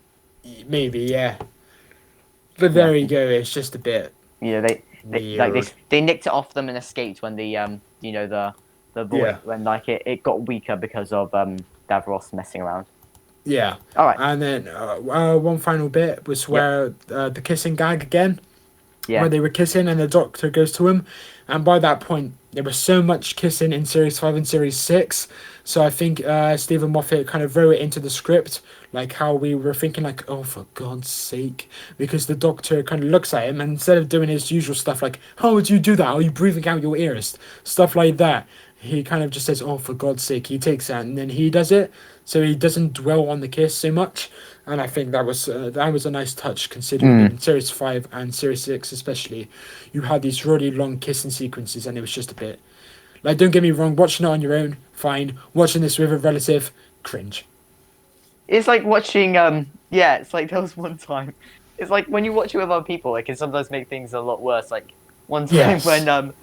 maybe, yeah. But Yeah, there you go. It's just a bit weird. they nicked it off them and escaped when the void Yeah. when like it got weaker because of Davros messing around. Yeah, All right. and then one final bit was where the kissing gag again, Yeah. where they were kissing and the Doctor goes to him, and by that point there was so much kissing in Series 5 and Series 6, so I think Stephen Moffat kind of wrote it into the script, like how we were thinking like, oh, for God's sake, because the Doctor kind of looks at him, and instead of doing his usual stuff like, how would you do that? Are you breathing out your ears? Stuff like that. He kind of just says, oh, for God's sake. He takes that and then he does it. So he doesn't dwell on the kiss so much. And I think that was a nice touch, considering in Series 5 and Series 6 especially, you had these really long kissing sequences, and it was just a bit... Like, don't get me wrong, watching it on your own, fine. Watching this with a relative, cringe. It's like watching it's like there was one time. It's like when you watch it with other people, it can sometimes make things a lot worse. Like one time Yes. when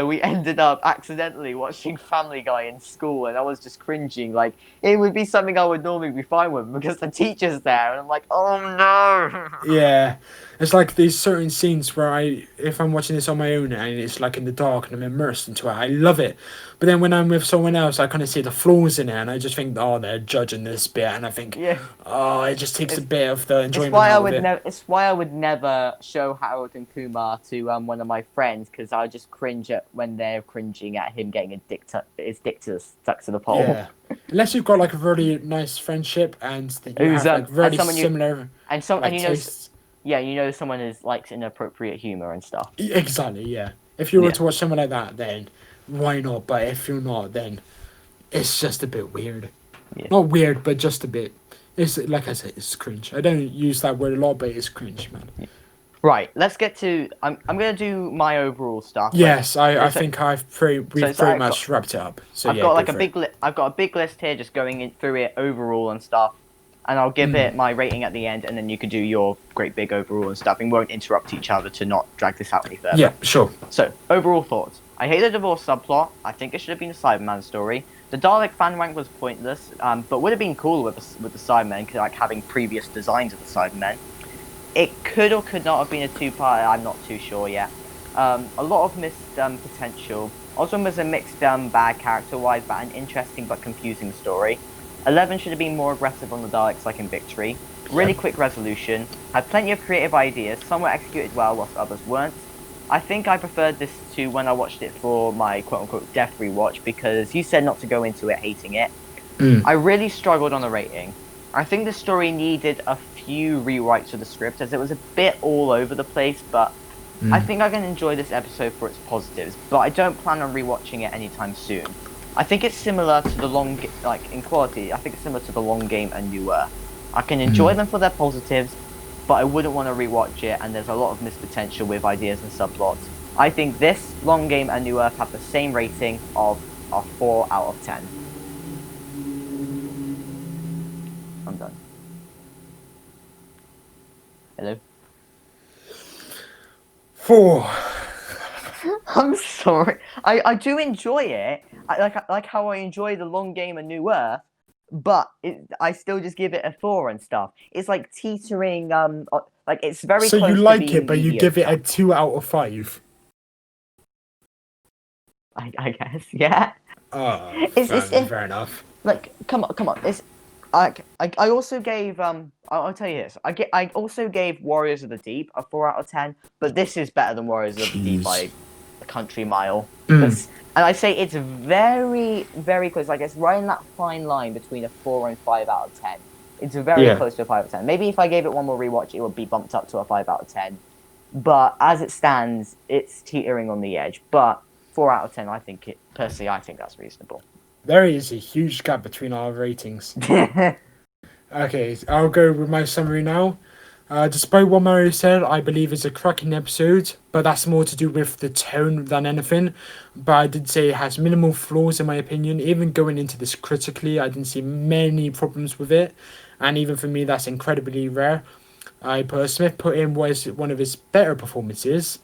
we ended up accidentally watching Family Guy in school, and I was just cringing. Like it would be something I would normally be fine with because the teacher's there, and I'm like, oh no. Yeah, it's like these certain scenes where if I'm watching this on my own and it's like in the dark and I'm immersed into it, I love it. But then when I'm with someone else, I kind of see the flaws in it, and I just think, oh, they're judging this bit, and I think, Yeah. oh, it just takes a bit of the enjoyment It's why I out of would it. never. It's why I would never show Harold and Kumar to one of my friends because I just cringe at when they're cringing at him getting his dick stuck to the pole. Yeah, unless you've got like a really nice friendship and that you Who's, have like really someone similar and like tastes. someone is likes inappropriate humor and stuff. Exactly, yeah. If you were Yeah. to watch someone like that, then why not? But if you're not, then it's just a bit weird. Yeah. Not weird, but just a bit. It's like I said, it's cringe. I don't use that word a lot, but it's cringe, man. Right. Let's get to. I'm gonna do my overall stuff. Yes, I so- think we've pretty I've much wrapped it up. So I've yeah, got go like a for big I've got a big list here, just going through it overall and stuff, and I'll give it my rating at the end, and then you can do your great big overall and stuff, and we won't interrupt each other to not drag this out any further. Yeah, sure. So, overall thoughts. I hate the divorce subplot. I think it should have been a Cyberman story. The Dalek fan rank was pointless, but would have been cool with the Cybermen, like having previous designs of the Cybermen. It could or could not have been a two-part. I'm not too sure yet. A lot of missed potential. Oswald was a mixed bag character-wise, but an interesting but confusing story. 11 should have been more aggressive on the Daleks, like in Victory. Really quick resolution. Had plenty of creative ideas. Some were executed well, whilst others weren't. I think I preferred this to when I watched it for my quote-unquote death rewatch because you said not to go into it hating it. I really struggled on the rating. I think the story needed a few rewrites of the script as it was a bit all over the place, but I think I can enjoy this episode for its positives, but I don't plan on rewatching it anytime soon. I think it's similar to the in quality, I think it's similar to the Long Game and New Earth. I can enjoy them for their positives, but I wouldn't want to rewatch it, and there's a lot of missed potential with ideas and subplots. I think this, Long Game, and New Earth have the same rating of a 4 out of 10. I'm done. Hello? 4. I'm sorry. I do enjoy it. I like how I enjoy the Long Game and New Earth, but I still just give it a 4 and stuff. It's like teetering. Like it's very. So close you to like being it, but you give it a mediocre. 2 out of 5. I guess, yeah. Oh, It's fair enough. like come on. It's I also gave I'll tell you this. I also gave Warriors of the Deep a 4 out of 10, but this is better than Warriors of the Deep by a country mile. And I say it's very, very close. Like it's right in that fine line between a 4 and 5 out of 10. It's very close to a 5 out of 10. Maybe if I gave it one more rewatch, it would be bumped up to a 5 out of 10. But as it stands, it's teetering on the edge. But 4 out of 10, I think that's reasonable. There is a huge gap between our ratings. Okay, I'll go with my summary now. Despite what Mario said, I believe it's a cracking episode, but that's more to do with the tone than anything. But I did say it has minimal flaws in my opinion. Even going into this critically, I didn't see many problems with it. And even for me, that's incredibly rare. Smith put in what is one of his better performances,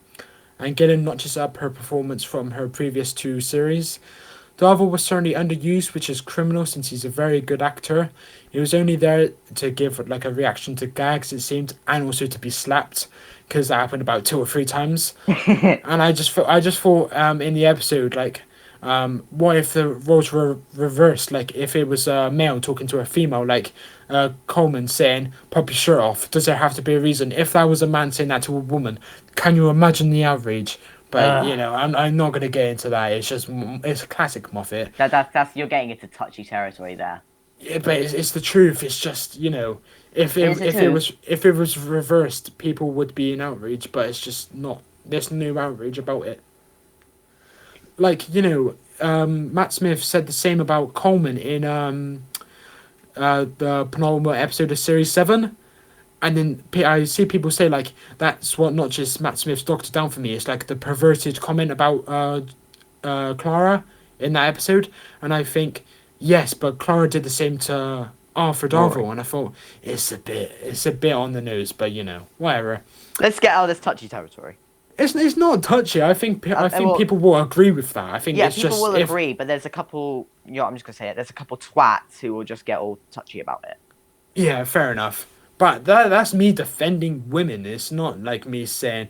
and Gillen notches up her performance from her previous 2 series. Darvel was certainly underused, which is criminal since he's a very good actor. He was only there to give like a reaction to gags, it seemed, and also to be slapped, because that happened about 2 or 3 times. And I just thought in the episode, like, what if the roles were reversed? Like, if it was a male talking to a female, like Coleman saying, "Pop your shirt off." Does there have to be a reason? If that was a man saying that to a woman, can you imagine the outrage? But I'm not gonna get into that. It's a classic Moffat. That's you're getting into touchy territory there. Yeah, but it's the truth. It's just if it was reversed, people would be in outrage. But it's just not. There's no outrage about it. Like Matt Smith said the same about Coleman in the penultimate episode of Series 7. And then I see people say, like, that's what notches Matt Smith's Doctor down for me. It's like the perverted comment about Clara in that episode. And I think, yes, but Clara did the same to Arthur Darvill. And I thought, it's a bit on the nose, but, whatever. Let's get out of this touchy territory. It's not touchy. I think people will agree with that. I think people will agree, but there's a couple, I'm just going to say it, there's a couple twats who will just get all touchy about it. Yeah, fair enough. But that's me defending women. It's not like me saying,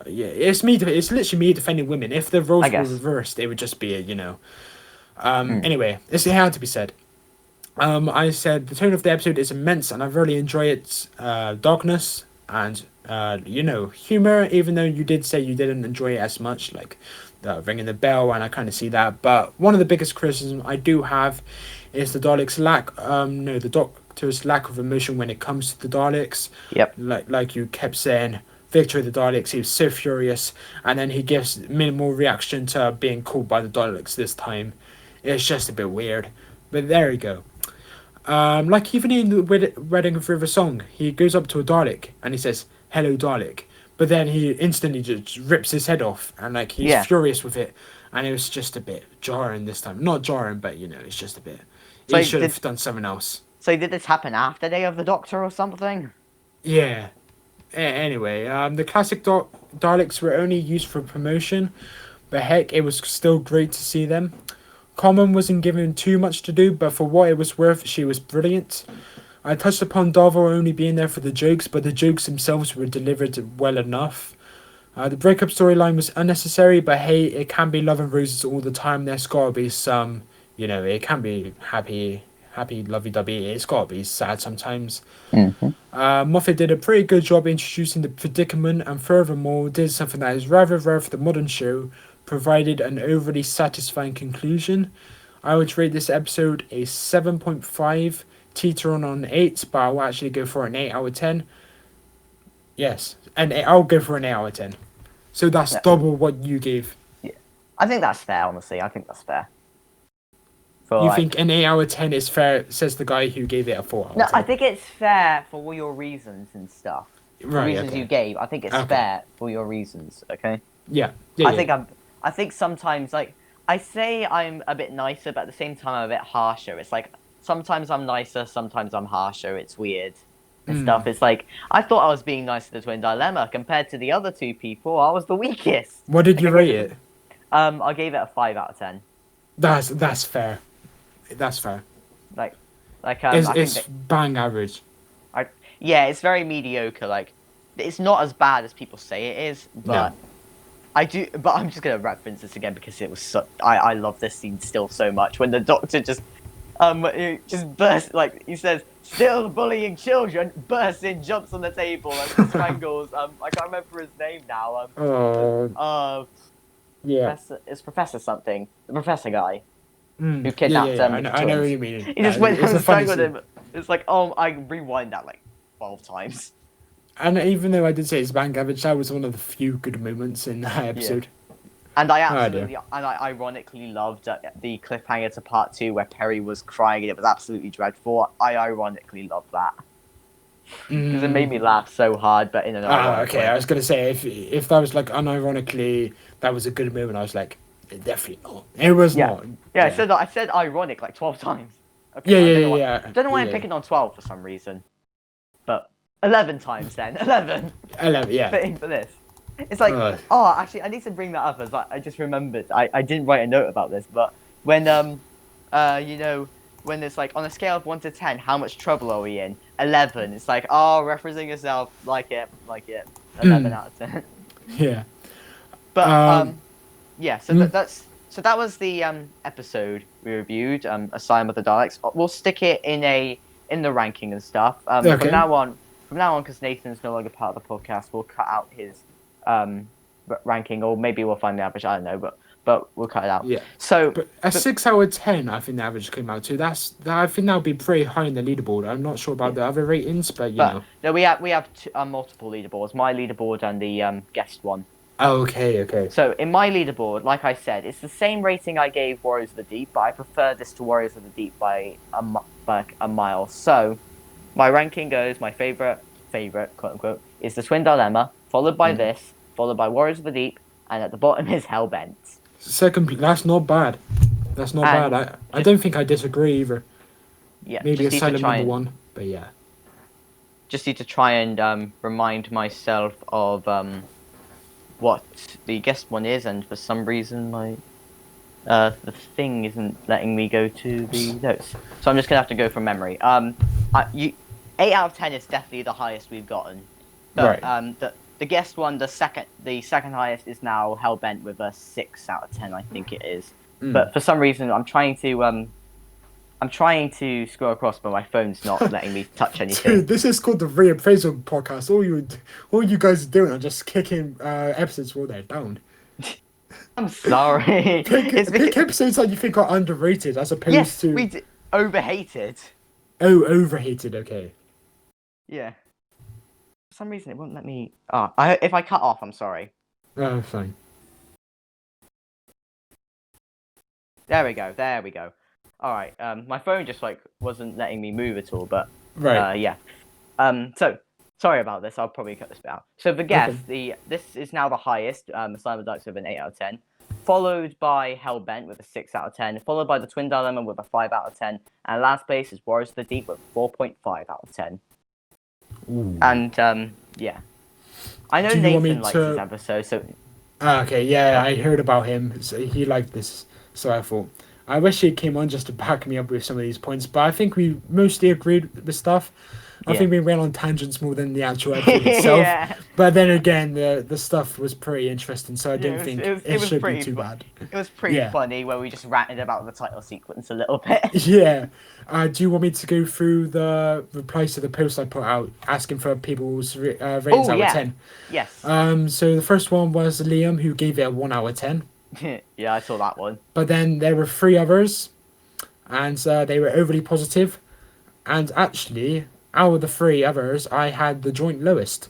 it's literally me defending women. If the roles were reversed, it would just be Anyway, it had to be said. I said the tone of the episode is immense, and I really enjoy its darkness and humor. Even though you did say you didn't enjoy it as much, like the ringing the bell, and I kind of see that. But one of the biggest criticisms I do have is the Daleks' the Doctor's lack of emotion when it comes to the Daleks. Yep. Like you kept saying, victory of the Daleks, he was so furious, and then he gives minimal reaction to being called by the Daleks this time. It's just a bit weird. But there you go. Like even in the Wedding of River song, he goes up to a Dalek and he says, "Hello, Dalek." But then he instantly just rips his head off, and like he's furious with it. And it was just a bit jarring this time. Not jarring, but it's just a bit. He should have done something else. So did this happen after Day of the Doctor or something? Yeah. Anyway, the classic Daleks were only used for promotion, but heck, it was still great to see them. Common wasn't given too much to do, but for what it was worth, she was brilliant. I touched upon Darvel only being there for the jokes, but the jokes themselves were delivered well enough. The breakup storyline was unnecessary, but hey, it can be love and roses all the time. There's gotta be some, it can be happy lovey-dovey. It's gotta be sad sometimes. Mm-hmm. Moffat did a pretty good job introducing the predicament, and furthermore did something that is rather rare for the modern show, provided an overly satisfying conclusion. I would rate this episode a 7.5, teetering on 8, but I'll actually go for an 8 out of 10. Yes, and I'll go for an 8 out of 10. So that's double what you gave. Yeah, I think that's fair. Honestly, I think that's fair. You think an 8 out of 10 is fair, says the guy who gave it a 4 out of 10. No, I think it's fair for all your reasons and stuff. Right, the reasons you gave. I think it's fair for your reasons, okay? Yeah. I think sometimes, like, I say I'm a bit nicer, but at the same time I'm a bit harsher. It's like, sometimes I'm nicer, sometimes I'm harsher. It's weird and stuff. It's like, I thought I was being nice to the Twin Dilemma. Compared to the other two people, I was the weakest. What did you rate it? I gave it a 5 out of 10. That's fair. That's fair. It's bang average. Yeah, it's very mediocre. Like, it's not as bad as people say it is, but But I'm just gonna reference this again because it was so. I love this scene still so much when the Doctor just bursts, like he says, still bullying children, bursts in, jumps on the table and strangles. I can't remember his name now. It's Professor something, the Professor guy. Who kidnapped I know what you mean. He just went and strangled him. It's like, I rewind that like 12 times. And even though I did say it's bang average, that was one of the few good moments in that episode. Yeah. And I ironically loved the cliffhanger to part 2 where Perry was crying and it was absolutely dreadful. I ironically loved that. Because it made me laugh so hard, but in an ironic way. I was going to say, if that was like unironically, that was a good moment, I was like, definitely not. It was not. Yeah, I said ironic like 12 times. Okay, I don't know why I'm picking on 12 for some reason. But 11 times then. 11. 11, yeah. Fitting for this. It's like, actually, I need to bring that up as I just remembered. I didn't write a note about this, but when, when it's like, on a scale of 1 to 10, how much trouble are we in? 11. It's like, referencing yourself, like it. 11 out of 10. Yeah. But, so that was the episode we reviewed, Asylum of the Daleks. We'll stick it in the ranking and stuff. Okay. From now on, because Nathan's no longer part of the podcast, we'll cut out his ranking, or maybe we'll find the average. I don't know, but we'll cut it out. Yeah. So, but a 6 out of 10, I think the average came out to. I think that would be pretty high in the leaderboard. I'm not sure about the other ratings, but you know. No, we have multiple leaderboards. My leaderboard and the guest one. Oh, okay. So in my leaderboard, like I said, it's the same rating I gave Warriors of the Deep, but I prefer this to Warriors of the Deep by a mile. So my ranking goes, my favorite, quote unquote, is the Twin Dilemma, followed by this, followed by Warriors of the Deep, and at the bottom is Hellbent. Second, that's not bad. That's not bad. I don't think I disagree either. Yeah, maybe Asylum number 1, but yeah. Just need to try and remind myself of what the guest one is, and for some reason my the thing isn't letting me go to the notes, so I'm just gonna have to go from memory. 8 out of 10 is definitely the highest we've gotten, but the guest one, the second highest is now Hellbent with a 6 out of 10, I think it is. But for some reason I'm trying to scroll across, but my phone's not letting me touch anything. Dude, this is called the Reappraisal podcast. All you guys are doing are just kicking episodes while they're down. I'm sorry. Pick episodes that you think are underrated as opposed to... overhated. Oh, overhated, okay. Yeah. For some reason it won't let me... if I cut off, I'm sorry. Oh, fine. There we go. Alright, my phone just wasn't letting me move at all, but so sorry about this, I'll probably cut this bit out. So the guest, this is now the highest, Asylum of the Daleks with an 8 out of 10, followed by Hellbent with a 6 out of 10, followed by the Twin Dilemma with a 5 out of 10, and last place is Warriors of the Deep with 4.5 out of 10. Ooh. And I know Nathan likes this episode, so... Okay, yeah, I heard about him, so he liked this, so I thought... I wish he came on just to back me up with some of these points, but I think we mostly agreed with stuff. I Yeah. think we went on tangents more than the actual episode itself. Yeah. But then again, the stuff was pretty interesting, so I Yeah, don't think it it was should be pretty too bad. it was pretty Yeah. funny when we just ranted about the title sequence a little bit. Yeah. Do you want me to go through the replies to the post I put out asking for people's ratings Oh, out of yeah. 10? Yes. So the first one was Liam, who gave it a 1 out of 10. Yeah, I saw that one. But then there were 3 others, and they were overly positive. And actually, out of the 3 others, I had the joint lowest.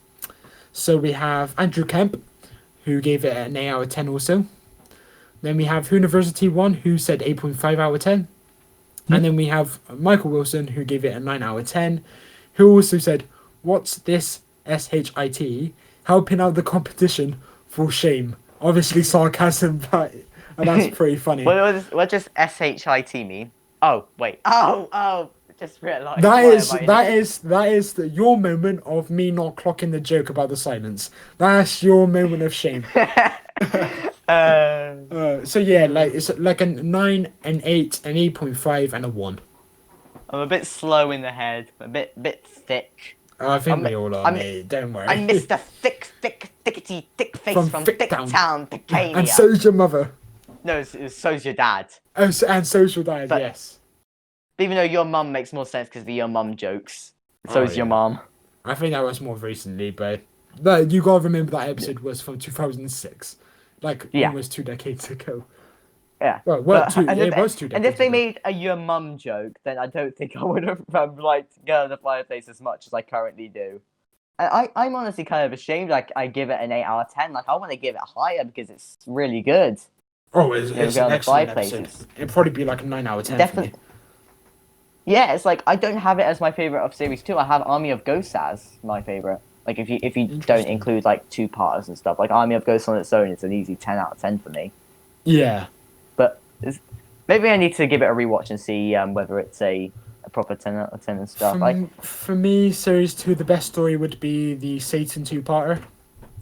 So we have Andrew Kemp, who gave it an 8 out of 10 also. Then we have University One, who said 8.5 out of 10. And then we have Michael Wilson, who gave it a 9 out of 10, who also said, "What's this SHIT? Helping out the competition for shame." Obviously sarcasm, but and that's pretty funny. What does SHIT mean? Oh, wait. Oh, just realised. That is your moment of me not clocking the joke about the silence. That's your moment of shame. So yeah, like it's like a 9, an 8, an 8.5, and a 1. I'm a bit slow in the head, a bit thick. I think we all are, mate. Don't worry. I'm Mr. Thickety Thick Face from Thick Town, Thickania. And so's your mother. No, so's your dad. Oh, and so's your dad, But- yes. Even though your mum makes more sense because of your mum jokes. So's your mum. I think that was more recently, but no, you gotta remember that episode was from 2006. Like, Yeah. almost 2 decades ago. Yeah. Well, It was 2 decades And if they ago. made a your mum joke, then I don't think I would have liked Girl in the Fireplace as much as I currently do. And I'm honestly kind of ashamed. Like, I give it an 8 out of 10. Like, I want to give it higher because it's really good. Oh, it's Girl an in the excellent Fireplace episode. is- It'd probably be like a 9 out of 10 Definitely. for me. Yeah, it's like I don't have it as my favorite of series 2. I have Army of Ghosts as my favorite. Like if you don't Interesting. include like 2-parters and stuff, like Army of Ghosts on its own, it's an easy 10 out of 10 for me. Yeah. But maybe I need to give it a rewatch and see whether it's a proper 10 out of 10 and stuff. For me, series 2, the best story would be the Satan 2-parter.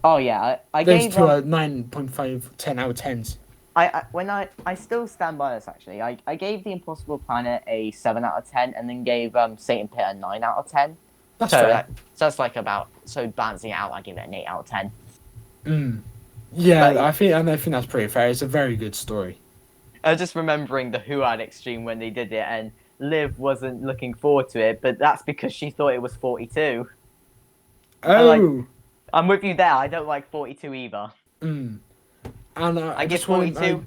Oh yeah, I Those gave 2 are 9.5, 10 out of 10s. I still stand by this actually. I gave The Impossible Planet a 7 out of 10 and then gave Satan Pit a 9 out of 10. That's so fair. So that's like so balancing it out, I give it an 8 out of 10. Yeah, But- I think that's pretty fair. It's a very good story. I was just remembering the Who Addict stream when they did it, and Liv wasn't looking forward to it, but that's because she thought it was 42. Oh. I'm with you there. I don't like 42 either. And I give 42.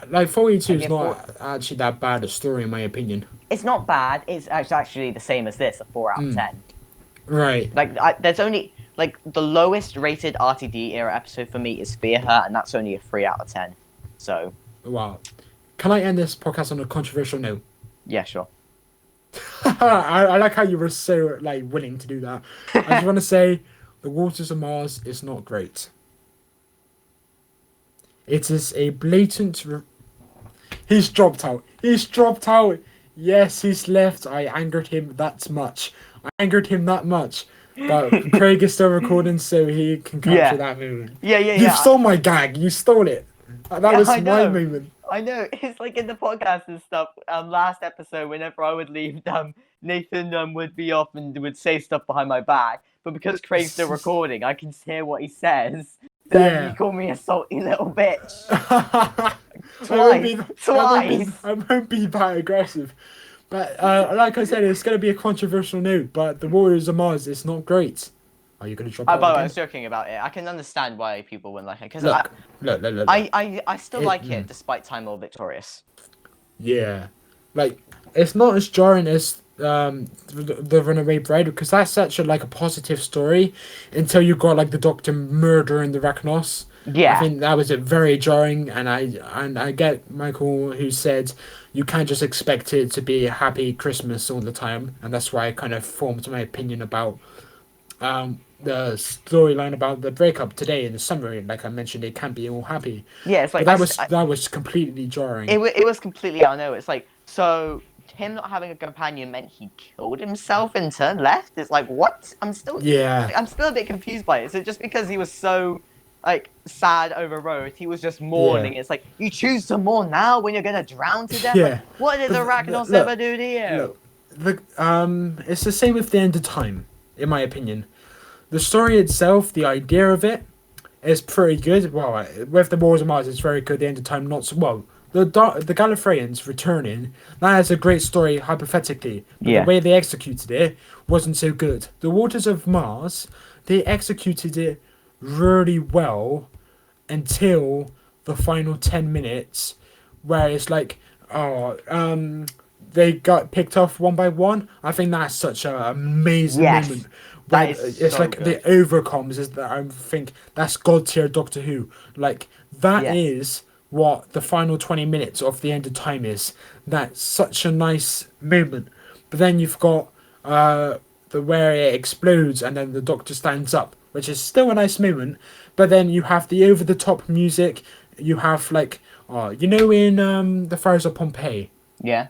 Like 42 I is give not actually that bad a story in my opinion. It's not bad. It's actually the same as this, a 4 out of 10. Right. Like there's only like the lowest rated RTD era episode for me is Fear Her, and that's only a 3 out of 10. So Wow. Can I end this podcast on a controversial note? yeah, sure. I like how you were so like willing to do that. I just want to say, The Waters of Mars is not great. It is a blatant. He's dropped out. He's dropped out. Yes, he's left. I angered him that much. But Craig is still recording, so he can capture that moment. Yeah. You stole my gag. You stole it. That was I my know. moment. I know. It's like in the podcast and stuff. Last episode, whenever I would leave, Nathan would be off and would say stuff behind my back. But because Craig's still recording, I can hear what he says. Then he called me a salty little bitch. Twice. I won't be that aggressive. But like I said, it's going to be a controversial note. But The Warriors of Mars is not great. Are you going to drop By out the way, I again? was joking about it. I can understand why people wouldn't like it because Look. I still like it despite Time Lord Victorious. Yeah, like it's not as jarring as the Runaway Bride because that's such a like a positive story until you got like the Doctor murdering the Rachnos. Yeah. I think that was a very jarring, and I get Michael who said you can't just expect it to be a happy Christmas all the time, and that's why I kind of formed my opinion about the storyline about the breakup today in the summary. Like I mentioned, it can't be all happy. Yeah, it's like But that was completely jarring. It was completely I know. It's like so him not having a companion meant he killed himself and turned left. It's like what? I'm still a bit confused by it. Is it just because he was so like sad over Rose, he was just mourning? It's like you choose to mourn now when you're gonna drown to death. Yeah. Like, what did the Rachnos Look, ever do to you? Look, it's the same with the end of time, in my opinion. The story itself, the idea of it, is pretty good. Well, with the Wars of Mars, it's very good. The end of time, not so well. The Gallifreyans returning, that is a great story hypothetically, but the Yeah. way they executed it wasn't so good. The Waters of Mars, they executed it really well until the final 10 minutes, where it's like, oh, they got picked off one by one. I think that's such an amazing Yes. moment. That Where is it's so like the good. overcomes is that I think that's god tier Doctor Who. Like that Yeah. is what the final 20 minutes of the end of time is. That's such a nice moment. But then you've got the where it explodes and then the Doctor stands up, which is still a nice moment. But then you have the over the top music. You have like in the Fires of Pompeii Yeah.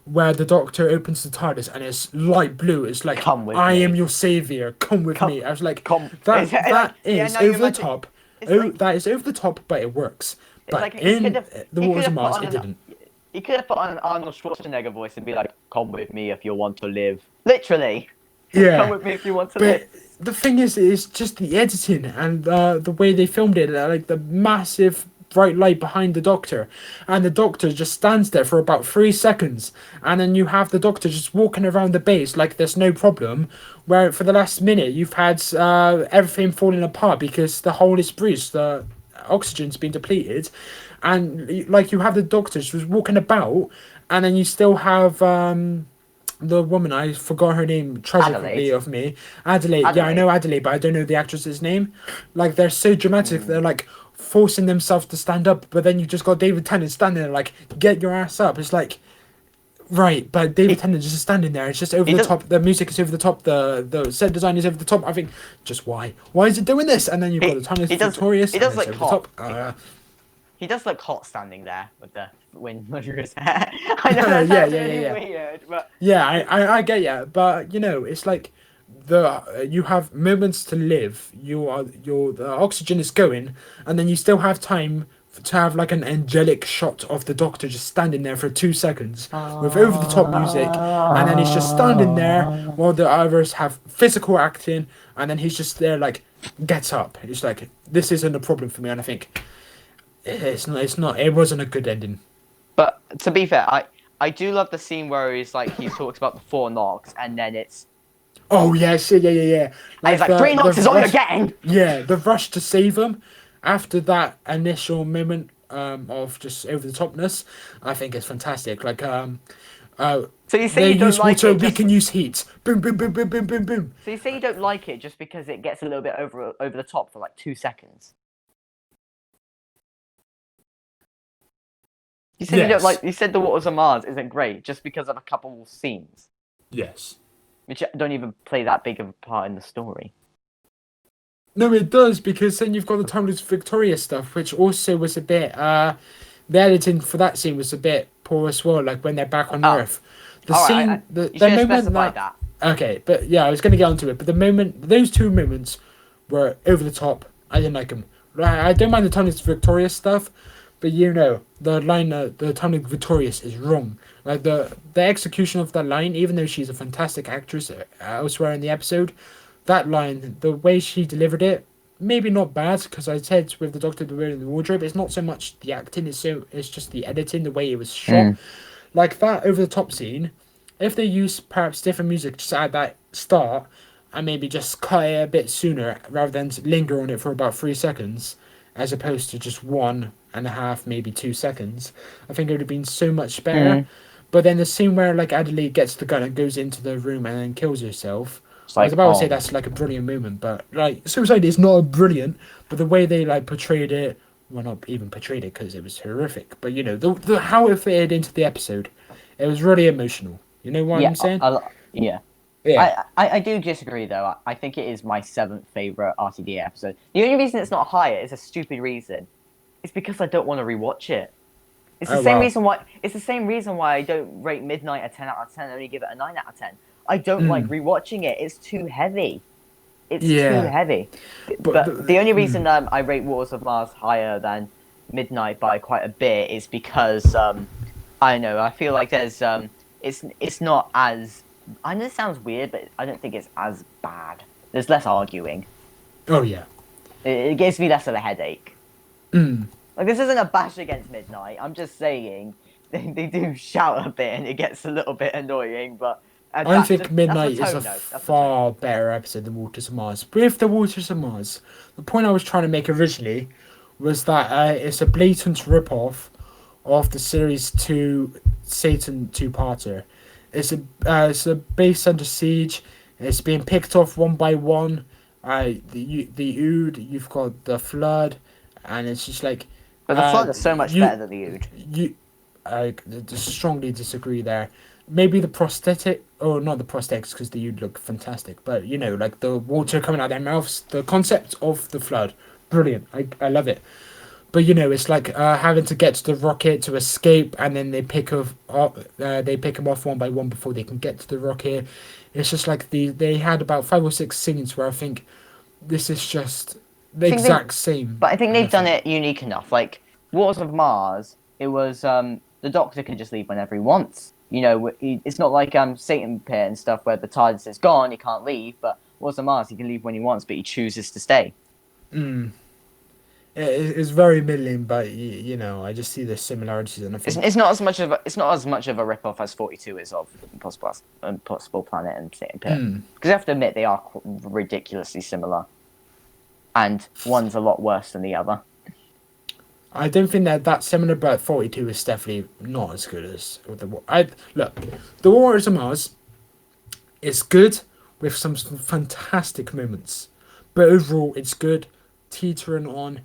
where the Doctor opens the TARDIS and it's light blue. It's like Come with I am me. your savior. Come with Come. me. I was like, Come. that It's like, that yeah. is Now you over the imagine. top. It's Oh, like that is over the top, but it works. it's But like he could in have the he could Wars of have put Mars, on it an didn't. he could have put on an Arnold Schwarzenegger voice and be like, "Come with me if you want to live." Literally, come Yeah, with me if you want to live. but the thing is, it's just the editing and the way they filmed it, like the massive bright light behind the Doctor, and the Doctor just stands there for about 3 seconds, and then you have the Doctor just walking around the base like there's no problem. Where for the last minute you've had everything falling apart because the hole is breached, the oxygen's been depleted, and like you have the Doctor just walking about, and then you still have the woman, I forgot her name tragically Adelaide. of me. Adelaide. Yeah, I Adelaide. know Adelaide, but I don't know the actress's name. Like they're so dramatic. Hmm. They're like forcing themselves to stand up, but then you just got David Tennant standing there like, get your ass up. It's like right, but David He Tennant just standing there. It's just over he the does top. The music is over the top. The set design is over the top. I think just why? Why is it doing this? And then you've got the timeless he does victorious, he and does it's look over the hot. top. He does look hot standing there with the wind under his hair. I know Yeah, that yeah, sounds yeah, really yeah. weird, but Yeah, I get ya, but it's like you have moments to live. The oxygen is going, and then you still have time to have like an angelic shot of the Doctor just standing there for 2 seconds with over the top music, and then he's just standing there while the others have physical acting, and then he's just there like gets up. It's like this isn't a problem for me, and I think it's not. It's not. It wasn't a good ending. but to be fair, I do love the scene where he talks about the 4 knocks and then Oh yes, yeah, yeah, yeah, yeah. and he's Like like, the 3 knocks is all you're rush, getting. yeah, the rush to save him after that initial moment of just over the topness, I think is fantastic. Like So you say they you don't use like water, it we just can use heat. Boom, boom, boom, boom, boom, boom, boom. so you say you don't like it just because it gets a little bit over the top for like 2 seconds. You said you don't Yes, like. You said the Waters of Mars isn't great just because of a couple of scenes, yes. which don't even play that big of a part in the story. No, it does because then you've got the timeless Victoria stuff, which also was a bit. The editing for that scene was a bit poor as well. Like when they're back on Oh, Earth, the all right. scene, You the should have moment specified that. that. Okay, but yeah, I was gonna get onto it. But the moment, those two moments were over the top. I didn't like them. I don't mind the timeless Victorious stuff, but the line, the timeless Victorious is wrong. Like the execution of that line, even though she's a fantastic actress elsewhere in the episode, that line, the way she delivered it, maybe not bad because I said with the Doctor, the Word in the Wardrobe, it's not so much the acting, it's just the editing, the way it was shot. Mm. Like that over the top scene, if they use perhaps different music just at that start and maybe just cut it a bit sooner rather than to linger on it for about 3 seconds, as opposed to just 1.5, maybe 2 seconds, I think it would have been so much better. Mm. But then the scene where like Adelaide gets the gun and goes into the room and then kills herself, It's I was like, about to say oh, that's like a brilliant moment, but like suicide is not a brilliant, but the way they like portrayed it, well, not even portrayed it because it was horrific, but the how it fitted into the episode, it was really emotional. You know what yeah, I'm saying? yeah. Yeah. I do disagree though. I think it is my seventh favorite RTD episode. The only reason it's not higher is a stupid reason. It's because I don't want to rewatch it. It's the Oh same wow. reason why. It's the same reason why I don't rate Midnight a 10 out of 10. And only give it a 9 out of 10. I don't like Mm. rewatching it. It's too heavy. It's too Yeah. heavy. But But the only reason I rate Waters of Mars higher than Midnight by quite a bit is because I don't know. I feel like it's not as. I know it sounds weird, but I don't think it's as bad. There's less arguing. Oh yeah. It gives me less of a headache. Mm. Like this isn't a bash against Midnight. I'm just saying they do shout a bit and it gets a little bit annoying, but I think that's the Midnight is a tone note. That's the tone far note. better episode than Waters of Mars. With the Waters of Mars, the point I was trying to make originally was that it's a blatant rip-off of the series 2 Satan two-parter. It's a base under siege. It's being picked off one by one. The Ood, you've got the Flood, and it's just like But the flood is so much you better than the Ood. you I strongly disagree there. Maybe the prosthetic, or not the prosthetics, because they would look fantastic. But like the water coming out their mouths, the concept of the flood, brilliant. I love it. But it's like having to get to the rocket to escape, and then they pick them off one by one before they can get to the rocket. It's just like they had about 5 or 6 scenes where I think this is just the exact same. But I think they've done nothing. it unique enough. Like Wars of Mars, it was the Doctor can just leave whenever he wants. It's not like Satan Pit and stuff where the TARDIS is gone, he can't leave. But Wars of Mars, he can leave when he wants, but he chooses to stay. Mm. It's very middling, but I just see the similarities, and I think It's not as much of a rip off as 42 is of Impossible Planet and Satan Pit. Because you have to admit they are ridiculously similar, and one's a lot worse than the other. I don't think that similar, but 42 is definitely not as good as look. The Waters of Mars is good with some fantastic moments, but overall it's good, teetering on.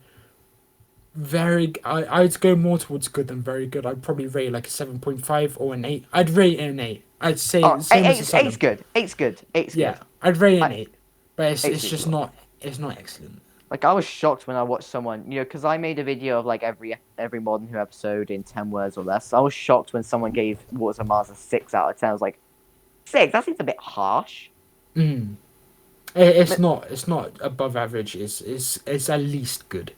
I'd go more towards good than very good. I'd probably rate it like a 7.5 or an 8. I'd rate it an 8. I'd say same as Asylum. Eight's good. Eight's good. Eight's Yeah, good. I'd rate it an 8, but it's Eight's just reasonable. not. It's not excellent. Like I was shocked when I watched someone, because I made a video of like every Modern Who episode in 10 words or less. I was shocked when someone gave Waters of Mars a 6 out of 10. I was like, 6? That seems a bit harsh. It's not. It's not above average. It's at least good.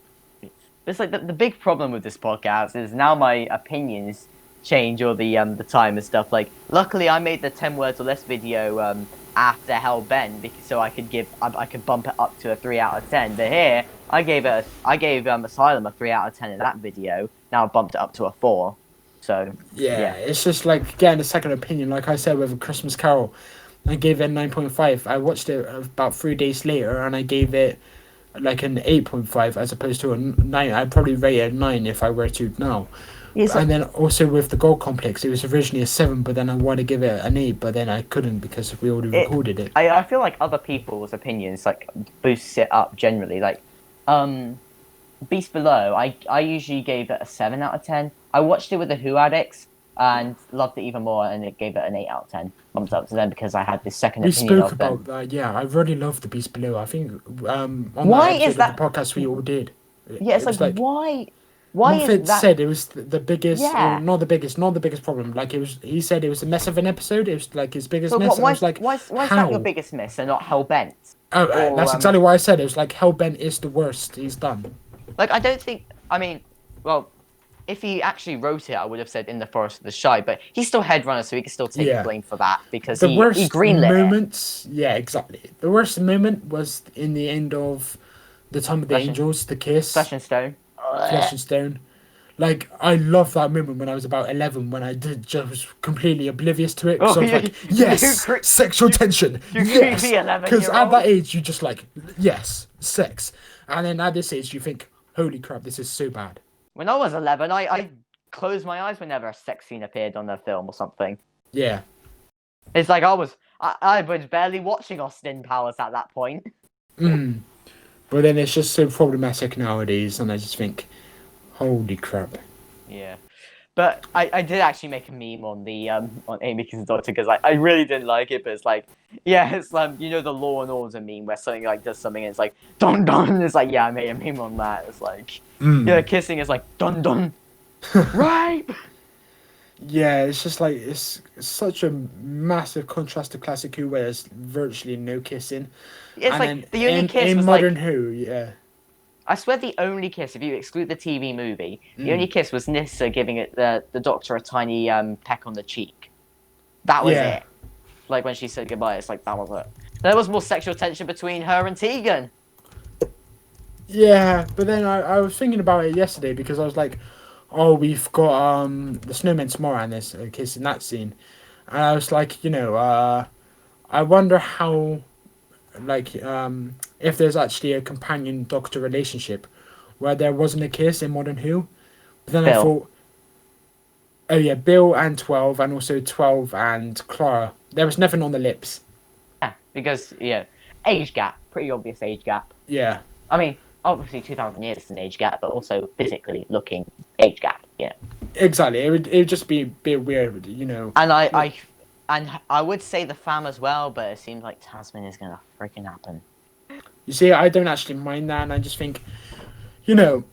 It's like the big problem with this podcast is now my opinions change all the time and stuff. Like, luckily I made the 10 words or less video after Hell Bend so I could bump it up to a 3 out of 10. But here I gave Asylum a 3 out of 10 in that video. Now I bumped it up to a 4. So yeah, it's just like getting a second opinion. Like I said with A Christmas Carol, I gave it a 9.5. I watched it about 3 days later, and I gave it like an 8.5 as opposed to a 9. I'd probably rate it a 9 if I were to now. And then also with the Gold Complex, it was originally a 7, but then I wanted to give it an 8, but then I couldn't because we already recorded it. I feel like other people's opinions like boosts it up generally. Like, Beast Below, I usually gave it a 7 out of 10. I watched it with the Who Addicts and loved it even more, and it gave it an 8 out of 10. Bumped up to them because I had this second opinion We spoke of them. about that, yeah. I really love the Beast Below. I think on Why that is that of the podcast we all did. Yeah, it's like why is Moffat that? said it was the biggest, Yeah. or not the biggest problem. Like he said it was a mess of an episode. It was like his biggest But mess. And I was like, why is how? that your biggest miss and not Hellbent? Oh, Or, that's exactly what I said. It was like Hellbent is the worst he's done. Like I don't think. I mean, well, if he actually wrote it, I would have said In the Forest of the Shy. But he's still headrunner, so he can still take blame for that because the he worst greenlit moments. Yeah, exactly. The worst moment was in the end of the Time of the Angels, the kiss, Flesh and Stone. Flesh and Stone. Like, I love that moment when I was about 11, when I just was completely oblivious to it. So I was like, yes, sexual tension, yes. Because at that age, you just like, yes, sex. And then at this age, you think, holy crap, this is so bad. When I was 11, I closed my eyes whenever a sex scene appeared on the film or something. Yeah. It's like I was barely watching Austin Powers at that point. But then it's just so problematic nowadays, and I just think, holy crap. Yeah. But I did actually make a meme on the on Amy Kiss's Doctor because I really didn't like it, but it's like, yeah, it's the Law and Order meme where something like does something and it's like dun dun. It's like, yeah, I made a meme on that. It's like kissing is like dun dun. Right. Yeah, it's just like it's such a massive contrast to Classic Who, where there's virtually no kissing. It's and like the only kiss in was Modern like, Who, yeah. I swear the only kiss, if you exclude the TV movie, the only kiss was Nyssa giving the Doctor a tiny peck on the cheek. That was Yeah. it. Like when she said goodbye, it's like that was it. There was more sexual tension between her and Tegan. Yeah, but then I was thinking about it yesterday because I was like, oh, we've got the snowman tomorrow and there's a kiss in that scene. And I was like, I wonder how, like, if there's actually a companion doctor relationship where there wasn't a kiss in Modern Who. But then I Bill. thought, oh yeah, Bill and 12, and also 12 and Clara. There was nothing on the lips. Yeah, because age gap, pretty obvious age gap. Yeah, I mean, obviously 2,000 years is an age gap, but also physically looking age gap. Yeah. exactly. It would just be a bit weird, And I would say the fam as well, but it seems like Tasman is gonna freaking happen. You see, I don't actually mind that, and I just think, you know,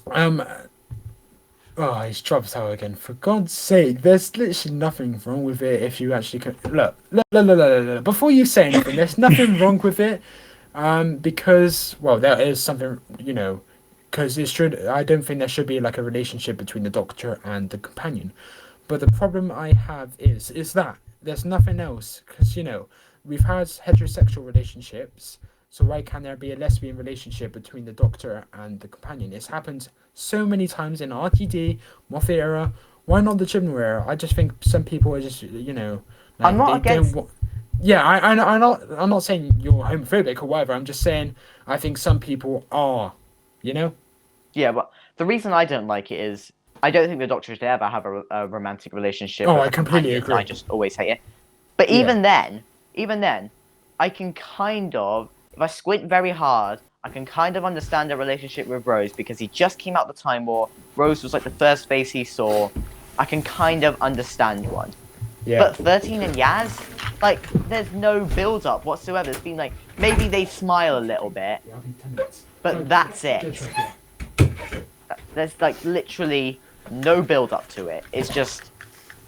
um, oh, he's dropped out again. For God's sake, there's literally nothing wrong with it if you actually can look. Before you say anything, there's nothing wrong with it, because well, there is something, because it should. I don't think there should be like a relationship between the Doctor and the companion. But the problem I have is that there's nothing else because we've had heterosexual relationships, so why can't there be a lesbian relationship between the Doctor and the companion? It's happened so many times in RTD, Moffat era. Why not the Chibnall era? I just think some people are just I'm like not they against. don't. Yeah, I'm not saying you're homophobic or whatever. I'm just saying I think some people are, you know. Yeah, but the reason I don't like it is I don't think the Doctor should ever have a romantic relationship Oh, with I a completely companion. I agree. just always hate it. But Yeah. even then, I can kind of, if I squint very hard, I can kind of understand a relationship with Rose because he just came out the Time War. Rose was like the first face he saw. I can kind of understand one. Yeah. But 13 and Yaz, like, there's no build up whatsoever. It's been like, maybe they smile a little bit, but that's it. There's like literally no build up to it. It's just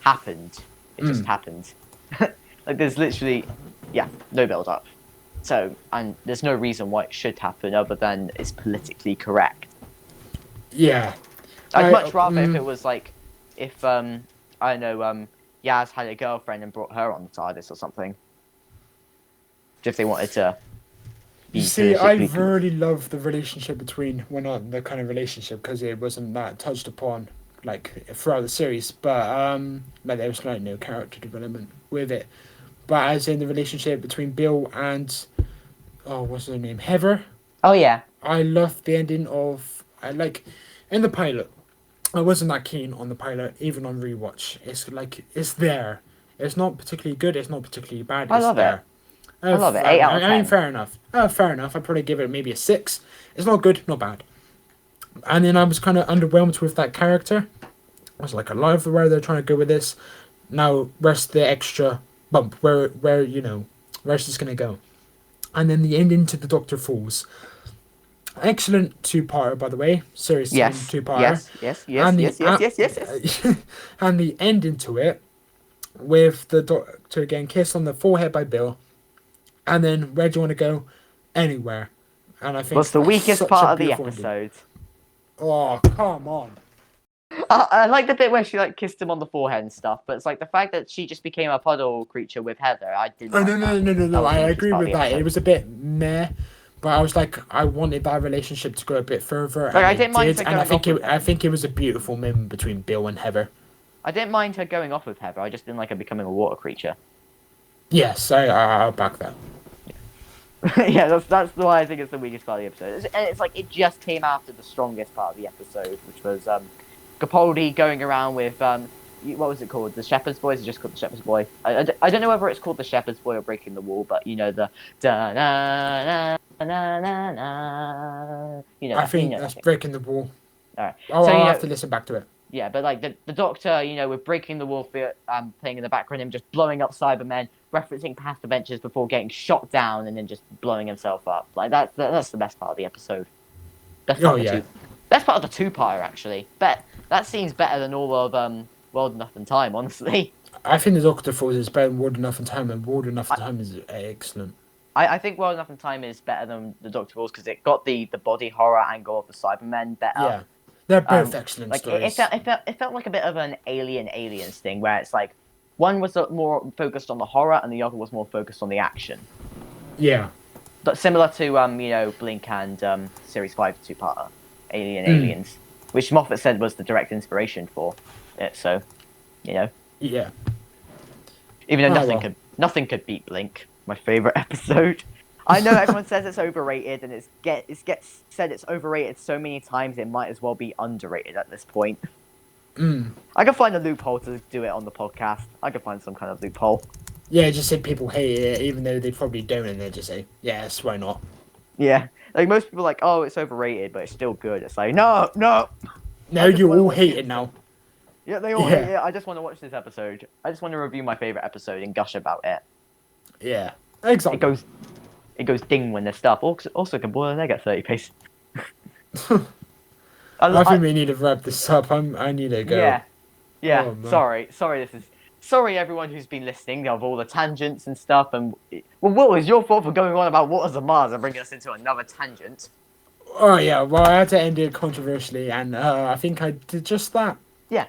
happened. It just happened. Like there's literally, yeah, no build up. So, and there's no reason why it should happen other than it's politically correct. Yeah. I'd much rather if it was like, if I don't know, Yaz had a girlfriend and brought her on the TARDIS or something. If they wanted to. You see, I really love the relationship between, well, not the kind of relationship because it wasn't that touched upon like throughout the series, but like there was like no character development with it. But as in the relationship between Bill and what's her name, Heather. Oh yeah. I love the ending of I like in the pilot. I wasn't that keen on the pilot, even on rewatch. It's like it's there. It's not particularly good. It's not particularly bad. I It's love it. there. I love it. 8 out of I mean, 10. fair enough. Fair enough. I'd probably give it maybe a 6. It's not good, not bad. And then I was kind of underwhelmed with that character. I was like, I love where they're trying to go with this. Now, where's the extra bump? Where's this gonna go? And then the ending to the Doctor Falls. Excellent two-parter, by the way. Series Yes. two-parter. Yes. And the, Yes. and the ending to it with the Doctor getting kissed on the forehead by Bill. And then where do you want to go? Anywhere. And I think What's the that's weakest such part a of the beautiful ending. episode? Oh, come on. I like the bit where she like kissed him on the forehead and stuff, but it's like the fact that she just became a puddle creature with Heather. I didn't. Oh, like no. That was I the weakest agree part of with the that. episode. It was a bit meh, but I was like, I wanted that relationship to go a bit further. Like, And I didn't mind her and I going think off with I think it was a beautiful moment between Bill and Heather. I didn't mind her going off with Heather. I just didn't like her becoming a water creature. Yes, I'll back that. Yeah, that's why I think it's the weakest part of the episode. And it's like it just came after the strongest part of the episode, which was Capaldi going around with what was it called? The Shepherd's Boy? Is it just called the Shepherd's Boy? I don't know whether it's called the Shepherd's Boy or Breaking the Wall, but you know the da na na na na na. You know, I think you know that's breaking the wall. All right. I'll So have to listen back to it. yeah, but like the Doctor, with Breaking the Wall playing in the background, him just blowing up Cybermen, referencing past adventures before getting shot down and then just blowing himself up. Like that's the best part of the episode. Best part of the best part of the two-parter actually. But that seems better than all of World Enough and Time, honestly. I think the Doctor Falls is better than World Enough and Time, and World Enough and Time is excellent. I think World Enough and Time is better than the Doctor Falls because it got the body horror angle of the Cybermen better. Yeah, they're both excellent like stories. it felt like a bit of an aliens thing where it's like one was more focused on the horror, and the other was more focused on the action. Yeah. But similar to Blink and Series 5 two-parter, Aliens, which Moffat said was the direct inspiration for it. So, Yeah. even though Oh, well. nothing could beat Blink, my favorite episode. I know everyone says it's overrated, and it gets said it's overrated so many times it might as well be underrated at this point. I can find a loophole to do it on the podcast. I can find some kind of loophole. Yeah, just say people hate it, even though they probably don't, and they just say, yes, why not? Yeah, like most people are like, oh, it's overrated, but it's still good. It's like, no. No, just you wanna all watch hate the it now. Yeah, they all hate it. I just want to watch this episode. I just want to review my favorite episode and gush about it. Yeah, exactly. It goes ding when there's stuff. Also can boil an egg at 30 pace. I think we need to wrap this up. I need to go. Yeah. Oh, Sorry everyone who's been listening of all the tangents and stuff. And well, what was your fault for going on about Waters of Mars and bringing us into another tangent? Oh yeah, well I had to end it controversially, and I think I did just that. Yeah.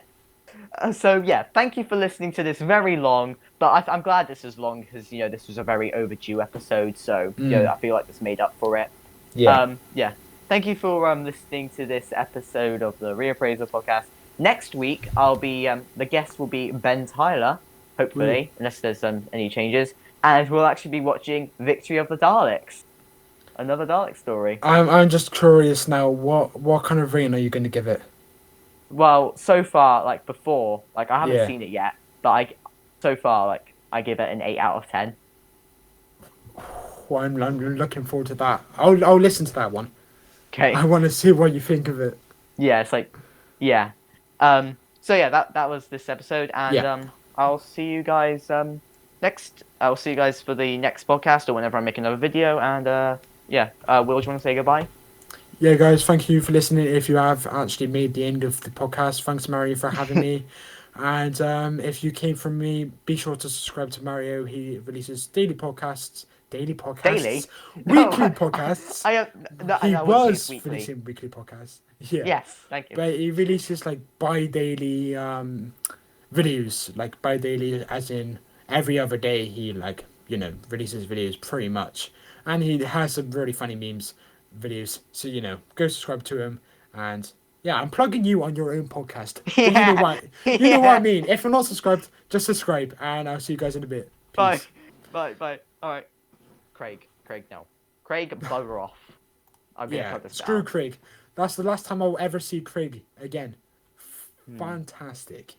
So yeah, thank you for listening to this very long, but I'm glad this is long because this was a very overdue episode. So I feel like this made up for it. Yeah. Thank you for listening to this episode of the Reappraisal podcast. Next week, I'll be the guest will be Ben Tyler, hopefully, unless there's any changes, and we'll actually be watching Victory of the Daleks, another Dalek story. I'm just curious now. What kind of rating are you going to give it? Well, so far, I haven't seen it yet, but so far, I give it an 8 out of 10. Well, I'm looking forward to that. I'll listen to that one. Okay. I want to see what you think of it. Yeah, it's So yeah, that was this episode, and I'll see you guys next. I'll see you guys for the next podcast or whenever I make another video. And Will, do you want to say goodbye? Yeah, guys, thank you for listening. If you have actually made the end of the podcast, thanks, Mario, for having me. And if you came from me, be sure to subscribe to Mario. He releases daily podcasts. Daily? Weekly podcasts. He was releasing weekly podcasts. Yeah. Yes, thank you. But he releases bi-daily videos, bi-daily as in every other day. He releases videos pretty much, and he has some really funny memes videos. So go subscribe to him. And yeah, I'm plugging you on your own podcast. Yeah. You know what? You know what I mean. If you're not subscribed, just subscribe, and I'll see you guys in a bit. Peace. Bye. All right. Craig, no. Craig, bugger off. I'm gonna cut this screw down. Craig. That's the last time I'll ever see Craig again. Fantastic.